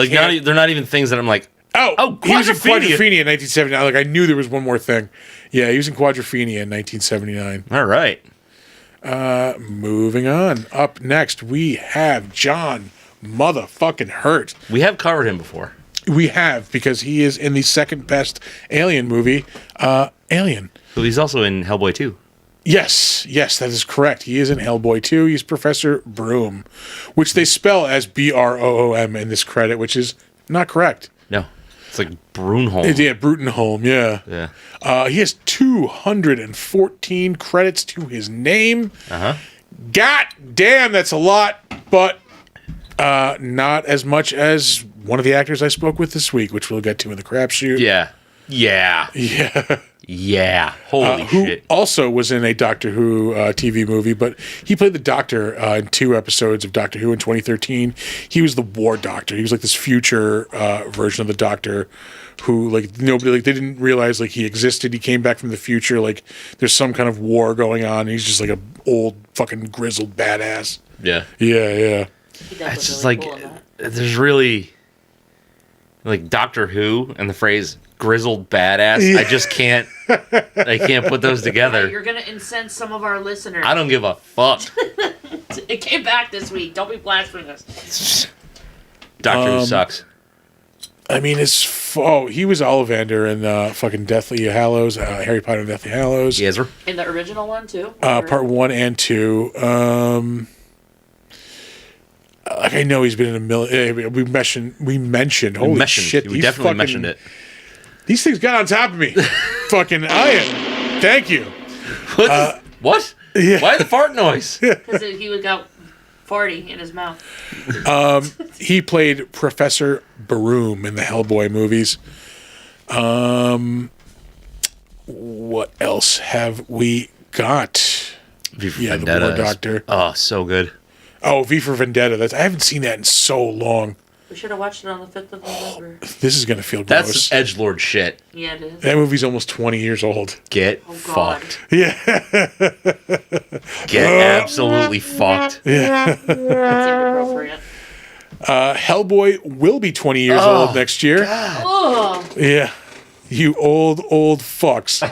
can't. they're not even things that I'm like, Oh, he was in Quadrophenia. Quadrophenia in 1979. Like, I knew there was one more thing. Yeah, he was in Quadrophenia in 1979. all right. Moving on. Up next, we have John motherfucking Hurt. We have covered him before. We have, because he is in the second best Alien movie, Alien. But he's also in Hellboy 2. Yes, that is correct. He is in Hellboy 2. He's Professor Broom, which they spell as Broom in this credit, which is not correct. No. It's like Brunholm. Yeah, Brutenholm, yeah. Yeah. He has 214 credits to his name. Uh-huh. God damn, that's a lot, but not as much as one of the actors I spoke with this week, which we'll get to in the crapshoot. Yeah. Holy Who shit. also was in a Doctor Who TV movie, but he played the Doctor in 2 episodes of Doctor Who in 2013. He was the War Doctor. He was like this future version of the Doctor who, like, nobody, like, they didn't realize, like, he existed. He came back from the future. Like, there's some kind of war going on. And he's just like a old fucking grizzled badass. Yeah. Yeah. He does It's just look really like, cool in that. there's really, like, Doctor Who and the phrase grizzled badass. Yeah. I just can't, I can't put those together. You're gonna incense some of our listeners. I don't give a fuck. It came back this week. Don't be blasphemous. Doctor Who sucks. I mean, he was Ollivander in fucking Deathly Hallows, Harry Potter and Deathly Hallows. Yes, sir. In the original one too. Part 1 and 2. Like, I know he's been in a million. We mentioned. Holy shit! We definitely mentioned it. These things got on top of me. Fucking iron. Thank you. What? Yeah. Why the fart noise? Because he would go 40 in his mouth. He played Professor Broom in the Hellboy movies. What else have we got? V for Yeah, Vendetta the War is- Doctor. Oh, so good. Oh, V for Vendetta. I haven't seen that in so long. We should have watched it on the 5th of November. This is gonna feel That's gross. edgelord shit. Yeah, it is. That movie's almost 20 years old. Get Oh, God. fucked. Yeah. Get absolutely fucked. That's inappropriate. Hellboy will be 20 years old next year. Oh, Yeah. You old fucks.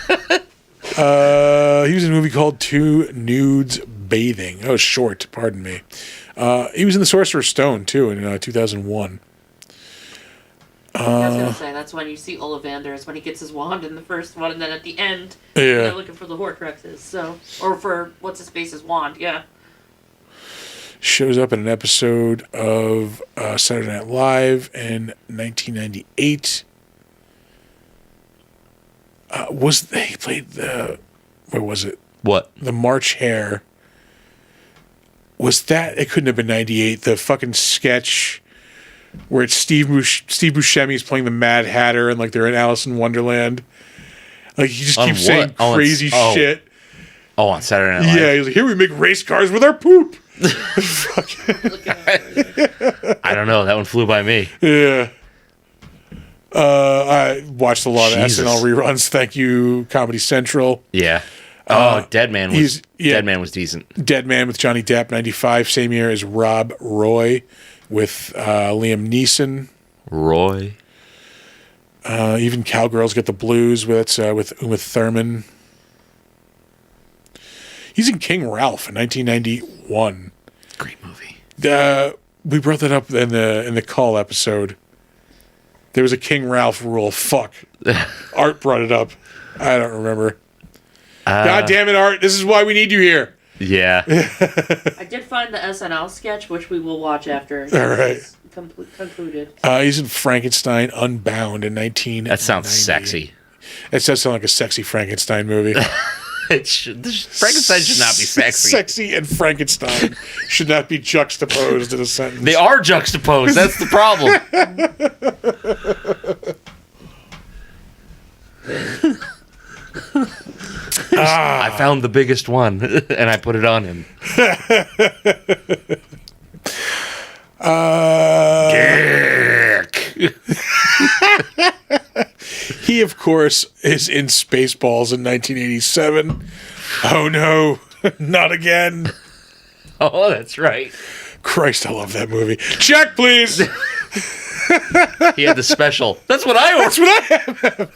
He was in a movie called Two Nudes Bathing. Oh, short. Pardon me. He was in The Sorcerer's Stone, too, in 2001. I was gonna say that's when you see Ollivander is when he gets his wand in the first one, and then at the end, Yeah. they're looking for the Horcruxes. So, or for what's his face's wand? Yeah. Shows up in an episode of Saturday Night Live in 1998. He played the, where was it? What? The March Hare. Was that, it couldn't have been 98, the fucking sketch where it's Steve Buscemi's playing the Mad Hatter and like they're in Alice in Wonderland. Like he just On keeps what? saying Oh, crazy it's- shit. Oh, on Saturday Night Live. Yeah, he's like, here we make race cars with our poop. Looking at it. I don't know. That one flew by me. Yeah. I watched a lot of Jesus. SNL reruns. Thank you, Comedy Central. Yeah. Oh, Dead Man was yeah. Dead Man was decent. Dead Man with Johnny Depp, 95. Same year as Rob Roy with Liam Neeson. Roy. Even Cowgirls Get the Blues with Uma Thurman. He's in King Ralph in 1991. Great movie. We brought that up in the Kull episode. There was a King Ralph rule. Fuck. Art brought it up. I don't remember. God damn it, Art. This is why we need you here. Yeah. I did find the SNL sketch, which we will watch after. All right. It's concluded. He's in Frankenstein Unbound in 1990. That sounds sexy. It does sound like a sexy Frankenstein movie. Frankenstein should not be sexy. Sexy and Frankenstein should not be juxtaposed in a sentence. They are juxtaposed. That's the problem. I found the biggest one, and I put it on him. He, of course, is in Spaceballs in 1987. Oh no, not again. Oh, that's right. Christ, I love that movie. Check, please. He had the special. That's what I ordered. That's what I have.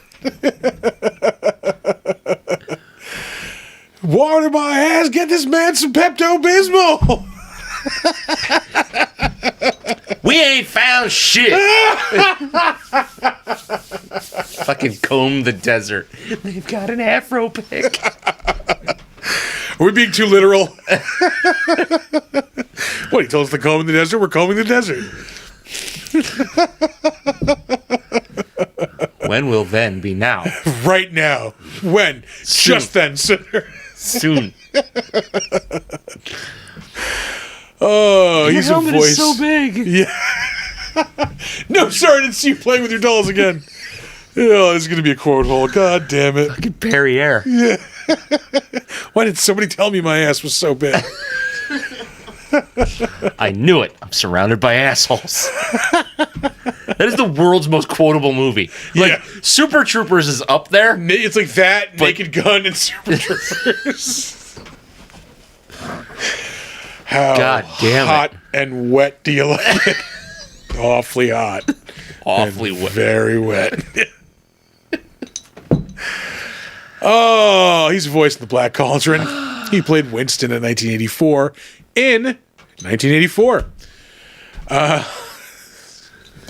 Water my ass. Get this man some Pepto-Bismol. We ain't found shit. Fucking comb the desert. They've got an afro pick. Are we being too literal? What, he told us to comb in the desert? We're combing the desert. When will then be now? Right now. When? Soon. Just then, sir. Soon. Oh, he's a voice. big. Yeah. No, sir, I didn't see you playing with your dolls again. Oh, this is going to be a quote hole. God damn it. Fucking Perrier. Why did somebody tell me my ass was so big? I knew it. I'm surrounded by assholes. That is the world's most quotable movie. Like, Yeah. Super Troopers is up there. It's like that, Naked Gun, and Super Troopers. How God damn it. hot and wet do you like it? Awfully hot. Awfully and wet. Very wet. Oh, he's voiced the Black Cauldron. He played Winston in 1984. In 1984. I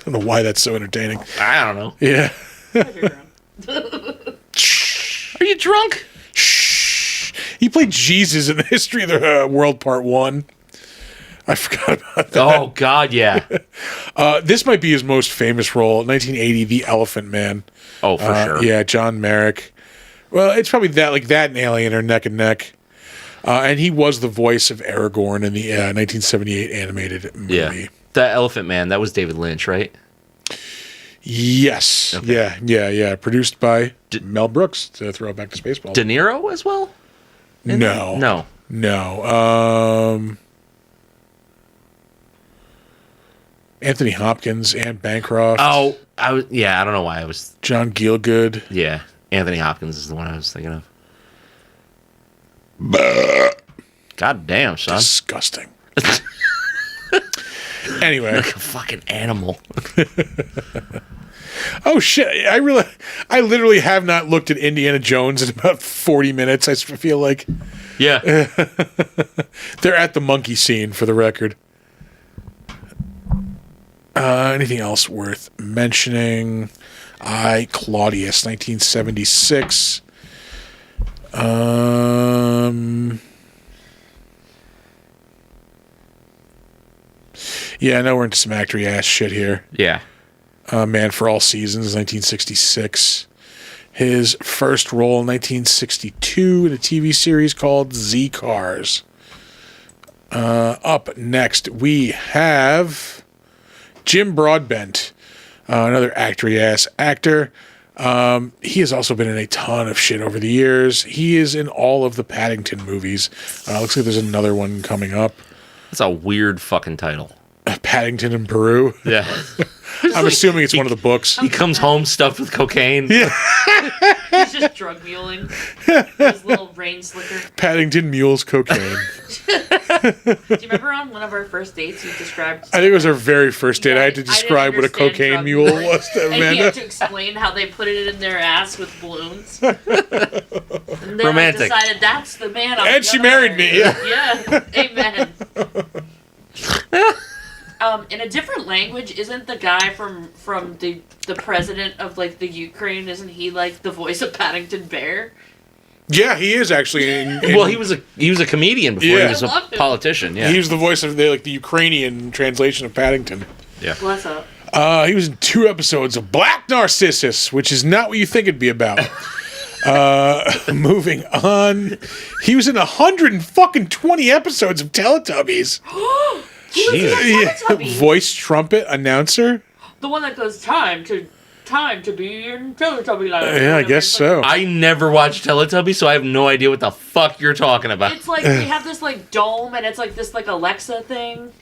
don't know why that's so entertaining. I don't know. Yeah. Are you drunk? Shh. He played Jesus in the History of the World Part 1. I forgot about that. Oh, God, yeah. This might be his most famous role. 1980, The Elephant Man. Oh, for sure. Yeah, John Merrick. Well, it's probably that, like that and Alien are neck and neck. And he was the voice of Aragorn in the 1978 animated movie. Yeah. That Elephant Man, that was David Lynch, right? Yes. Okay. Yeah. Produced by Mel Brooks, to throw it back to Spaceballs. De Niro as well? No. Anthony Hopkins, Anne Bancroft. Oh, I don't know why I was. John Gielgud. Yeah, Anthony Hopkins is the one I was thinking of. God damn, son. Disgusting. Anyway. Like a fucking animal. Oh shit! I literally have not looked at Indiana Jones in about 40 minutes. I feel like Yeah. they're at the monkey scene, for the record. Anything else worth mentioning? Claudius, 1976. Yeah, I know we're into some actory ass shit here. Yeah. Man for All Seasons, 1966. His first role in 1962 in a TV series called Z Cars. Up next, we have Jim Broadbent, another actory ass actor. He has also been in a ton of shit over the years. He is in all of the Paddington movies. Looks like there's another one coming up. That's a weird fucking title. Paddington in Peru. Yeah. I'm assuming it's one of the books. He comes home stuffed with cocaine. Yeah. He's just drug muling. His little rain slicker. Paddington mules cocaine. Do you remember on one of our first dates you described? I think it was our very first date. I had to didn't describe what a understand cocaine drug mule muling. was to And he Amanda. had to explain how they put it in their ass with balloons. And then Romantic. I decided that's the man I'm And she gonna married me. marry. Yeah. Amen. In a different language, isn't the guy from the president of like the Ukraine? Isn't he like the voice of Paddington Bear? Yeah, he is actually. In, Well, he was a comedian before Yeah. he was I a love him. politician. Yeah. He was the voice of the Ukrainian translation of Paddington. Bless up. He was in 2 episodes of Black Narcissus, which is not what you think it'd be about. Moving on, he was in 120 episodes of Teletubbies. He was in Yeah, Teletubby. voice trumpet announcer. The one that goes time to be in Teletubby land. Yeah, I guess so. I never watched Teletubbies, so I have no idea what the fuck you're talking about. It's like they have this like dome, and it's like this like Alexa thing.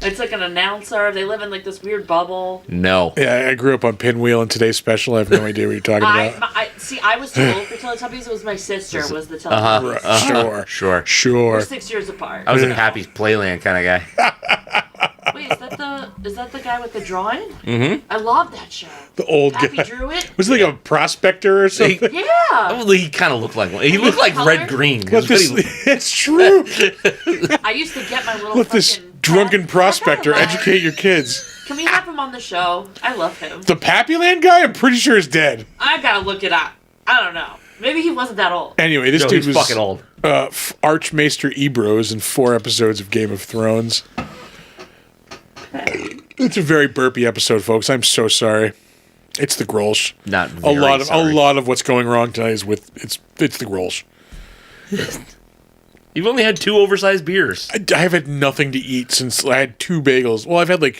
It's like an announcer. They live in like this weird bubble. No. Yeah, I grew up on Pinwheel and Today's Special. I have no idea what you're talking about. I was too old for Teletubbies. It was my sister was the Teletubbies. Sure. We're 6 years apart. I was a Happy Playland kind of guy. Wait, is that the guy with the drawing? Mm-hmm. I love that show. The old Happy guy. drew it. Was he like a prospector or something? Yeah. Well, he kind of looked like one. He looked like Color? red green. Look, it's true. I used to get my little. Let this fucking drunken pet. prospector I kinda love- educate your kids. Can we have him on the show? I love him. The Pappyland guy, I'm pretty sure is dead. I gotta look it up. I don't know. Maybe he wasn't that old. Anyway, this No, dude he's was fucking old. Archmaester Ebros in 4 episodes of Game of Thrones. It's a very burpy episode, folks. I'm so sorry. It's the Grolsch. Not A very sorry. lot of what's going wrong tonight is with it's the Grolsch. You've only had 2 oversized beers. I've had nothing to eat since I had 2 bagels. Well, I've had I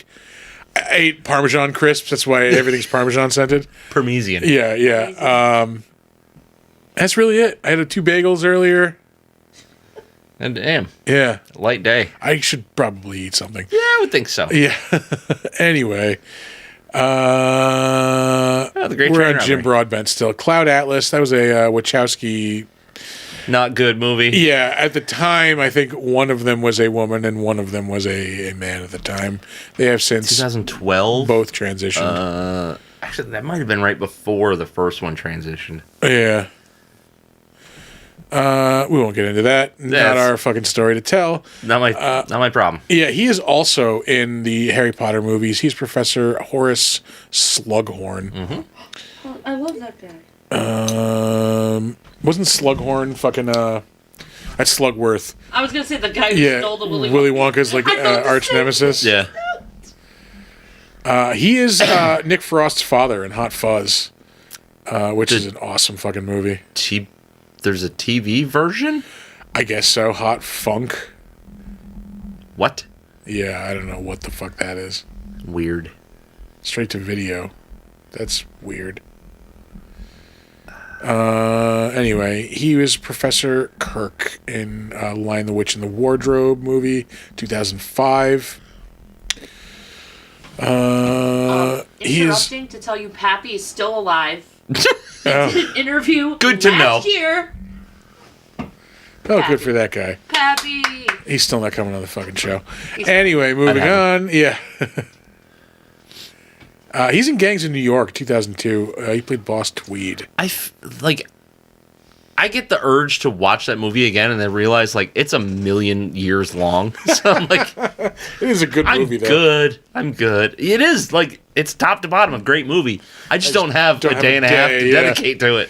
ate Parmesan crisps. That's why everything's Parmesan scented. Parmesan. Yeah. That's really it. I had 2 bagels earlier. And damn, Yeah. light day. I should probably eat something. Yeah, I would think so. Yeah. Anyway. the Great We're Train on Jim Robbery. Broadbent still. Cloud Atlas. That was a Wachowski. Not good movie. Yeah. At the time, I think one of them was a woman and one of them was a man at the time. They have since 2012. both transitioned. Actually, that might have been right before the first one transitioned. Yeah. We won't get into that. Not That's- our fucking story to tell. Not my problem. Yeah, he is also in the Harry Potter movies. He's Professor Horace Slughorn. Mm-hmm. Oh, I love that guy. Wasn't Slughorn fucking that's Slugworth? I was gonna say the guy who Yeah, stole the Willy Wonka's like I thought the arch same nemesis. Yeah. He is Nick Frost's father in Hot Fuzz, which is an awesome fucking movie. There's a TV version? I guess so. Hot Funk. What? Yeah, I don't know what the fuck that is. Weird. Straight to video. That's weird. Anyway, he was Professor Kirk in Lion the Witch in the Wardrobe movie, 2005. He's Interrupting to tell you Pappy is still alive. oh, Did an interview Good to last know. year. good for that guy. Pappy. He's still not coming on the fucking show. He's- Anyway, moving have on. Yeah. He's in Gangs in New York, 2002. He played Boss Tweed. I get the urge to watch that movie again and then realize like it's a million years long. So I'm like, It is a good I'm movie, though. good. I'm good. It is like it's top to bottom a great movie. I just don't have a day and a half to dedicate to it.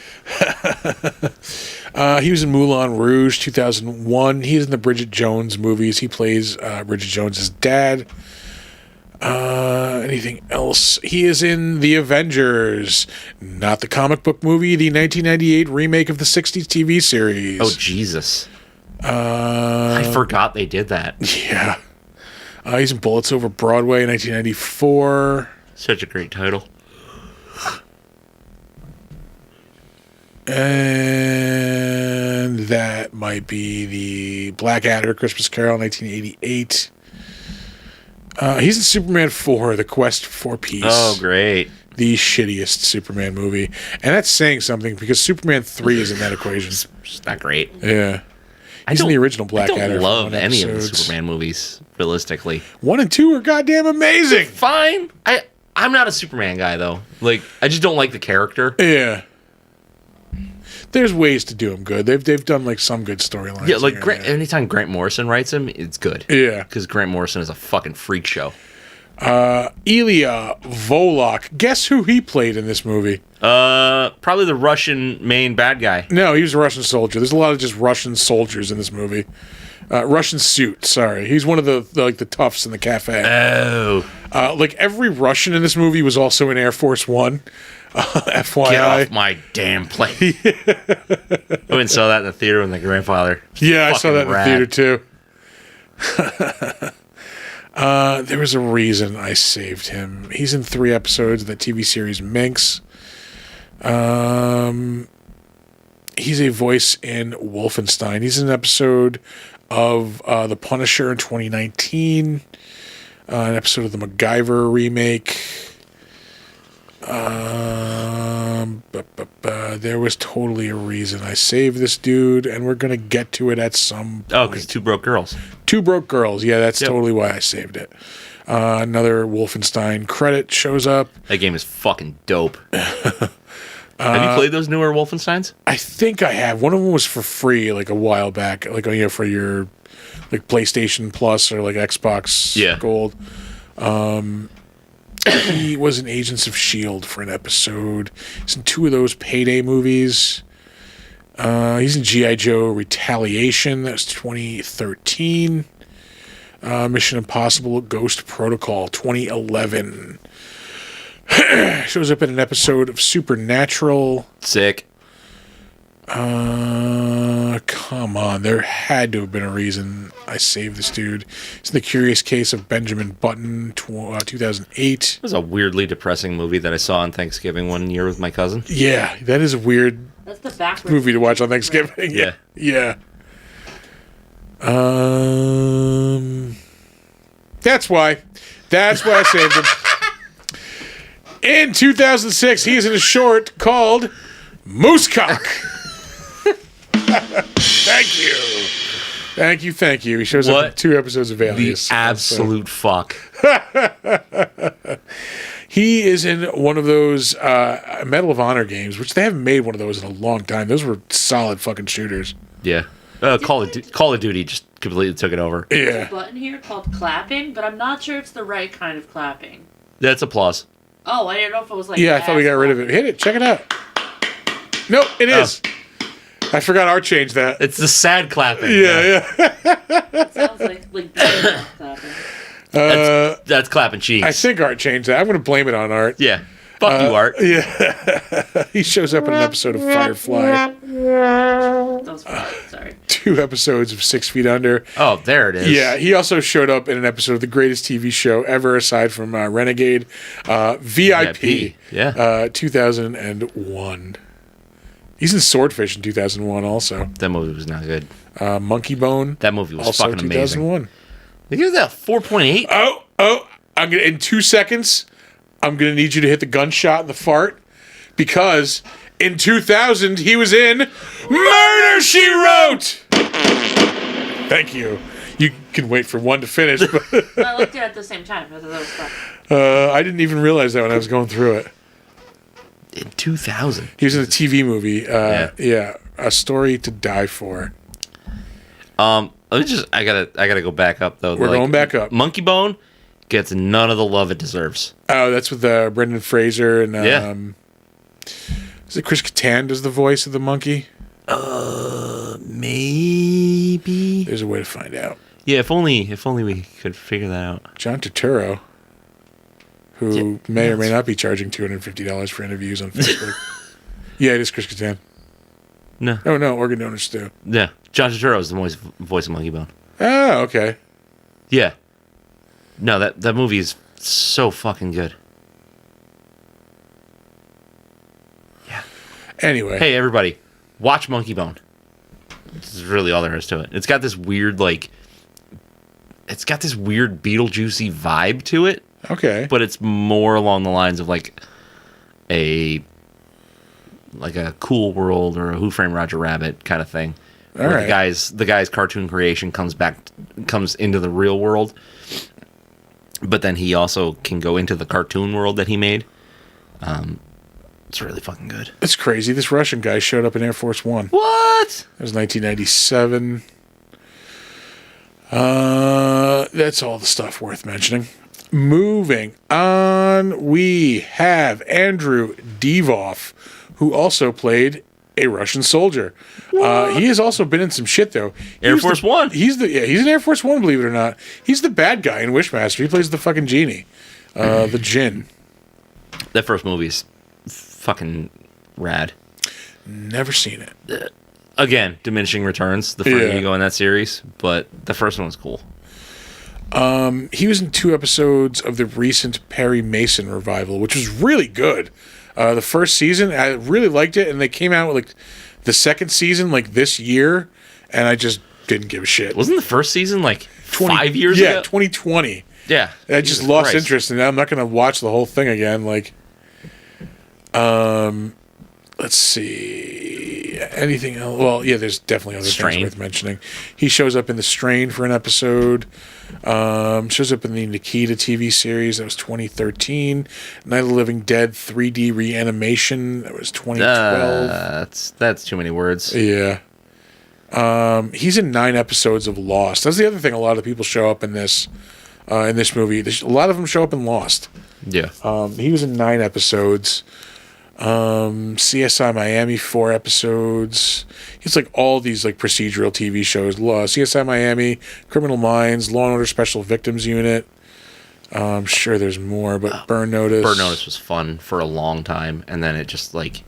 He was in Moulin Rouge, 2001. He's in the Bridget Jones movies. He plays Bridget Jones' dad. Anything else? He is in The Avengers, not the comic book movie, the 1998 remake of the 60s TV series. Oh Jesus! I forgot they did that. Yeah. He's in Bullets Over Broadway, 1994. Such a great title. And that might be the Blackadder, Christmas Carol, 1988. He's in Superman 4, The Quest for Peace. Oh, great. The shittiest Superman movie. And that's saying something because Superman 3 is in that equation. It's not great. Yeah. He's in the original I Blackadder. don't love for one any of the episodes. Superman movies, realistically. 1 and 2 are goddamn amazing. Fine. I'm not a Superman guy, though. Like, I just don't like the character. Yeah. There's ways to do him good. They've done like some good storylines. Yeah, like here and there. anytime Grant Morrison writes him, it's good. Yeah. Because Grant Morrison is a fucking freak show. Ilya Volok. Guess who he played in this movie? Probably the Russian main bad guy. No, he was a Russian soldier. There's a lot of just Russian soldiers in this movie. Russian suit. Sorry, he's one of the toughs in the cafe. Oh. Like every Russian in this movie was also in Air Force One. FYI. Get off my damn plane. I went and saw that in the theater with my grandfather. Yeah, I saw that in the rad. theater too. There was a reason I saved him. He's in 3 episodes of the TV series Minx. He's a voice in Wolfenstein. He's in an episode of The Punisher in 2019. An episode of the MacGyver remake. There was totally a reason I saved this dude, and we're going to get to it at some point. Oh, because 2 Broke Girls. 2 Broke Girls. Yeah, that's Yep. totally why I saved it. Another Wolfenstein credit shows up. That game is fucking dope. Have you played those newer Wolfensteins? I think I have. One of them was for free like a while back, like for your like PlayStation Plus or like Xbox Gold. He was in Agents of S.H.I.E.L.D. for an episode. He's in 2 of those Payday movies. He's in G.I. Joe Retaliation. That was 2013. Mission Impossible Ghost Protocol 2011. Shows up in an episode of Supernatural. Sick. Come on. There had to have been a reason I saved this dude. It's The Curious Case of Benjamin Button, 2008. It was a weirdly depressing movie that I saw on Thanksgiving one year with my cousin. Yeah, that is a weird That's the backwards movie to watch on Thanksgiving. Yeah. Yeah. That's why I saved him. In 2006, he is in a short called Moosecock. Thank you. He shows up in What 2 episodes of The Alias. absolute fuck. He is in one of those Medal of Honor games, which they haven't made one of those in a long time. Those were solid fucking shooters. Yeah. Call of Duty just completely took it over. Yeah. a button here called clapping, but I'm not sure it's the right kind of clapping. That's applause. Oh, I didn't know if it was like. Yeah, I thought we got rid of it. Hit it. Check it out. Nope, it is. I forgot Art changed that. It's the sad clapping. Yeah. It sounds like clapping. That's clapping cheeks. I think Art changed that. I'm going to blame it on Art. Yeah. Fuck you, Art. Yeah. He shows up in an episode of Firefly. That was fun. Sorry. 2 episodes of 6 Feet Under. Oh, there it is. Yeah, he also showed up in an episode of the greatest TV show ever, aside from Renegade, VIP. Yeah. 2001. He's in Swordfish in 2001 also. That movie was not good. Monkey Bone. That movie was also fucking amazing. 2001. They give that 4.8? in 2 seconds, I'm gonna need you to hit the gunshot and the fart, because in 2000 he was in Murder, She Wrote. Thank you. You can wait for one to finish, but I looked at it at the same time. That was fun. I didn't even realize that when I was going through it. In 2000. He was in a TV movie. Yeah, A Story to Die For. Let me just. I gotta go back up though. We're going back up. Monkey Bone gets none of the love it deserves. Oh, that's with Brendan Fraser and Yeah. Is it Chris Kattan does the voice of the monkey? Maybe. There's a way to find out. Yeah, if only we could figure that out. John Turturro, who may or may not be charging $250 for interviews on Facebook. Yeah, it is Chris Kattan. No. Oh no, organ donors too. Yeah, John Turturro is the voice of Monkey Bone. Oh, okay. Yeah. No, that movie is so fucking good. Yeah. Anyway. Hey, everybody, watch Monkey Bone. This is really all there is to it. It's got this weird, Beetlejuicy vibe to it, Okay. but it's more along the lines of like a Cool World or a Who Framed Roger Rabbit kind of thing. All Where right. the guy's cartoon creation comes into the real world, but then he also can go into the cartoon world that he made. It's really fucking good. It's crazy. This Russian guy showed up in Air Force One. What? It was 1997. That's all the stuff worth mentioning. Moving on, we have Andrew Divoff, who also played a Russian soldier. He has also been in some shit though. Air Force One. He's in Air Force One, believe it or not. He's the bad guy in Wishmaster. He plays the fucking genie, the djinn. That first movie's fucking rad. Never seen it. Again, diminishing returns. The further Yeah. you go in that series, but the first one was cool. He was in 2 episodes of the recent Perry Mason revival, which was really good. The first season, I really liked it, and they came out with the second season this year, and I just didn't give a shit. Wasn't the first season 5 years yeah, ago? 2020. Yeah. I just Jesus lost Christ. interest, and I'm not going to watch the whole thing again. Let's see. Anything else? Well, yeah, there's definitely other Strain. things worth mentioning. He shows up in The Strain for an episode. Shows up in the Nikita TV series. That was 2013. Night of the Living Dead 3D Reanimation. That was 2012. That's too many words. Yeah. He's in 9 episodes of Lost. That's the other thing. A lot of people show up in this movie. A lot of them show up in Lost. Yeah. He was in 9 episodes. CSI Miami 4 episodes. It's all these procedural TV shows. CSI Miami, Criminal Minds, Law and Order Special Victims Unit. I'm sure there's more, but Burn Notice. Burn Notice was fun for a long time, and then it just it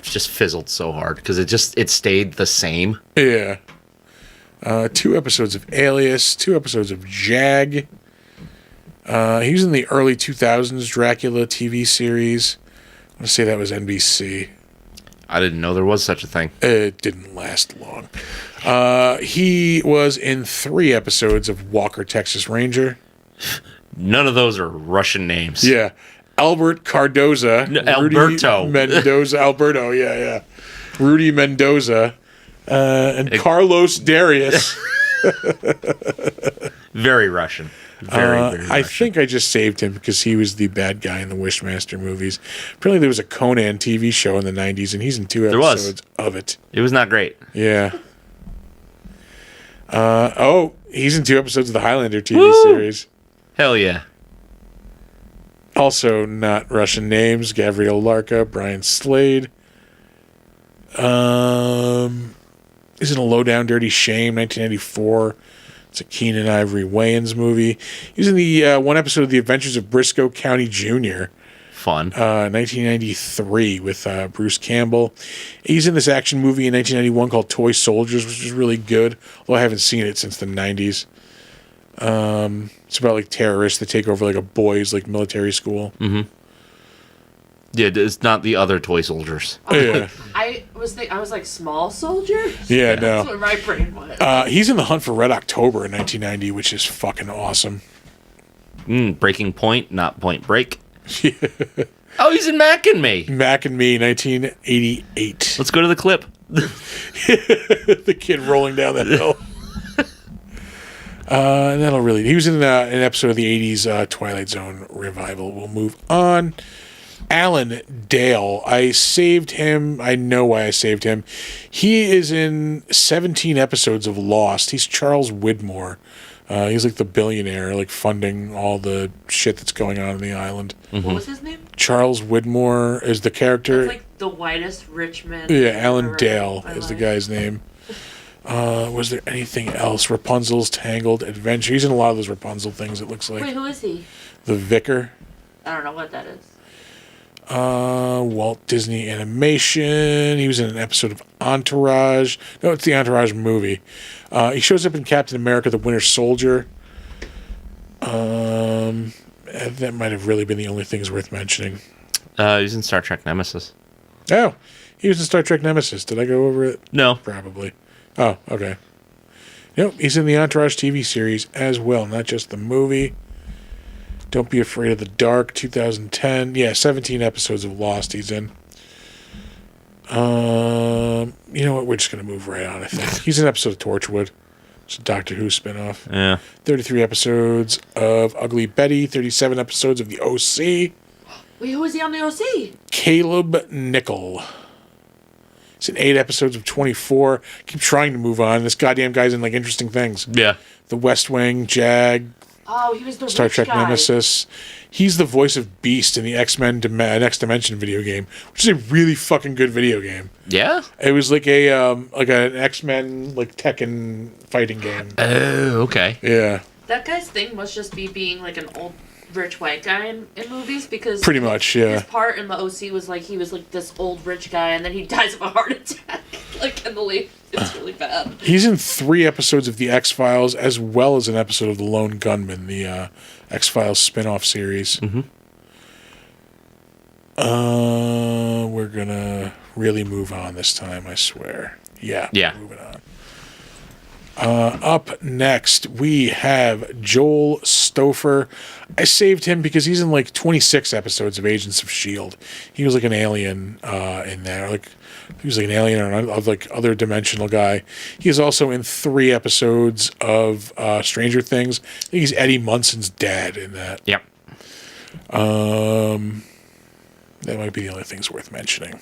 just fizzled so hard because it stayed the same. Yeah. 2 episodes of Alias, 2 episodes of Jag. He was in the early 2000s Dracula TV series. I want to say that was NBC. I didn't know there was such a thing. It didn't last long. He was in 3 episodes of Walker, Texas Ranger. None of those are Russian names. Yeah. Albert Cardoza. Alberto. Mendoza. Alberto, yeah. Rudy Mendoza. And Carlos Darius. Very Russian. Very I Russian. think I just saved him because he was the bad guy in the Wishmaster movies. Apparently there was a Conan TV show in the 90s, and he's in 2 episodes of it. It was not great. Yeah. He's in 2 episodes of the Highlander TV Woo! series. Hell yeah. Also not Russian names. Gabriel Larka, Brian Slade. He's in A Low Down Dirty Shame, 1994. It's a Keenan Ivory Wayans movie. He's in the 1 episode of The Adventures of Briscoe County Jr., Fun. 1993 with Bruce Campbell. He's in this action movie in 1991 called Toy Soldiers, which is really good, although I haven't seen it since the 90s. It's about terrorists that take over a boys' military school. Mm-hmm. Yeah, it's not the other toy soldiers. Yeah. I was small soldier. Yeah, That's no. what my brain was. He's in The Hunt for Red October in 1990, which is fucking awesome. Breaking Point, not Point Break. Oh, he's in Mac and Me. Mac and Me, 1988. Let's go to the clip. The kid rolling down that hill. And that'll really... He was in an episode of the 80s Twilight Zone revival. We'll move on. Alan Dale. I saved him. I know why I saved him. He is in 17 episodes of Lost. He's Charles Widmore. He's like the billionaire, like funding all the shit that's going on the island. What was his name? Charles Widmore is the character. That's like the whitest rich man. Yeah, Alan Dale is the guy's name. Was there anything else? Rapunzel's Tangled Adventure. He's in a lot of those Rapunzel things, it looks like. Wait, who is he? The Vicar. I don't know what that is. Walt Disney Animation. He was in an episode of Entourage. No, it's the Entourage movie. He shows up in Captain America: The Winter Soldier. That might have really been the only things worth mentioning. He's in Star Trek Nemesis. Oh, he was in Star Trek Nemesis. Did I go over it? No. Probably. Oh, okay. Nope, he's in the Entourage TV series as well, not just the movie. Don't Be Afraid of the Dark, 2010. Yeah, 17 episodes of Lost he's in. You know what? We're just going to move right on, I think. He's in an episode of Torchwood. It's a Doctor Who spinoff. Yeah. 33 episodes of Ugly Betty. 37 episodes of The OC. Wait, who is he on the OC? Caleb Nickel. He's in 8 episodes of 24. Keep trying to move on. This goddamn guy's in, like, interesting things. Yeah. The West Wing, Jag, Oh, he was the Star rich Trek guy. Nemesis. He's the voice of Beast in the X-Men Next Dimension video game, which is a really fucking good video game. Yeah? It was like an X-Men like Tekken fighting game. Oh, okay. Yeah, That guy's thing must just be being like an old rich white guy in movies because pretty much. Yeah, his part in the OC was like he was like this old rich guy and then he dies of a heart attack like in the lead. It's really bad. he's in 3 episodes of the X-Files as well as an episode of The Lone Gunman, the X-Files spin-off series. Mm-hmm. We're gonna really move on this time, I swear. Yeah. Moving on. Up next, we have Joel Stouffer. I saved him because he's in like 26 episodes of Agents of S.H.I.E.L.D. He was like an alien in there. Like he was like an alien or like other dimensional guy. He is also in 3 episodes of Stranger Things. I think he's Eddie Munson's dad in that. Yep. That might be the only things worth mentioning.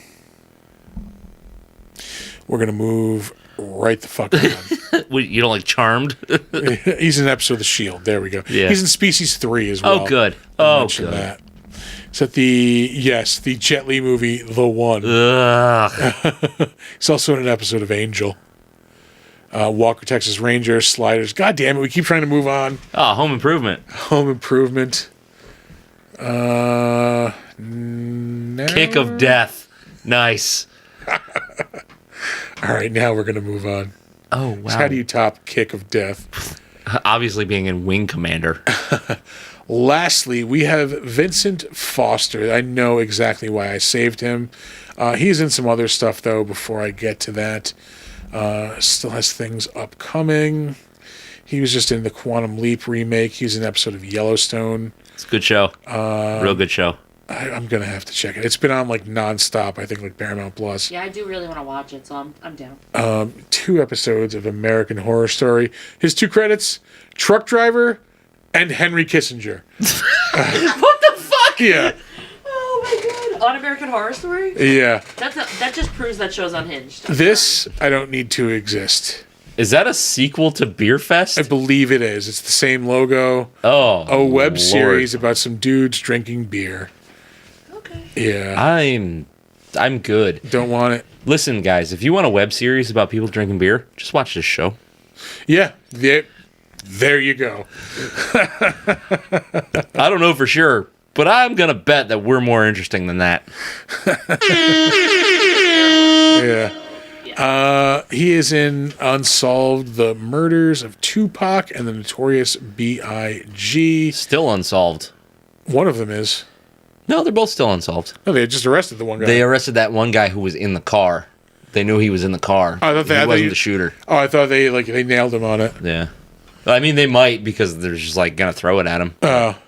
We're going to move right the fuck on. You don't like Charmed? He's in an episode of The Shield. There we go. Yeah. He's in Species 3 as well. Oh, good. I'll Oh, mention good. that. Is that the Jet Li movie, The One. Ugh. He's also in an episode of Angel. Walker, Texas Ranger, Sliders. God damn it, we keep trying to move on. Oh, Home Improvement. Home Improvement. No. Kick of Death. Nice. All right, now we're going to move on. Oh, wow. So how do you top Kick of Death? Obviously being in Wing Commander. Lastly, we have Vincent Foster. I know exactly why I saved him. He's in some other stuff, though, before I get to that. Still has things upcoming. He was just in the Quantum Leap remake. He's in an episode of Yellowstone. It's a good show. Real good show. I'm going to have to check it. It's been on, like, nonstop, I think, like Paramount Plus. Yeah, I do really want to watch it, so I'm down. 2 episodes of American Horror Story. His 2 credits, Truck Driver and Henry Kissinger. What the fuck? Yeah. Oh my god! On American Horror Story? Yeah. That just proves that show's unhinged. This, I don't need to exist. Is that a sequel to Beer Fest? I believe it is. It's the same logo. Oh, A web Lord. series about some dudes drinking beer. Okay. Yeah. I'm good. Don't want it. Listen, guys, if you want a web series about people drinking beer, just watch this show. Yeah. There you go. I don't know for sure, but I'm gonna bet that we're more interesting than that. Yeah. He is in Unsolved: The Murders of Tupac and the Notorious B.I.G. Still unsolved. One of them is. No, they're both still unsolved. No, they just arrested the one guy. They arrested that one guy who was in the car. They knew he was in the car. Oh, I thought He wasn't the shooter. Oh, I thought they nailed him on it. Yeah. I mean, they might because they're just like gonna throw it at him. Oh.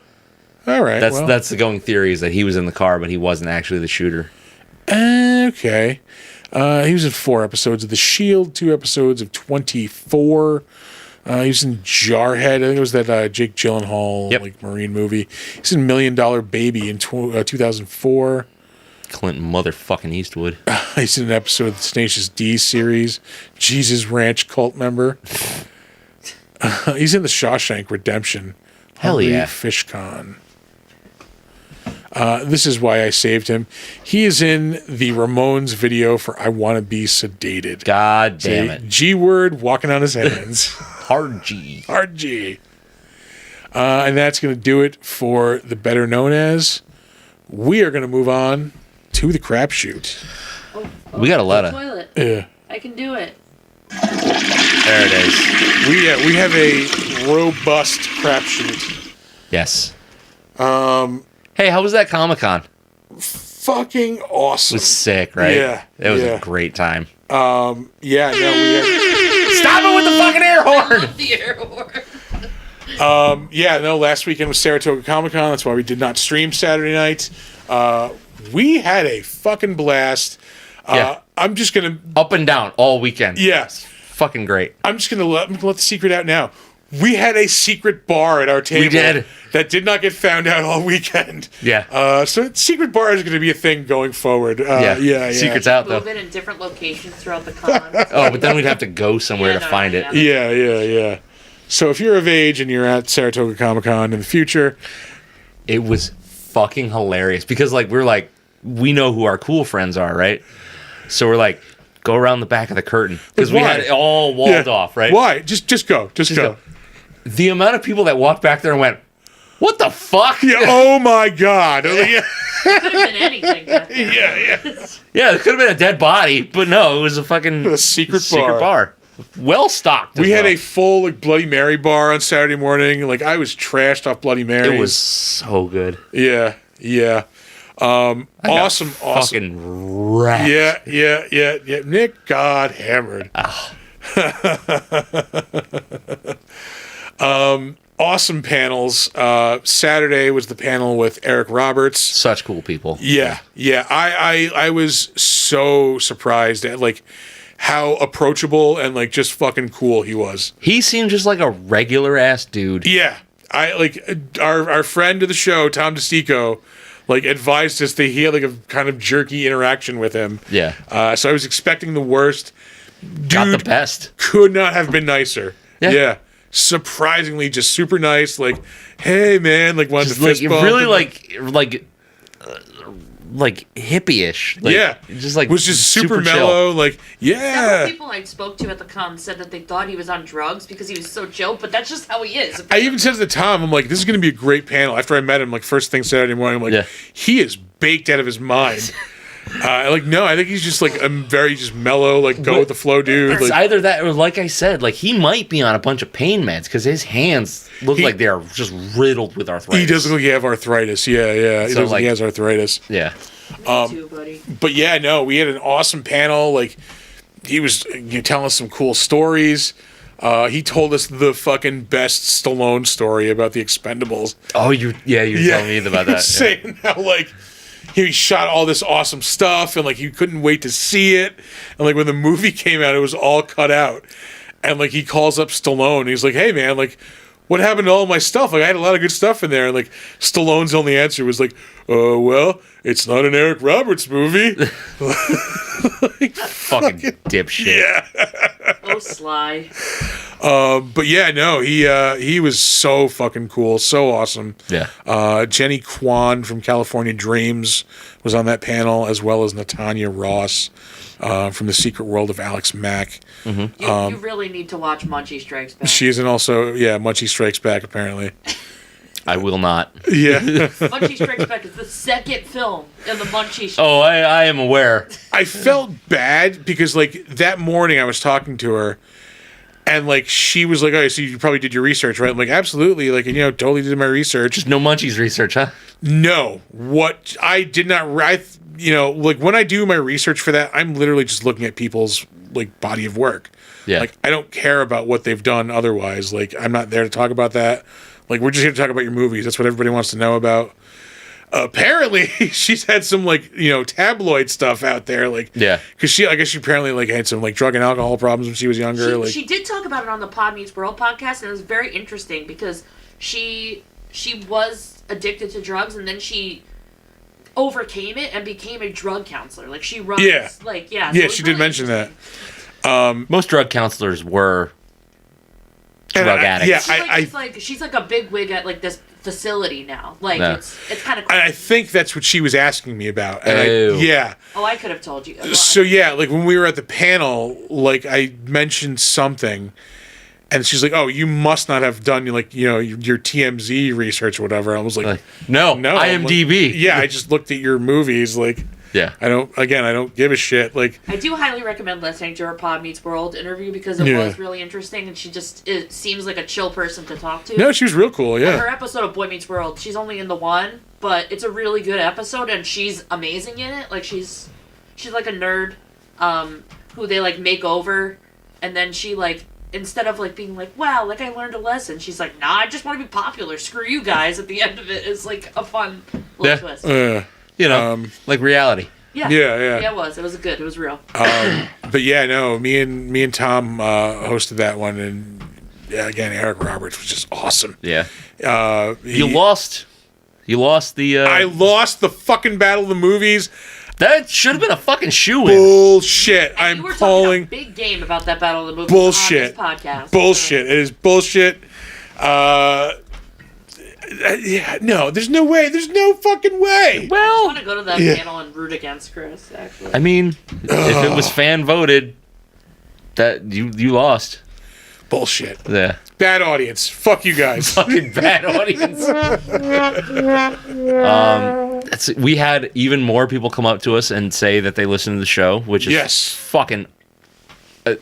All right. That's the going theory, is that he was in the car, but he wasn't actually the shooter. Okay. He was in 4 episodes of The Shield, 2 episodes of 24. He was in Jarhead. I think it was that Jake Gyllenhaal like Marine movie. He's in $1 Million Baby in 2004. Clint motherfucking Eastwood. He's in an episode of the Tenacious D series. Jesus Ranch cult member. He's in the Shawshank Redemption. Hell yeah. Fish Con. This is why I saved him. He is in the Ramones video for I Wanna Be Sedated. God damn it. G-word walking on his hands. Hard G. Hard G. And that's going to do it for the better known as. We are going to move on to the crapshoot. We got a lot of... Toilet. Yeah. I can do it. There it is. We have a robust crapshoot. Yes. Hey, how was that Comic-Con? Fucking awesome. It was sick, right? Yeah. It was a great time. Yeah, no, we had... Stop it with the fucking air horn! The air horn. Yeah, no, last weekend was Saratoga Comic-Con. That's why we did not stream Saturday night. We had a fucking blast. Yeah. I'm just going to... Up and down all weekend. Yes. Fucking great. I'm just going to let the secret out now. We had a secret bar at our table. We did. That did not get found out all weekend. Yeah. So secret bar is going to be a thing going forward. Yeah. Secret's out, though. Move it in different locations throughout the con. Oh, but then we'd have to go somewhere to find it. Yeah. So if you're of age and you're at Saratoga Comic-Con in the future... It was fucking hilarious. Because, like, we know who our cool friends are, right? So we're like, go around the back of the curtain. Because we had it all walled off, right? Why? Just go. Just go. The amount of people that walked back there and went, what the fuck? Yeah, oh my God. It could have been anything. Yeah, it could have been a dead body, but no, it was a fucking secret bar. Well stocked. We had a full like Bloody Mary bar on Saturday morning. Like I was trashed off Bloody Mary. It was so good. Yeah. Awesome. Fucking wrecked. Yeah. Nick got hammered. Awesome panels. Saturday was the panel with Eric Roberts. Such cool people. Yeah. I was so surprised at like how approachable and like just fucking cool he was. He seemed just like a regular ass dude. Yeah. I like our friend of the show, Tom DeStico, like advised us that he had like a kind of jerky interaction with him. Yeah. So I was expecting the worst. Dude got the best. Could not have been nicer. Yeah. Surprisingly just super nice, like, hey man, like wanted to fist bump. Really like hippie-ish. Like, just like was just super mellow, chill. like Several people I spoke to at the con said that they thought he was on drugs because he was so chill, but that's just how he is. I even said to Tom, I'm like, this is gonna be a great panel. After I met him, like first thing Saturday morning, I'm like, he is baked out of his mind. No, I think he's just like a very just mellow, like go with the flow dude. It's like, either that or, like I said, like he might be on a bunch of pain meds because his hands look like they're just riddled with arthritis. He does look like he have arthritis. Yeah. He looks like he has arthritis. Yeah. Me too, buddy. But yeah, no, we had an awesome panel. Like he was telling us some cool stories. He told us the fucking best Stallone story about the Expendables. Oh, you're telling me about that. Saying how like he shot all this awesome stuff and like he couldn't wait to see it. And like when the movie came out, it was all cut out. And like he calls up Stallone and he's like, hey man, like what happened to all my stuff? Like I had a lot of good stuff in there. And like Stallone's only answer was like, oh, well, it's not an Eric Roberts movie. Like, fucking dipshit. Yeah. Oh, Sly. But yeah, no, he was so fucking cool, so awesome. Yeah. Jenny Kwan from California Dreams was on that panel, as well as Natanya Ross from The Secret World of Alex Mack. Mm-hmm. You really need to watch Munchie Strikes Back. She is in also, Munchie Strikes Back, apparently. I will not. Yeah. Munchie Strikes Back is the second film in the Munchie. Oh, I am aware. I felt bad because, like, that morning I was talking to her, and, like, she was like, oh, so you probably did your research, right? I'm like, absolutely. Like, totally did my research. Just no Munchies research, huh? No. What I did not, like, when I do my research for that, I'm literally just looking at people's, like, body of work. Yeah. Like, I don't care about what they've done otherwise. Like, I'm not there to talk about that. Like, we're just here to talk about your movies. That's what everybody wants to know about. Apparently, she's had some, like, you know, tabloid stuff out there. Like, Yeah. Because I guess she apparently, like, had some, like, drug and alcohol problems when she was younger. She did talk about it on the Pod Meets World podcast, and it was very interesting because she was addicted to drugs, and then she overcame it and became a drug counselor. Like, she runs, Yeah. like, yeah. Yeah, she did mention that. Most drug counselors were drug addicts. Yeah, she's like a big wig at, like, this facility now. Like, Yeah. it's kind of and I think that's what she was asking me about. And I could have told you. So, yeah, like, when we were at the panel, like, I mentioned something, and she's like, "Oh, you must not have done, like, you know, your TMZ research or whatever." I was like, no, I'm IMDb. like, yeah, I just looked at your movies, like, Yeah. I don't give a shit. Like, I do highly recommend listening to her Pod Meets World interview because it was really interesting, and it seems like a chill person to talk to. No, she was real cool, yeah. Her episode of Boy Meets World, she's only in the one, but it's a really good episode, and she's amazing in it. Like, she's like a nerd, who they, like, make over, and then she, like, instead of, like, being like, wow, like, I learned a lesson, she's like, nah, I just want to be popular, screw you guys. At the end of it is, like, a fun little twist. You know, like reality. Yeah, it was good, it was real. But yeah, no, me and Tom hosted that one, and yeah, again, Eric Roberts was just awesome. Yeah. You lost the... I lost the fucking Battle of the Movies. That should have been a fucking shoe-in. Bullshit. And I'm you were calling talking a big game about that Battle of the Movies bullshit. on this podcast. Bullshit. It is bullshit. Yeah, no, there's no way. There's no fucking way. I Well, want to go to that panel and root against Chris, actually. I mean, if it was fan voted, that you lost. Bullshit. Yeah. Bad audience. Fuck you guys. Fucking bad audience. We had even more people come up to us and say that they listen to the show, which is fucking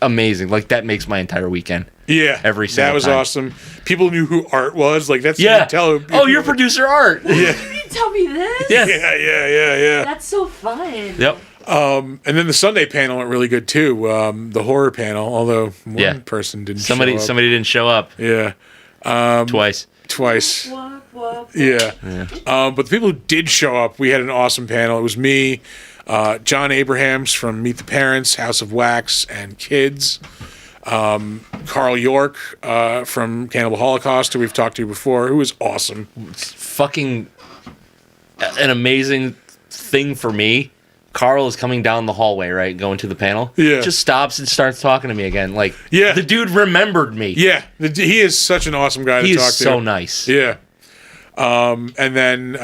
amazing. Like, that makes my entire weekend. Yeah. Every single That was time. awesome. People knew who Art was. Like, that's Yeah. you tell Oh, you're producer Art. Yeah. You didn't tell me this? Yeah. Yeah. That's so fun. Yep. And then the Sunday panel went really good too. The horror panel, although one person didn't show up. Somebody didn't show up. Yeah. Twice. Yeah. But the people who did show up, we had an awesome panel. It was me, John Abrahams from Meet the Parents, House of Wax, and Kids. Carl York from Cannibal Holocaust, who we've talked to before, who was awesome. Fucking an amazing thing for me. Carl is coming down the hallway, right, going to the panel. Yeah. Just stops and starts talking to me again. Like, Yeah. the dude remembered me. Yeah, he is such an awesome guy to He talk is to. so nice. Yeah. And then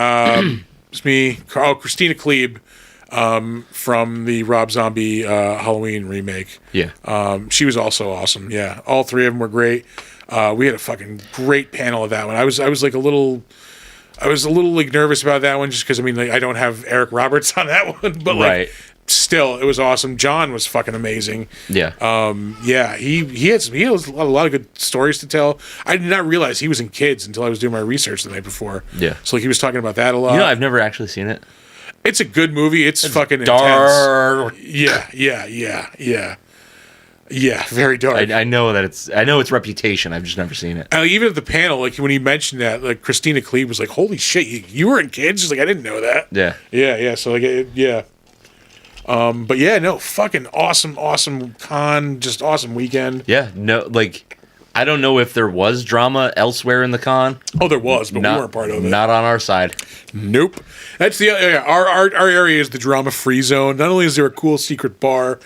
it's me, Christina Klebe from the Rob Zombie Halloween remake. Yeah. She was also awesome. Yeah, all three of them were great. We had a fucking great panel of that one. I was like a little like nervous about that one just because I mean like I don't have Eric Roberts on that one, but like still it was awesome. John was fucking amazing. Yeah. Yeah, he has a lot of good stories to tell. I did not realize he was in Kids until I was doing my research the night before. Yeah. So like he was talking about that a lot. You know, I've never actually seen it. It's a good movie. It's fucking Dark. intense. Yeah, very dark. I know its reputation. I've just never seen it. Even at the panel, like when he mentioned that, like Christina Klebe was like, "Holy shit, you were in Kids?" She's like, "I didn't know that." Yeah. Yeah. So like, yeah. But yeah, no, fucking awesome con, just awesome weekend. Yeah. No, like, I don't know if there was drama elsewhere in the con. Oh, there was, but we weren't part of it. Not on our side. Nope. That's our area is the drama-free zone. Not only is there a cool secret bar,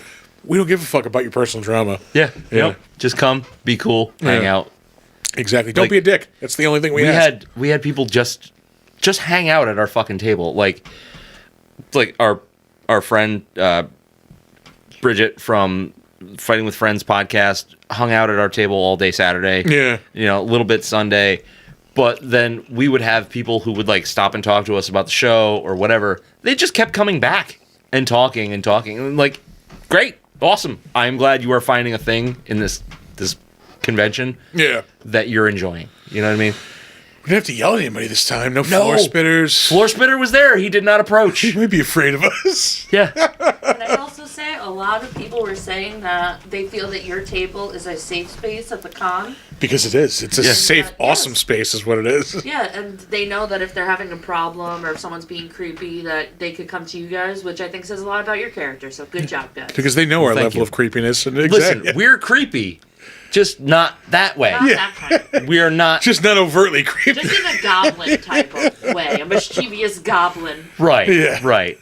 we don't give a fuck about your personal drama. Yeah. Nope. Just come, be cool, hang out. Exactly. Don't be a dick. That's the only thing we ask. We had people just hang out at our fucking table. Like our friend Bridget from Fighting with Friends podcast hung out at our table all day Saturday. Yeah. You know, a little bit Sunday. But then we would have people who would like stop and talk to us about the show or whatever. They just kept coming back and talking. And like, great, awesome. I'm glad you are finding a thing in this convention that you're enjoying. You know what I mean? We didn't have to yell at anybody this time. No floor spitters. Floor spitter was there. He did not approach. He might be afraid of us. Yeah. Can I also say, a lot of people were saying that they feel that your table is a safe space at the con. Because it is. It's a safe, awesome space is what it is. Yeah, and they know that if they're having a problem or if someone's being creepy, that they could come to you guys, which I think says a lot about your character. So good job, guys. Because they know our Thank level you. of creepiness. And Listen, we're creepy, just not that way. Not that kind. We are not. just not overtly creepy. Just in a goblin type of way. A mischievous goblin. Right. Yeah. Right.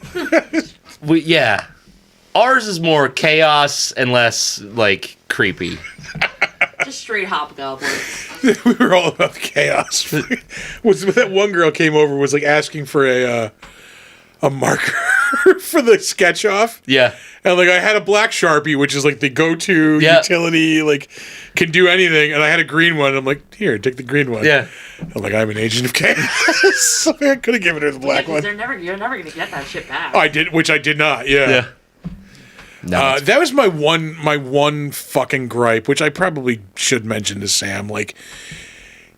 Yeah. Ours is more chaos and less like creepy. Just straight hobgoblins. We were all about the chaos. was that one girl came over was like asking for a marker for the sketch off. Yeah. And like I had a black Sharpie, which is like the go-to utility, like can do anything. And I had a green one. I'm like, here, take the green one. Yeah. I'm like, I'm an agent of chaos. I could have given her the black one. You're never gonna get that shit back. I did, which I did not. Yeah. Yeah. No, That was my one fucking gripe, which I probably should mention to Sam. Like,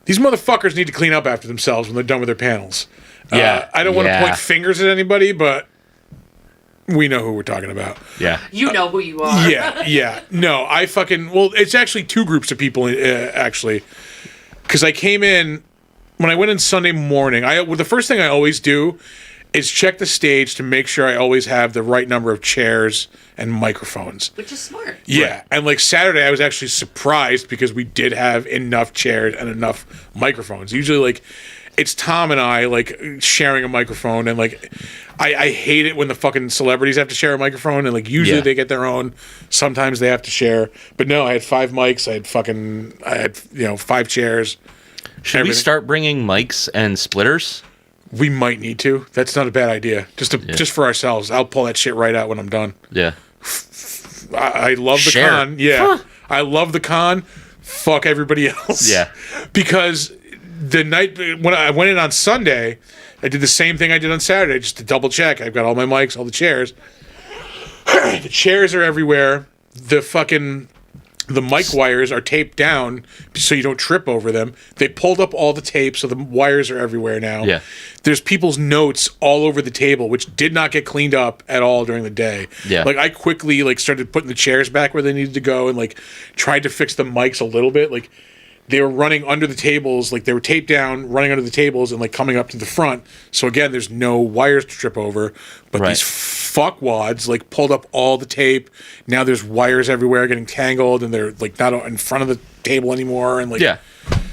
these motherfuckers need to clean up after themselves when they're done with their panels. Yeah. I don't want to point fingers at anybody, but we know who we're talking about. yeah. You know who you are. Yeah. No, it's actually two groups of people, actually. Because I came in, when I went in Sunday morning, the first thing I always do is check the stage to make sure I always have the right number of chairs and microphones. Which is smart. Yeah, and like Saturday, I was actually surprised because we did have enough chairs and enough microphones. Usually, like, it's Tom and I, like, sharing a microphone, and, like, I hate it when the fucking celebrities have to share a microphone, and, like, usually they get their own. Sometimes they have to share. But no, I had 5 mics. I had 5 chairs. Should we start bringing mics and splitters? We might need to. That's not a bad idea. Just for ourselves. I'll pull that shit right out when I'm done. Yeah. I love the Share. con. Yeah. I love the con. Fuck everybody else. Yeah. Because the night when I went in on Sunday, I did the same thing I did on Saturday, just to double check. I've got all my mics, all the chairs. The chairs are everywhere. The mic wires are taped down so you don't trip over them. They pulled up all the tape, so the wires are everywhere now. Yeah. There's people's notes all over the table, which did not get cleaned up at all during the day. Yeah. Like, I quickly, like, started putting the chairs back where they needed to go and, like, tried to fix the mics a little bit. Like, they were running under the tables, like, they were taped down, running under the tables and, like, coming up to the front. So, again, there's no wires to trip over. But these fuckwads, like, pulled up all the tape. Now there's wires everywhere getting tangled, and they're, like, not in front of the table anymore. And, like, Yeah.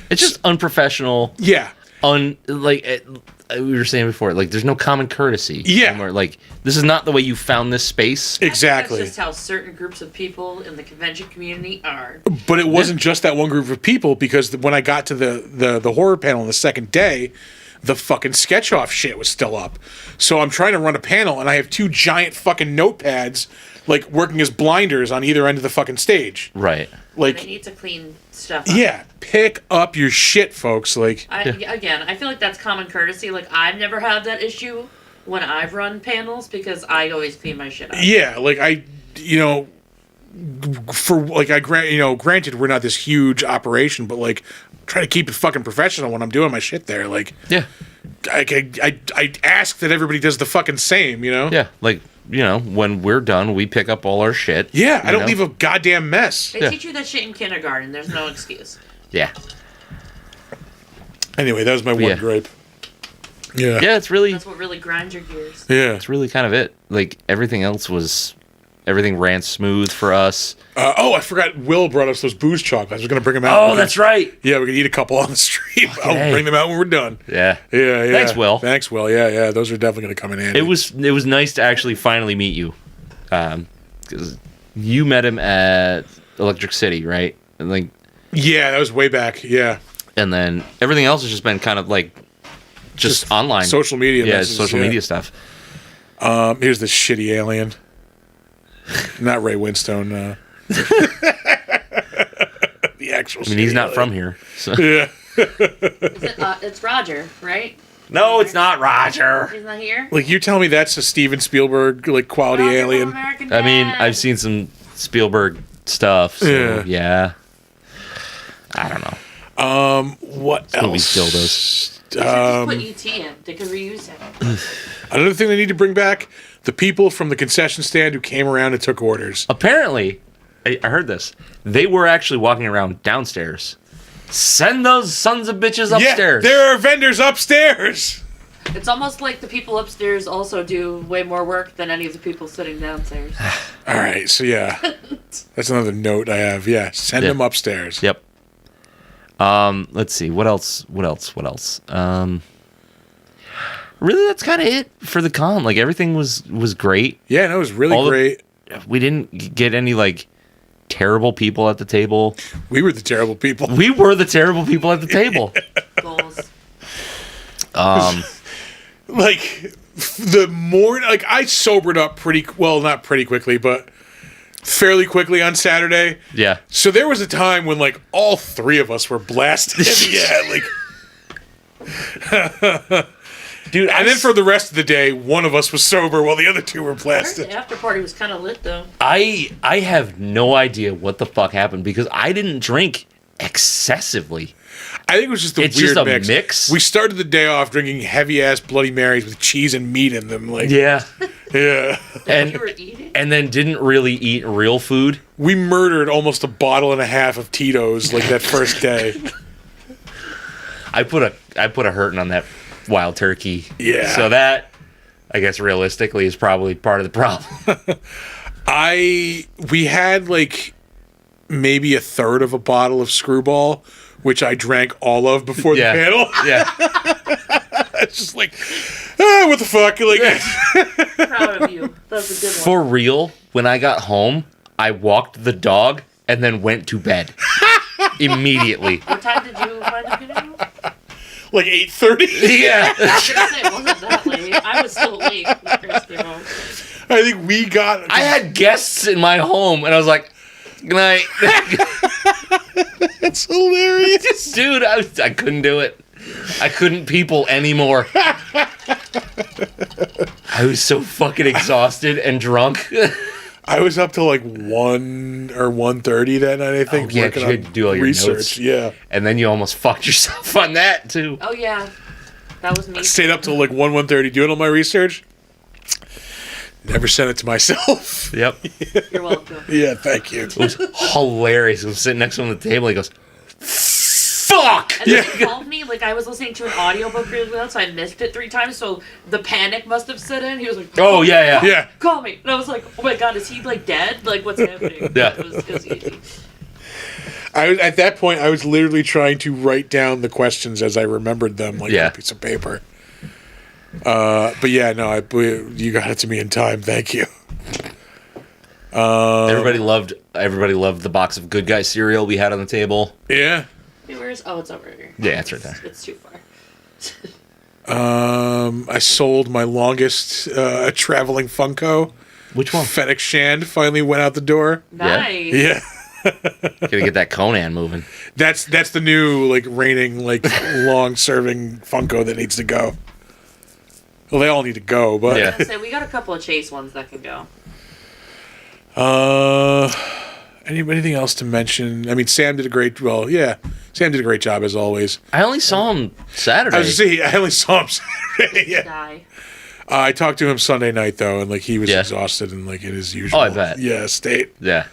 It's just unprofessional. Yeah. We were saying before, like, there's no common courtesy. Yeah. Anymore. Like, this is not the way you found this space. Exactly. That's just how certain groups of people in the convention community are. But it wasn't just that one group of people, because when I got to the horror panel on the second day, the fucking sketch off shit was still up. So I'm trying to run a panel, and I have 2 giant fucking notepads, like, working as blinders on either end of the fucking stage. Right. They Like, need to clean stuff up. yeah, pick up your shit, folks. Like, Again, I feel like that's common courtesy. Like, I've never had that issue when I've run panels because I always clean my shit up. yeah, like granted, we're not this huge operation, but, like, try to keep it fucking professional when I'm doing my shit there. Like, Yeah. I ask that everybody does the fucking same, you know? Yeah. Like, when we're done, we pick up all our shit. Yeah, I don't know? leave a goddamn mess. They teach you that shit in kindergarten. There's no excuse. Yeah. Anyway, that was my one gripe. Yeah. Yeah, it's really That's what really grinds your gears. Yeah. it's really kind of it. Like, everything ran smooth for us. I forgot. Will brought us those booze chocolates. I was going to bring them out. Oh, that's right. Yeah, we could eat a couple on the street. I'll A. bring them out when we're done. Yeah. Yeah. Thanks, Will. Thanks, Will. Yeah. Those are definitely going to come in handy. It was nice to actually finally meet you. Because you met him at Electric City, right? And like, Yeah, that was way back. Yeah. and then everything else has just been kind of like just online. Social media. Yeah, messes, social media stuff. Here's this shitty alien. Not Ray Winstone. The actual. I mean, he's not from here. So. Yeah. It's Roger, right? No, it's not Roger. He's not here? Like, you tell me that's a Steven Spielberg, like, quality Roger from alien. American I mean, Dad. I've seen some Spielberg stuff. So yeah. I don't know. What Movie else? still does. They should just put ET in. They could reuse him. Another thing they need to bring back, the people from the concession stand who came around and took orders. Apparently, I heard this. They were actually walking around downstairs. Send those sons of bitches upstairs. Yeah, there are vendors upstairs. It's almost like the people upstairs also do way more work than any of the people sitting downstairs. All right, so yeah, that's another note I have. Yeah, send them upstairs. Yep. Let's see. What else? Really, that's kind of it for the con. Like, everything was great. Yeah, no, it was really great. We didn't get any, like, terrible people at the table. We were the terrible people. We were the terrible people at the table. Goals. Like, the more, like, I sobered up not pretty quickly, but fairly quickly on Saturday. Yeah. So there was a time when, like, all three of us were blasted. Yeah, like... Dude, and then for the rest of the day, one of us was sober while the other two were I heard blasted. the after party was kind of lit, though. I have no idea what the fuck happened because I didn't drink excessively. I think it was just It's weird just a mix. We started the day off drinking heavy-ass Bloody Marys with cheese and meat in them. Like, Yeah. yeah. You were eating? And then didn't really eat real food. We murdered almost a bottle and a half of Tito's, like, that first day. I put a hurting on that wild turkey. Yeah. So that, I guess, realistically, is probably part of the problem. We had, like, maybe a third of a bottle of Screwball, which I drank all of before the panel. Yeah. It's just like, what the fuck? Like, Proud of you. That was a good one. For real, when I got home, I walked the dog and then went to bed. Immediately. What time did you find the video? like 8:30. Yeah. I was gonna say, it wasn't that late. I was still awake when Chris came home. I think we got... I had guests in my home, and I was like, good night. That's hilarious. Dude, I couldn't do it. I couldn't people anymore. I was so fucking exhausted and drunk. I was up till like 1 or 1:30 that night, I think. Oh, yeah, working 'cause you had to do all your research. notes. Yeah. And then you almost fucked yourself on that, too. Oh, yeah. That was me. I stayed up till like 1:30 doing all my research. Never sent it to myself. Yep. You're welcome. Yeah, thank you. It was hilarious. I was sitting next to him at the table. He goes, fuck! And then he called me, like, I was listening to an audiobook really loud, so I missed it 3 times, so the panic must have set in. He was like, Oh, yeah. Yeah. call me. And I was like, oh my god, is he, like, dead? Like, what's happening? Yeah. It was easy. At that point, I was literally trying to write down the questions as I remembered them, like on a piece of paper. But yeah, no, you got it to me in time. Thank you. Everybody loved the box of Good Guy cereal we had on the table. Yeah. Hey, oh, it's over here. Yeah, it's right there. It's too far. I sold my longest traveling Funko. Which one? Fennec Shand finally went out the door. Nice. Yeah. Gotta get that Conan moving. That's the new like reigning like long serving Funko that needs to go. Well, they all need to go, but Yeah. I was gonna say, we got a couple of Chase ones that can go. anything else to mention? I mean, Sam did a great job as always. I only saw him Saturday. I was just saying, I only saw him Saturday. Yeah. Die. I talked to him Sunday night though, and like he was Yeah. exhausted and like in his usual I bet. state. Yeah.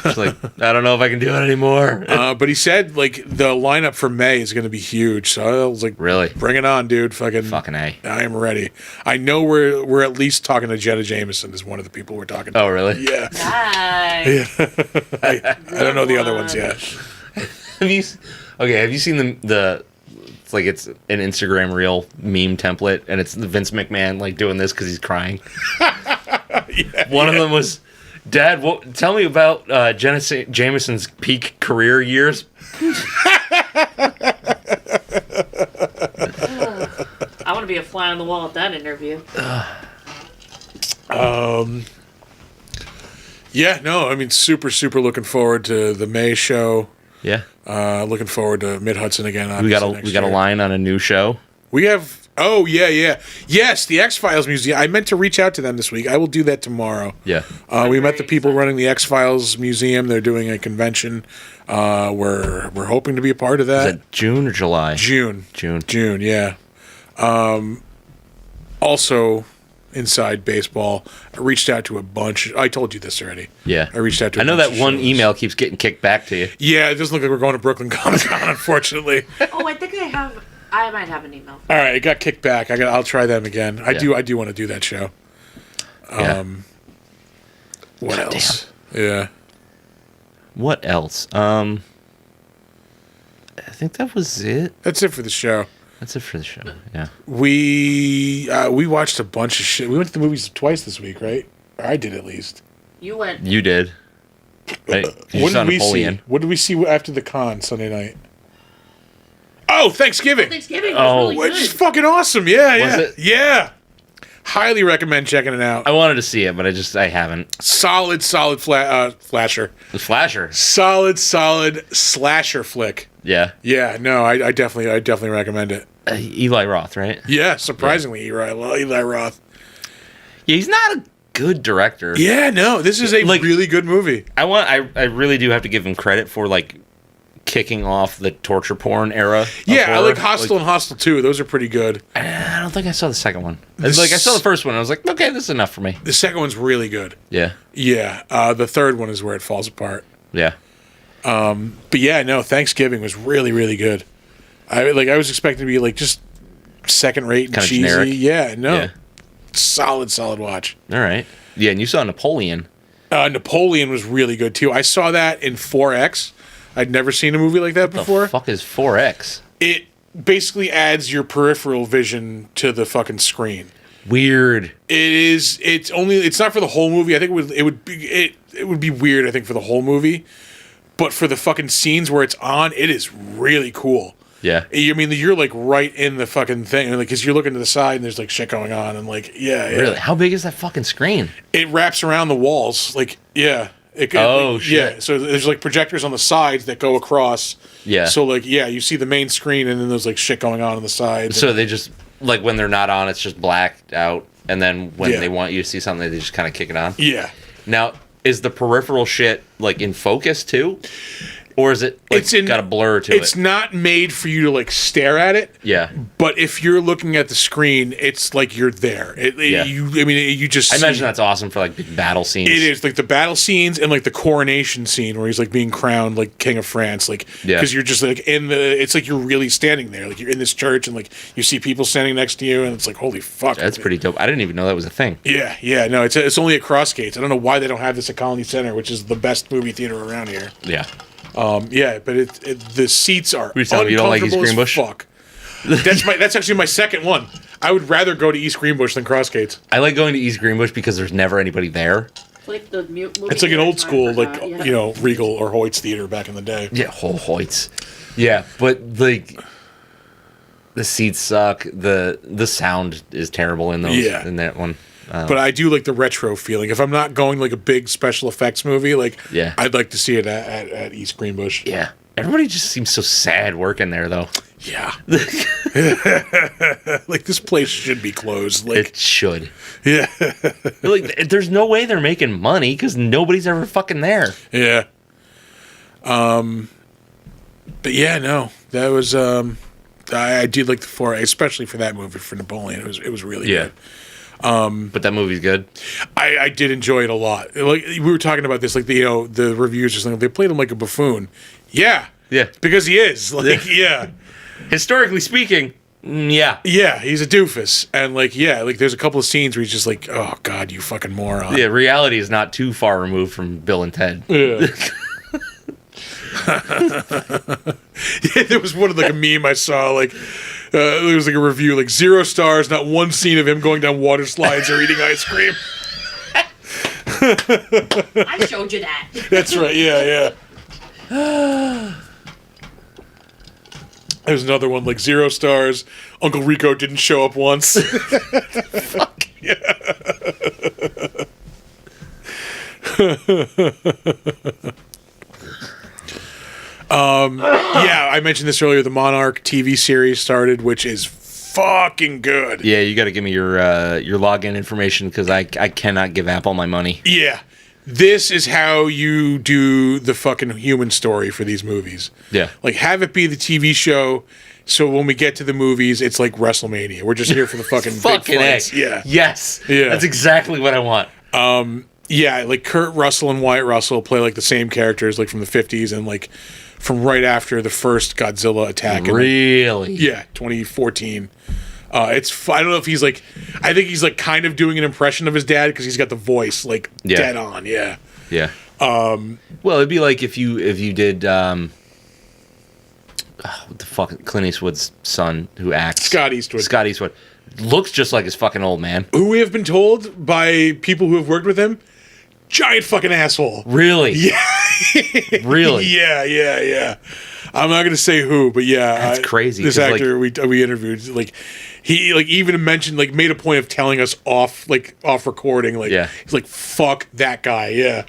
It's like, I don't know if I can do it anymore. But he said like the lineup for May is going to be huge. So I was like, Really? bring it on, dude! Fucking A. I am ready. I know we're at least talking to Jenna Jameson is one of the people we're talking to. Oh, really? Yeah. Nice. I don't know the other ones yet. Have you seen the it's like it's an Instagram reel meme template, and it's Vince McMahon like doing this because he's crying. One of them was, Dad, tell me about Jenna Jameson's peak career years. I want to be a fly on the wall at that interview. Yeah, no, I mean, super looking forward to the May show. Yeah, Looking forward to Mid Hudson again. we got obviously, a next year. line on a new show. We have. Oh yeah. Yes, the X-Files Museum. I meant to reach out to them this week. I will do that tomorrow. Yeah, We met very the people excited. running the X-Files Museum. They're doing a convention. We're hoping to be a part of is that. it June or July? June. June. Yeah. Also, inside baseball. I reached out to a bunch. I told you this already. Yeah. I reached out to. I know that one email keeps getting kicked back to you. Yeah, it doesn't look like we're going to Brooklyn Comic Con, unfortunately. Oh, I think I might have an email. All right, it got kicked back. I'll try them again. I do want to do that show. Yeah. What God else? Yeah. What else? I think that was it. That's it for the show. That's it for the show. Yeah. We watched a bunch of shit. We went to the movies twice this week, right? Or I did at least. You went. You did. Right? You What saw did we Napoleon. see? What did we see after the con Sunday night? Oh, Thanksgiving. Thanksgiving was really Which is good. fucking awesome. Yeah, yeah. it? Yeah. Highly recommend checking it out. I wanted to see it, but I haven't. Solid flasher. The Flasher. Solid slasher flick. Yeah. Yeah, no, I definitely recommend it. Eli Roth, right? Yeah, surprisingly, Eli Roth. Yeah, he's not a good director. Yeah, no, this is a Like- really good movie. I really do have to give him credit for like kicking off the torture porn era. of Yeah, I horror. like Hostel and Hostel 2. Those are pretty good. I don't think I saw the second one. I saw the first one. I was like, okay, this is enough for me. The second one's really good. Yeah. Yeah, the third one is where it falls apart. Yeah. But yeah, no, Thanksgiving was really, really good. I was expecting to be like just second rate and Kinda cheesy. generic. Yeah, no. Yeah. Solid watch. All right. Yeah, and you saw Napoleon. Napoleon was really good too. I saw that in 4X. I'd never seen a movie like that before. The fuck is 4X? It basically adds your peripheral vision to the fucking screen. Weird. It's not for the whole movie. I think it would be weird, I think, for the whole movie. But for the fucking scenes where it's on, it is really cool. Yeah. I mean, you're like right in the fucking thing, like, because you're looking to the side and there's like shit going on, and like, yeah. Really? How big is that fucking screen? It wraps around the walls, like, yeah. Shit. Yeah. So there's like projectors on the sides that go across. Yeah. So like, yeah, you see the main screen, and then there's like shit going on the sides. So they just, like, when they're not on, it's just blacked out. And then when Yeah. they want you to see something, they just kind of kick it on. Yeah. Now, is the peripheral shit, like, in focus, too? Or is it, like, got a blur to it? It's not made for you to like stare at it. Yeah. But if you're looking at the screen, it's like you're there. Yeah. You just. I see- imagine that's awesome for, like, big battle scenes. It is like the battle scenes and like the coronation scene where he's like being crowned like King of France, like Yeah. because you're just like it's like you're really standing there, like you're in this church and like you see people standing next to you and it's like holy fuck. That's pretty dope. I didn't even know that was a thing. Yeah. No, it's only at Crossgates. I don't know why they don't have this at Colony Center, which is the best movie theater around here. Yeah. Yeah, but the seats are you telling me you don't like East uncomfortable as Greenbush? fuck. That's actually my second one. I would rather go to East Greenbush than Crossgates. I like going to East Greenbush because there's never anybody there. Like the movie It's like an old school, like yeah. Regal or Hoyt's theater back in the day. Yeah, Hoyts. Yeah, but like the seats suck. The sound is terrible in those. Yeah. In that one. But I do like the retro feeling. If I'm not going like a big special effects movie, like Yeah. I'd like to see it at East Greenbush. Yeah. Everybody just seems so sad working there, though. Yeah. Like this place should be closed. Like It should. yeah, Like, there's no way they're making money because nobody's ever fucking there. yeah. But yeah, no, that was I did like the 4, especially for that movie for Napoleon. It was really good. But that movie's good. I did enjoy it a lot. Like we were talking about this, like the reviews or something. They played him like a buffoon. Yeah, Yeah. because he is. Like yeah. Historically speaking, yeah. Yeah, he's a doofus, and like there's a couple of scenes where he's just like, oh god, you fucking moron. Yeah, reality is not too far removed from Bill and Ted. Yeah. Yeah, there was one of like a meme I saw like there was like a review like 0 stars, not one scene of him going down water slides or eating ice cream. I showed you that. That's right. Yeah. There's another one like 0 stars. Uncle Rico didn't show up once. Fuck. Yeah, I mentioned this earlier. The Monarch TV series started, which is fucking good. Yeah, you got to give me your login information because I cannot give Apple my money. Yeah. this is how you do the fucking human story for these movies. Yeah. Like, have it be the TV show, so when we get to the movies, it's like WrestleMania. We're just here for the fucking big Fucking A. fights. Yeah. Yes. Yeah. That's exactly what I want. Yeah, like Kurt Russell and Wyatt Russell play like the same characters, like from the 50s and like from right after the first Godzilla attack. Really? Yeah, 2014. It's I don't know if he's like, I think he's like kind of doing an impression of his dad because he's got the voice like dead on. Yeah. Yeah. Well, it'd be like if you did what the fuck, Clint Eastwood's son who acts. Scott Eastwood. Scott Eastwood looks just like his fucking old man. Who we have been told by people who have worked with him, giant fucking asshole. Really? Yeah. Really? Yeah. I'm not gonna say who, but yeah, That's crazy, This 'cause, actor we interviewed, like he like even mentioned, like made a point of telling us off recording, like he's like, fuck that guy. Yeah.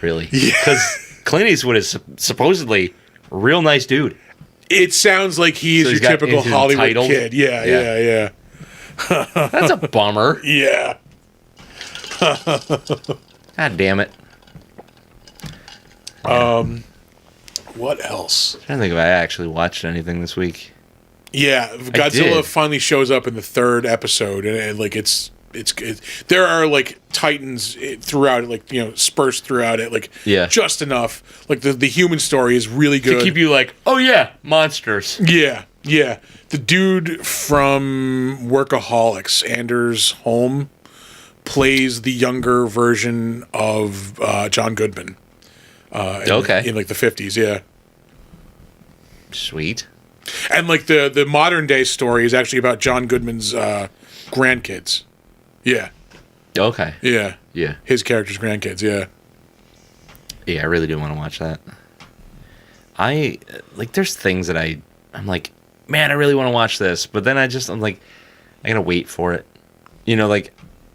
Really? Because Clint Eastwood is supposedly a real nice dude. It sounds like he's So your typical he's Hollywood entitled? kid. Yeah. That's a bummer. Yeah. God damn it. What else? I don't think if I actually watched anything this week. Yeah, Godzilla did. finally shows up in the third episode, and like it's there are like titans throughout it, like dispersed throughout it, like just enough. Like the human story is really good To keep you like, oh yeah, monsters. Yeah. The dude from Workaholics, Anders Holm, plays the younger version of John Goodman. In like the 50s, yeah. Sweet. And like the modern day story is actually about John Goodman's grandkids. Yeah. Okay. Yeah. Yeah. His character's grandkids, yeah. Yeah, I really do want to watch that. I like there's things that I'm like, man, I really want to watch this, but then I'm like, I gotta wait for it. Like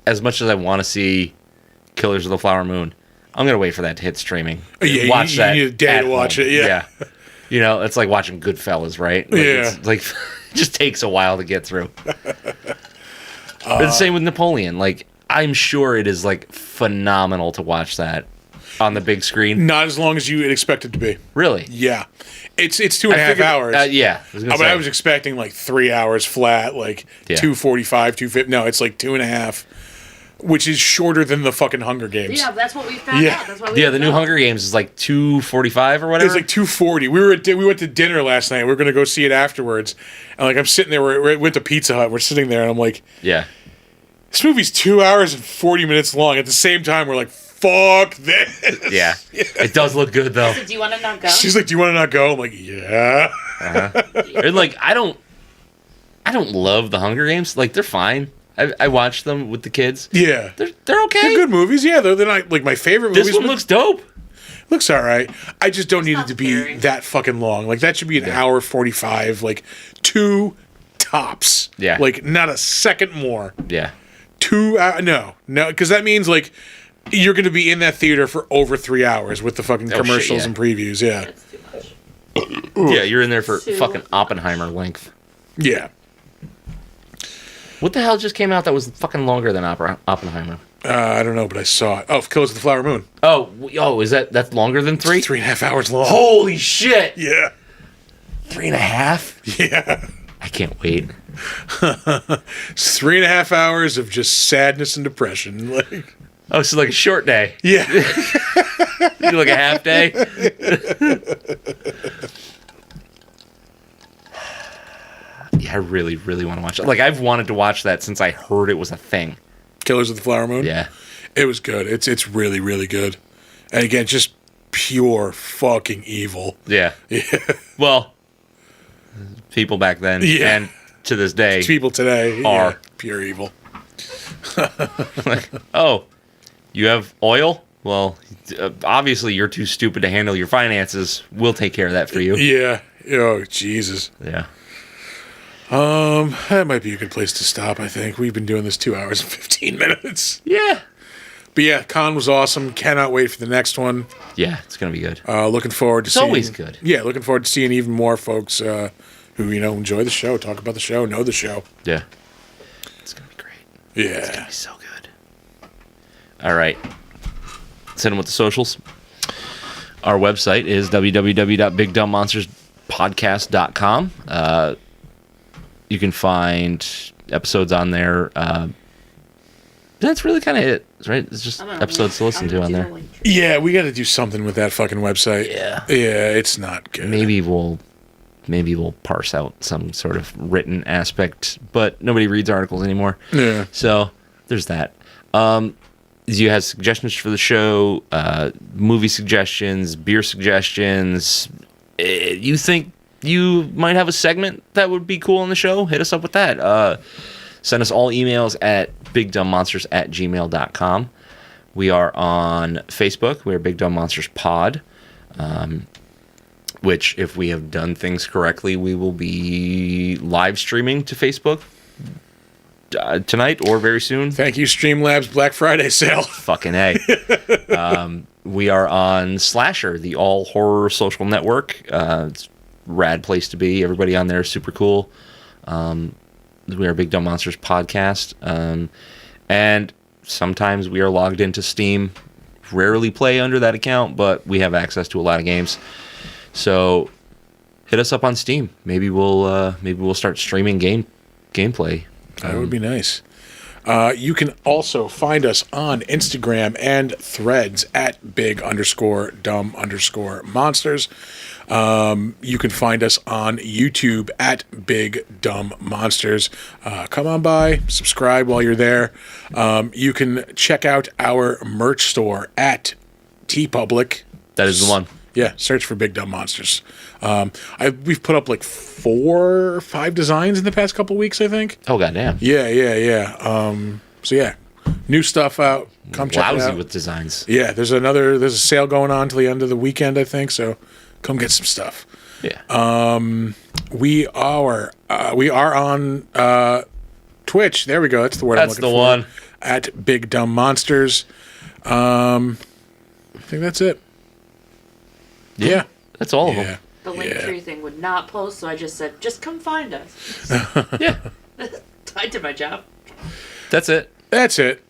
as much as I want to see Killers of the Flower Moon, I'm gonna wait for that to hit streaming. Yeah, watch you that. need a day to watch it. Yeah. It's like watching Goodfellas, right? Like, it's like it just takes a while to get through. But the same with Napoleon. Like I'm sure it is like phenomenal to watch that on the big screen. Not as long as you would expect it to be. Really? Yeah. It's 2.5 hours. Yeah. I was expecting like 3 hours flat, like 2:45, 2:50. No, it's like 2.5, which is shorter than the fucking Hunger Games. Yeah, that's what we found out. That's why we the new Hunger Games is like 2:45 or whatever. It's like 2:40. We went to dinner last night. We were gonna go see it afterwards, and like I'm sitting there. We went to Pizza Hut. We're sitting there, and I'm like, this movie's 2 hours and 40 minutes long. At the same time, we're like, fuck this. Yeah. It does look good though. So do you want to not go? She's like, do you want to not go? I'm like, yeah. And like I don't love the Hunger Games. Like they're fine. I watched them with the kids. Yeah. They're okay. They're good movies. Yeah, they're not like my favorite movies. This one looks dope. Looks all right. I just don't need it to be scary. that fucking long. Like that should be an hour 45. Like 2 tops. Yeah. Like not a second more. Yeah. 2 no, because that means like you're going to be in that theater for over 3 hours with the fucking commercials and previews. Yeah. That's too much. Yeah, you're in there for Two. fucking Oppenheimer length. Yeah. What the hell just came out that was fucking longer than Oppenheimer? I don't know, but I saw it. Oh, Killers of the Flower Moon. Oh, that's longer than 3? 3.5 hours long. Holy shit! Yeah. 3.5? Yeah. I can't wait. It's 3.5 hours of just sadness and depression. Like, Oh, so like a short day. yeah. You do like a half day. Yeah, I really, really want to watch it. Like I've wanted to watch that since I heard it was a thing. Killers of the Flower Moon. Yeah. It was good. It's really, really good. And again, just pure fucking evil. Yeah. Well, people back then and to this day People today are pure evil. like, oh, you have oil? Well, obviously you're too stupid to handle your finances. We'll take care of that for you. Yeah. Oh, Jesus. Yeah. That might be a good place to stop, I think. We've been doing this 2 hours and 15 minutes. Yeah. But yeah, Con was awesome. Cannot wait for the next one. Yeah, it's going to be good. Looking forward to seeing... It's always good. Yeah, looking forward to seeing even more folks who, enjoy the show, talk about the show, know the show. Yeah. It's going to be great. Yeah. It's going to be so good. All right. Send them with the socials. Our website is www.bigdumbmonsterspodcast.com. You can find episodes on there. That's really kind of it, right? It's just episodes to listen to on there. Yeah, we got to do something with that fucking website. Yeah, it's not good. Maybe we'll parse out some sort of written aspect, but nobody reads articles anymore. Yeah. So there's that. You have suggestions for the show, movie suggestions, beer suggestions. You think you might have a segment that would be cool on the show? Hit us up with that. Send us all emails at bigdumbmonsters@gmail.com. We are on Facebook. We're Big Dumb Monsters Pod, which, if we have done things correctly, we will be live streaming to Facebook tonight or very soon. Thank you, Streamlabs Black Friday sale. Fucking A. We are on Slasher, the all horror social network. It's a rad place to be. Everybody on there is super cool. We are Big Dumb Monsters Podcast. And sometimes we are logged into Steam. Rarely play under that account, but we have access to a lot of games. So hit us up on Steam. Maybe we'll start streaming gameplay. That would be nice. You can also find us on Instagram and Threads at big_dumb_monsters. You can find us on YouTube at Big Dumb Monsters. Come on by, subscribe while you're there. You can check out our merch store at TeePublic. That is the one. Yeah, search for Big Dumb Monsters. We've put up like 4 or 5 designs in the past couple weeks, I think. Oh, goddamn. Yeah. So yeah, new stuff out. Come check it out. Lousy with designs. Yeah, there's a sale going on till the end of the weekend, I think. So come get some stuff. Yeah. We are on Twitch. There we go. That's the word I'm That's looking the for. one. At Big Dumb Monsters. I think that's it. Yeah. That's all of them. The Linktree thing would not post, so I just said, just come find us. Yeah. I did my job. That's it. That's it.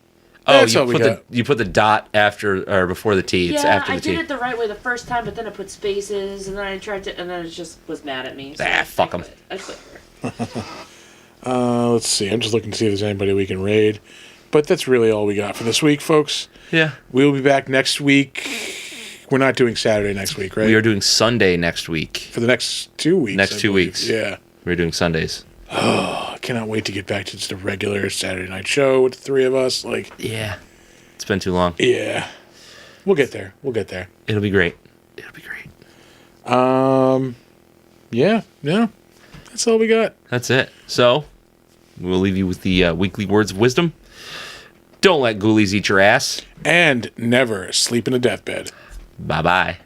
Oh, That's all we got. you put the dot after or before the T. It's after the I T. did it the right way the first time, but then I put spaces, and then I tried to, and then it just was mad at me. So fuck 'em. I quit. Let's see. I'm just looking to see if there's anybody we can raid. But that's really all we got for this week, folks. Yeah. We'll be back next week. We're not doing Saturday next week, right? We are doing Sunday next week. For the next 2 weeks. Next I 2 believe. weeks. Yeah. We're doing Sundays. Oh, I cannot wait to get back to just a regular Saturday night show with the 3 of us. Like, Yeah. It's been too long. yeah. We'll get there. It'll be great. Yeah. That's all we got. That's it. So, we'll leave you with the weekly words of wisdom. Don't let ghoulies eat your ass. And never sleep in a deathbed. Bye-bye.